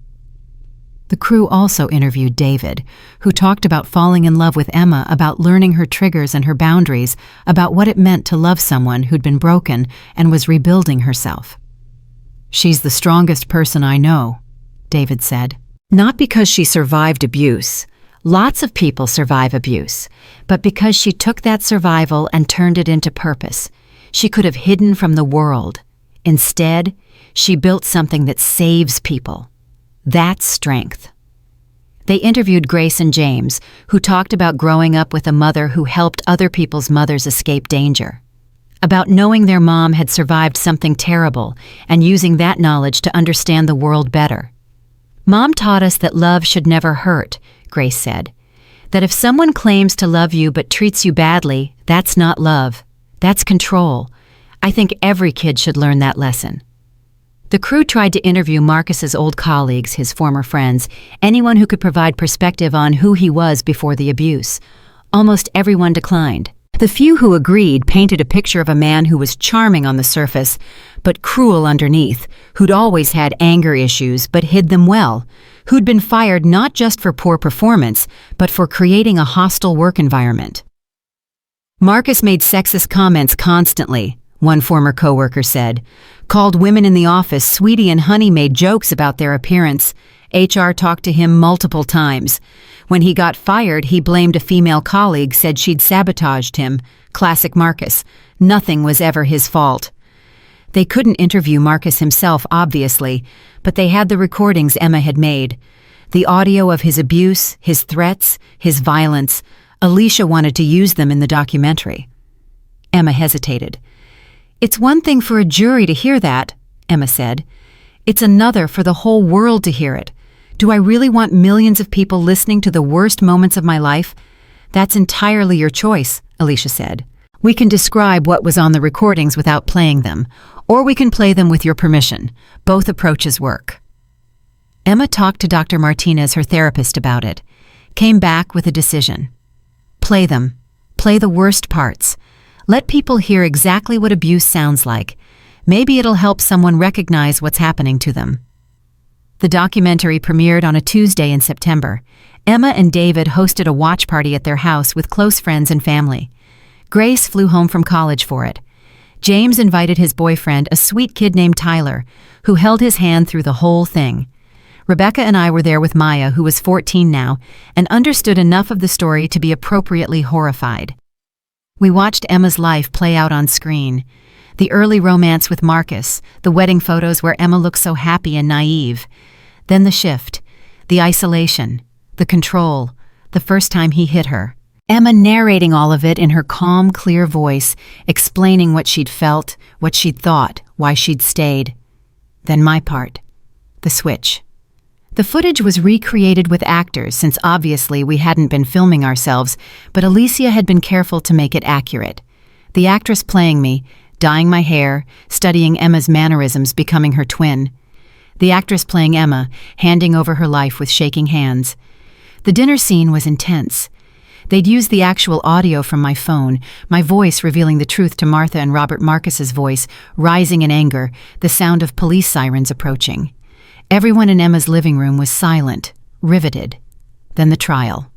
The crew also interviewed David, who talked about falling in love with Emma, about learning her triggers and her boundaries, about what it meant to love someone who'd been broken and was rebuilding herself. She's the strongest person I know, David said. Not because she survived abuse. Lots of people survive abuse, but because she took that survival and turned it into purpose. She could have hidden from the world. Instead, she built something that saves people. That's strength. They interviewed Grace and James, who talked about growing up with a mother who helped other people's mothers escape danger. About knowing their mom had survived something terrible and using that knowledge to understand the world better. Mom taught us that love should never hurt, Grace said. That if someone claims to love you but treats you badly, that's not love. That's control. I think every kid should learn that lesson. The crew tried to interview Marcus's old colleagues, his former friends, anyone who could provide perspective on who he was before the abuse. Almost everyone declined. The few who agreed painted a picture of a man who was charming on the surface, but cruel underneath, who'd always had anger issues but hid them well, who'd been fired not just for poor performance, but for creating a hostile work environment. Marcus made sexist comments constantly, one former coworker said, called women in the office sweetie and honey, made jokes about their appearance, HR talked to him multiple times. When he got fired, he blamed a female colleague, said she'd sabotaged him. Classic Marcus. Nothing was ever his fault. They couldn't interview Marcus himself, obviously, but they had the recordings Emma had made. The audio of his abuse, his threats, his violence. Alicia wanted to use them in the documentary. Emma hesitated. "It's one thing for a jury to hear that," Emma said. "It's another for the whole world to hear it. Do I really want millions of people listening to the worst moments of my life?" "That's entirely your choice," Alicia said. "We can describe what was on the recordings without playing them, or we can play them with your permission. Both approaches work." Emma talked to Dr. Martinez, her therapist, about it. Came back with a decision. Play them. Play the worst parts. Let people hear exactly what abuse sounds like. Maybe it'll help someone recognize what's happening to them. The documentary premiered on a Tuesday in September. Emma and David hosted a watch party at their house with close friends and family. Grace flew home from college for it. James invited his boyfriend, a sweet kid named Tyler, who held his hand through the whole thing. Rebecca and I were there with Maya, who was 14 now, and understood enough of the story to be appropriately horrified. We watched Emma's life play out on screen. The early romance with Marcus, the wedding photos where Emma looked so happy and naive. Then the shift, the isolation, the control, the first time he hit her. Emma narrating all of it in her calm, clear voice, explaining what she'd felt, what she'd thought, why she'd stayed. Then my part, the switch. The footage was recreated with actors since obviously we hadn't been filming ourselves, but Alicia had been careful to make it accurate. The actress playing me, dyeing my hair, studying Emma's mannerisms, becoming her twin. The actress playing Emma, handing over her life with shaking hands. The dinner scene was intense. They'd used the actual audio from my phone, my voice revealing the truth to Martha and Robert Marcus's voice, rising in anger, the sound of police sirens approaching. Everyone in Emma's living room was silent, riveted. Then the trial.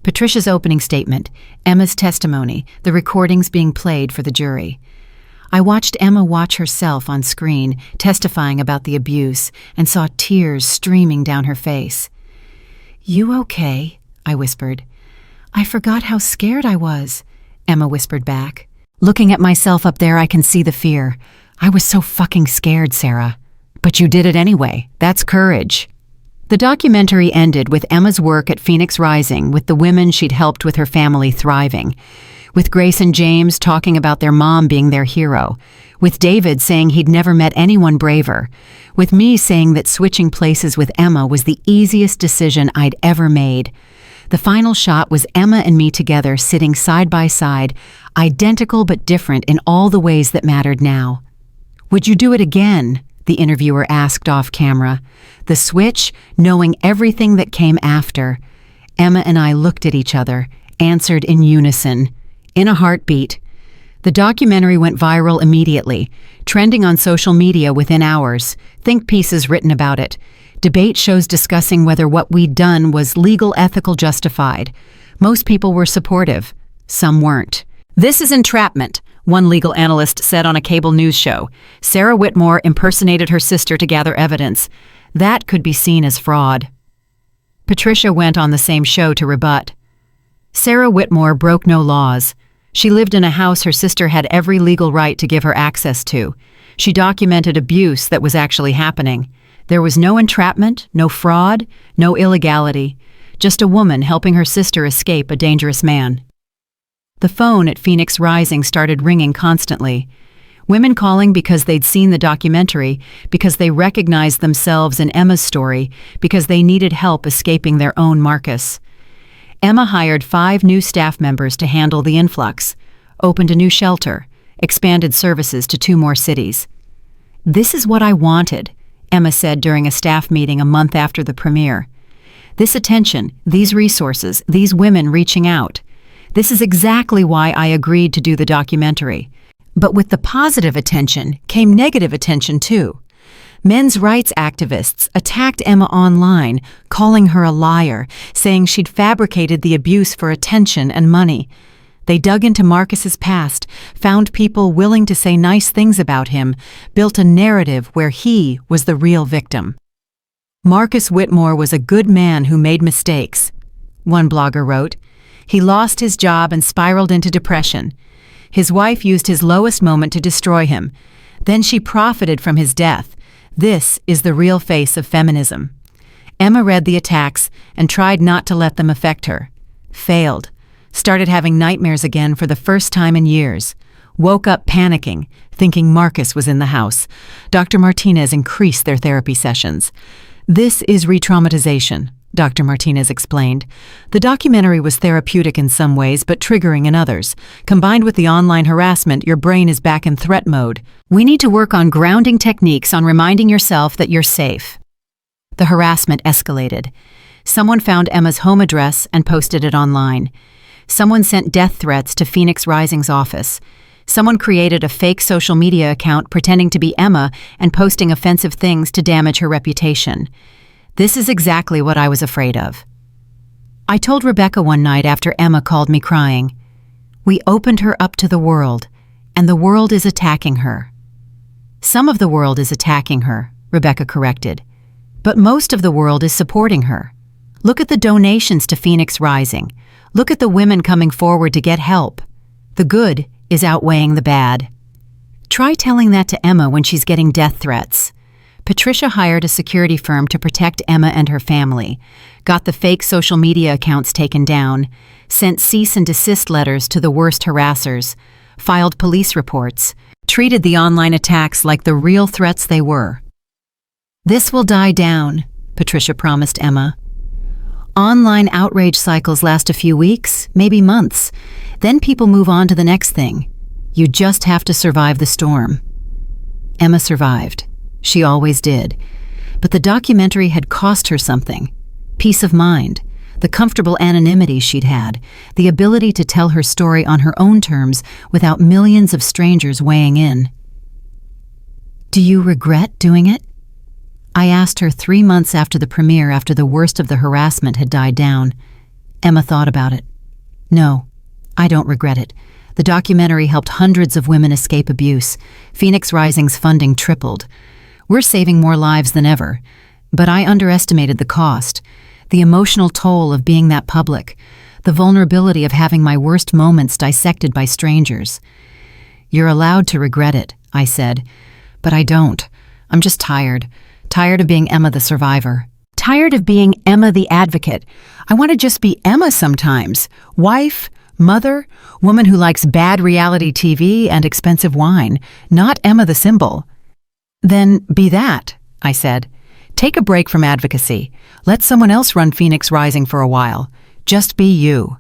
Patricia's opening statement, Emma's testimony, the recordings being played for the jury. I watched Emma watch herself on screen, testifying about the abuse, and saw tears streaming down her face. "You okay?" I whispered. "I forgot how scared I was," Emma whispered back. "Looking at myself up there, I can see the fear. I was so fucking scared, Sarah. But you did it anyway. That's courage." The documentary ended with Emma's work at Phoenix Rising, with the women she'd helped with her family thriving. With Grace and James talking about their mom being their hero. With David saying he'd never met anyone braver. With me saying that switching places with Emma was the easiest decision I'd ever made. The final shot was Emma and me together, sitting side by side, identical but different in all the ways that mattered now. "Would you do it again?" the interviewer asked off camera. The switch, knowing everything that came after. Emma and I looked at each other, answered in unison, in a heartbeat. The documentary went viral immediately, trending on social media within hours, think pieces written about it, debate shows discussing whether what we'd done was legal, ethical, justified. Most people were supportive, some weren't. "This is entrapment," one legal analyst said on a cable news show. Sarah Whitmore impersonated her sister to gather evidence. That could be seen as fraud. Patricia went on the same show to rebut. Sarah Whitmore broke no laws. She lived in a house her sister had every legal right to give her access to. She documented abuse that was actually happening. There was no entrapment, no fraud, no illegality. Just a woman helping her sister escape a dangerous man. The phone at Phoenix Rising started ringing constantly. Women calling because they'd seen the documentary, because they recognized themselves in Emma's story, because they needed help escaping their own Marcus. Emma hired 5 new staff members to handle the influx, opened a new shelter, expanded services to 2 more cities. "This is what I wanted," Emma said during a staff meeting a month after the premiere. "This attention, these resources, these women reaching out. This is exactly why I agreed to do the documentary." But with the positive attention came negative attention too. Men's rights activists attacked Emma online, calling her a liar, saying she'd fabricated the abuse for attention and money. They dug into Marcus's past, found people willing to say nice things about him, built a narrative where he was the real victim. Marcus Whitmore was a good man who made mistakes, one blogger wrote. He lost his job and spiraled into depression. His wife used his lowest moment to destroy him. Then she profited from his death. This is the real face of feminism. Emma read the attacks and tried not to let them affect her. Failed. Started having nightmares again for the first time in years. Woke up panicking, thinking Marcus was in the house. Dr. Martinez increased their therapy sessions. This is re-traumatization, Dr. Martinez explained. The documentary was therapeutic in some ways, but triggering in others. Combined with the online harassment, your brain is back in threat mode. We need to work on grounding techniques on reminding yourself that you're safe. The harassment escalated. Someone found Emma's home address and posted it online. Someone sent death threats to Phoenix Rising's office. Someone created a fake social media account pretending to be Emma and posting offensive things to damage her reputation. This is exactly what I was afraid of. I told Rebecca one night after Emma called me crying, "We opened her up to the world, and the world is attacking her." Some of the world is attacking her, Rebecca corrected, but most of the world is supporting her. Look at the donations to Phoenix Rising. Look at the women coming forward to get help. The good is outweighing the bad. Try telling that to Emma when she's getting death threats. Patricia hired a security firm to protect Emma and her family, got the fake social media accounts taken down, sent cease and desist letters to the worst harassers, filed police reports, treated the online attacks like the real threats they were. This will die down, Patricia promised Emma. Online outrage cycles last a few weeks, maybe months. Then people move on to the next thing. You just have to survive the storm. Emma survived. She always did. But the documentary had cost her something. Peace of mind, the comfortable anonymity she'd had, the ability to tell her story on her own terms without millions of strangers weighing in. Do you regret doing it? I asked her 3 months after the premiere, after the worst of the harassment had died down. Emma thought about it. No, I don't regret it. The documentary helped hundreds of women escape abuse. Phoenix Rising's funding tripled. We're saving more lives than ever. But I underestimated the cost, the emotional toll of being that public, the vulnerability of having my worst moments dissected by strangers. You're allowed to regret it, I said. But I don't. I'm just tired. Tired of being Emma the survivor. Tired of being Emma the advocate. I want to just be Emma sometimes. Wife, mother, woman who likes bad reality TV and expensive wine. Not Emma the symbol. Then be that, I said. Take a break from advocacy. Let someone else run Phoenix Rising for a while. Just be you.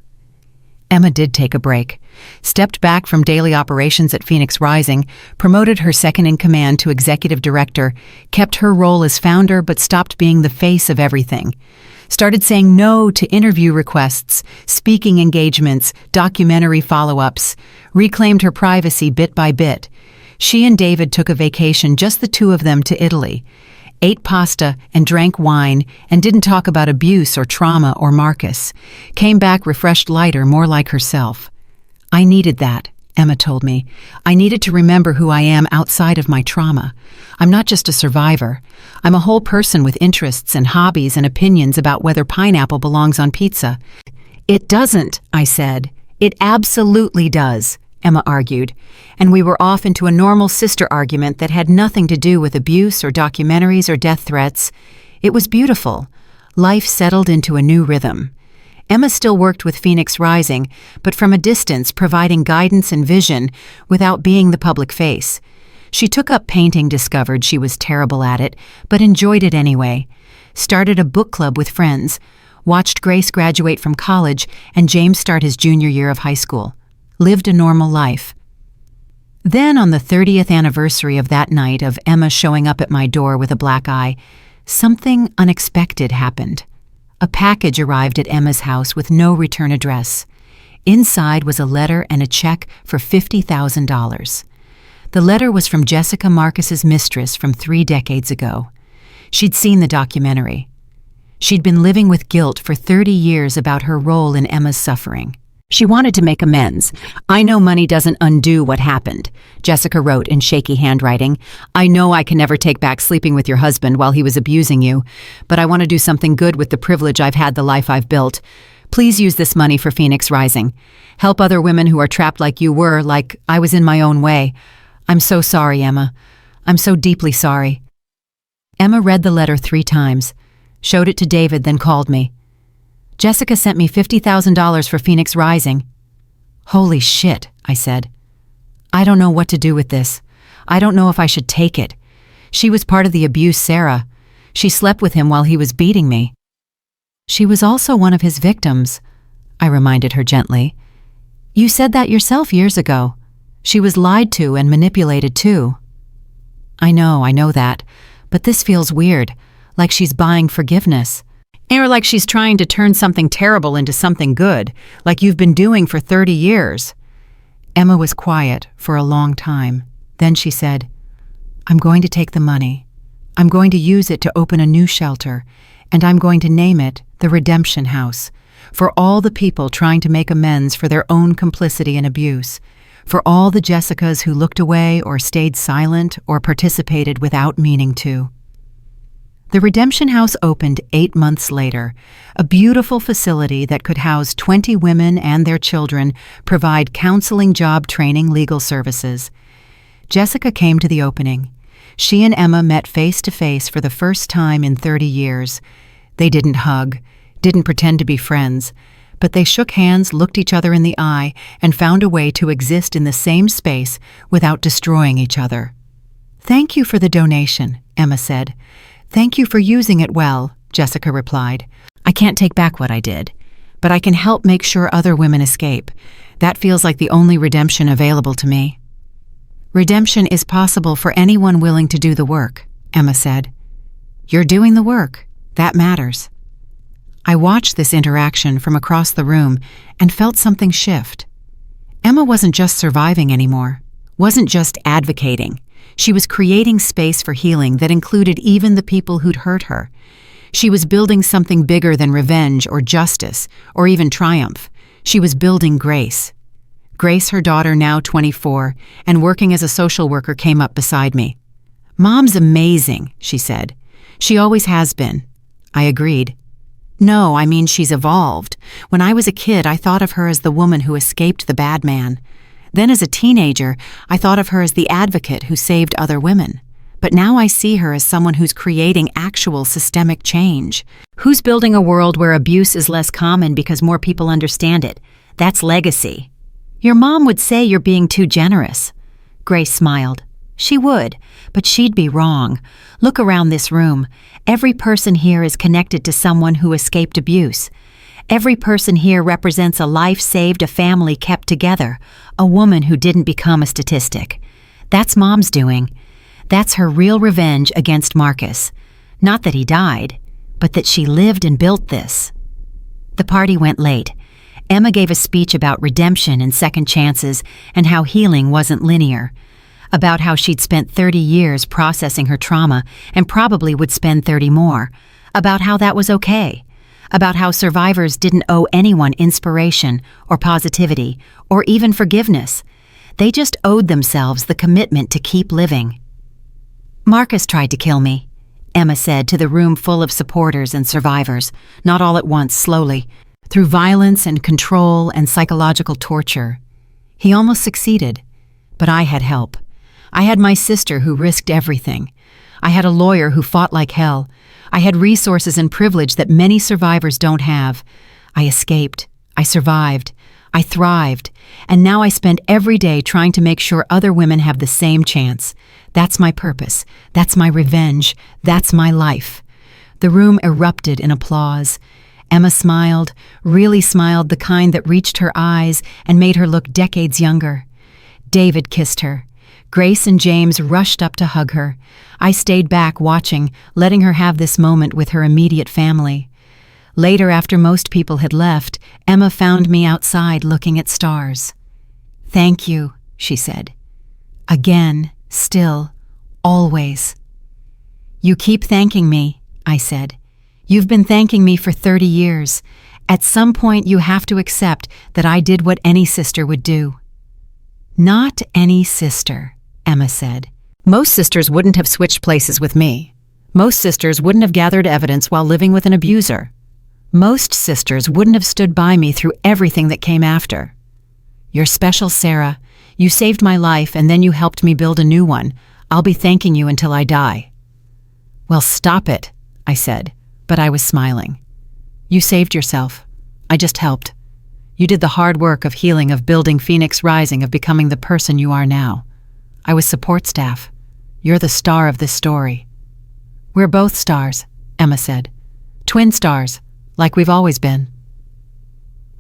Emma did take a break, stepped back from daily operations at Phoenix Rising, promoted her second-in-command to executive director, kept her role as founder but stopped being the face of everything, started saying no to interview requests, speaking engagements, documentary follow-ups, reclaimed her privacy bit by bit. She and David took a vacation, just the two of them, to Italy, ate pasta and drank wine and didn't talk about abuse or trauma or Marcus. Came back refreshed, lighter, more like herself. I needed that, Emma told me. I needed to remember who I am outside of my trauma. I'm not just a survivor. I'm a whole person with interests and hobbies and opinions about whether pineapple belongs on pizza. It doesn't, I said. It absolutely does, Emma argued, and we were off into a normal sister argument that had nothing to do with abuse or documentaries or death threats. It was beautiful. Life settled into a new rhythm. Emma still worked with Phoenix Rising, but from a distance, providing guidance and vision without being the public face. She took up painting, discovered she was terrible at it, but enjoyed it anyway. Started a book club with friends, watched Grace graduate from college and James start his junior year of high school. Lived a normal life. Then on the 30th anniversary of that night of Emma showing up at my door with a black eye, something unexpected happened. A package arrived at Emma's house with no return address. Inside was a letter and a check for $50,000. The letter was from Jessica Marcus's mistress from 3 decades ago. She'd seen the documentary. She'd been living with guilt for 30 years about her role in Emma's suffering. She wanted to make amends. "I know money doesn't undo what happened," Jessica wrote in shaky handwriting. "I know I can never take back sleeping with your husband while he was abusing you, but I want to do something good with the privilege I've had, the life I've built. Please use this money for Phoenix Rising. Help other women who are trapped like you were, like I was in my own way. I'm so sorry, Emma. I'm so deeply sorry." Emma read the letter 3 times, showed it to David, then called me. "Jessica sent me $50,000 for Phoenix Rising." "Holy shit," I said. "I don't know what to do with this. I don't know if I should take it. She was part of the abuse, Sarah. She slept with him while he was beating me." "She was also one of his victims," I reminded her gently. "You said that yourself years ago. She was lied to and manipulated too." I know that, but this feels weird, like she's buying forgiveness. Or like she's trying to turn something terrible into something good, like you've been doing for 30 years. Emma was quiet for a long time. Then she said, "I'm going to take the money. I'm going to use it to open a new shelter, and I'm going to name it the Redemption House, for all the people trying to make amends for their own complicity in abuse, for all the Jessicas who looked away or stayed silent or participated without meaning to." The Redemption House opened 8 months later, a beautiful facility that could house 20 women and their children, provide counseling, job training, legal services. Jessica came to the opening. She and Emma met face to face for the first time in 30 years. They didn't hug, didn't pretend to be friends, but they shook hands, looked each other in the eye, and found a way to exist in the same space without destroying each other. "Thank you for the donation," Emma said. "Thank you for using it well," Jessica replied. "I can't take back what I did, but I can help make sure other women escape. That feels like the only redemption available to me." "Redemption is possible for anyone willing to do the work," Emma said. "You're doing the work. That matters." I watched this interaction from across the room and felt something shift. Emma wasn't just surviving anymore, wasn't just advocating. She was creating space for healing that included even the people who'd hurt her. She was building something bigger than revenge or justice or even triumph. She was building grace. Grace, her daughter, now 24, and working as a social worker, came up beside me. "Mom's amazing," she said. "She always has been." I agreed. "No, I mean she's evolved. When I was a kid, I thought of her as the woman who escaped the bad man. Then as a teenager, I thought of her as the advocate who saved other women. But now I see her as someone who's creating actual systemic change, who's building a world where abuse is less common because more people understand it. That's legacy." "Your mom would say you're being too generous." Grace smiled. "She would, but she'd be wrong. Look around this room. Every person here is connected to someone who escaped abuse. Every person here represents a life saved, a family kept together, a woman who didn't become a statistic. That's Mom's doing. That's her real revenge against Marcus. Not that he died, but that she lived and built this." The party went late. Emma gave a speech about redemption and second chances and how healing wasn't linear, about how she'd spent 30 years processing her trauma and probably would spend 30 more, about how that was okay, about how survivors didn't owe anyone inspiration or positivity or even forgiveness. They just owed themselves the commitment to keep living. "Marcus tried to kill me," Emma said to the room full of supporters and survivors, not all at once, slowly, through violence and control and psychological torture. "He almost succeeded, but I had help. I had my sister who risked everything. I had a lawyer who fought like hell. I had resources and privilege that many survivors don't have. I escaped. I survived. I thrived. And now I spend every day trying to make sure other women have the same chance. That's my purpose. That's my revenge. That's my life." The room erupted in applause. Emma smiled, really smiled, the kind that reached her eyes and made her look decades younger. David kissed her. Grace and James rushed up to hug her. I stayed back watching, letting her have this moment with her immediate family. Later, after most people had left, Emma found me outside looking at stars. "Thank you," she said. "Again, still, always." "You keep thanking me," I said. "You've been thanking me for 30 years. At some point, you have to accept that I did what any sister would do." "Not any sister," Emma said. "Most sisters wouldn't have switched places with me. Most sisters wouldn't have gathered evidence while living with an abuser. Most sisters wouldn't have stood by me through everything that came after. You're special, Sarah. You saved my life and then you helped me build a new one. I'll be thanking you until I die." "Well, stop it," I said, but I was smiling. "You saved yourself. I just helped. You did the hard work of healing, of building Phoenix Rising, of becoming the person you are now. I was support staff. You're the star of this story." "We're both stars," Emma said. "Twin stars, like we've always been."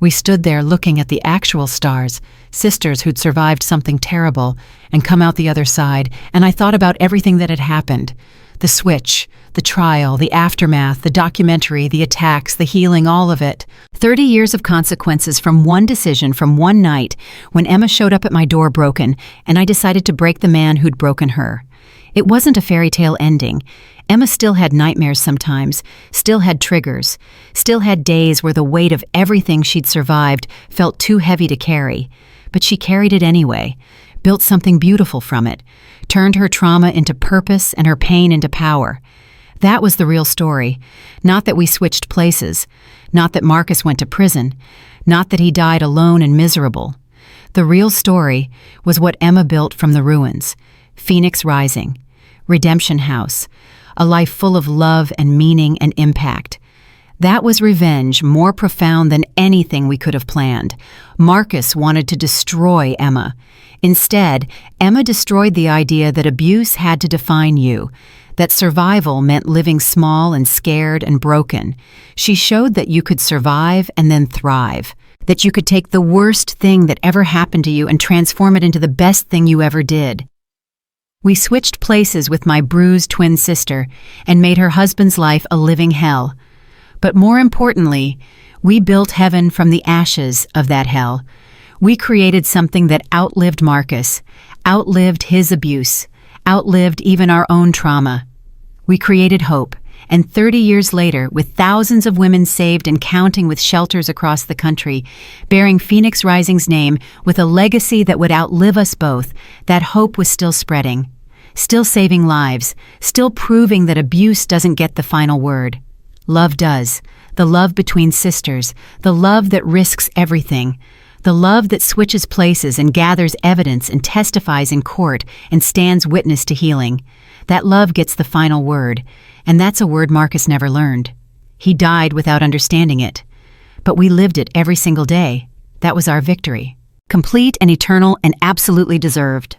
We stood there looking at the actual stars, sisters who'd survived something terrible and come out the other side, and I thought about everything that had happened. The switch, the trial, the aftermath, the documentary, the attacks, the healing, all of it. 30 years of consequences from one decision, from one night, when Emma showed up at my door broken, and I decided to break the man who'd broken her. It wasn't a fairy tale ending. Emma still had nightmares sometimes, still had triggers, still had days where the weight of everything she'd survived felt too heavy to carry. But she carried it anyway, built something beautiful from it, turned her trauma into purpose and her pain into power. That was the real story. Not that we switched places, not that Marcus went to prison, not that he died alone and miserable. The real story was what Emma built from the ruins. Phoenix Rising, Redemption House, a life full of love and meaning and impact. That was revenge more profound than anything we could have planned. Marcus wanted to destroy Emma. Instead, Emma destroyed the idea that abuse had to define you, that survival meant living small and scared and broken. She showed that you could survive and then thrive, that you could take the worst thing that ever happened to you and transform it into the best thing you ever did. We switched places with my bruised twin sister and made her husband's life a living hell. But more importantly, we built heaven from the ashes of that hell. We created something that outlived Marcus, outlived his abuse, outlived even our own trauma. We created hope, and 30 years later, with thousands of women saved and counting with shelters across the country, bearing Phoenix Rising's name with a legacy that would outlive us both, that hope was still spreading, still saving lives, still proving that abuse doesn't get the final word. Love does. The love between sisters, the love that risks everything, the love that switches places and gathers evidence and testifies in court and stands witness to healing. That love gets the final word, and that's a word Marcus never learned. He died without understanding it. But we lived it every single day. That was our victory. Complete and eternal and absolutely deserved.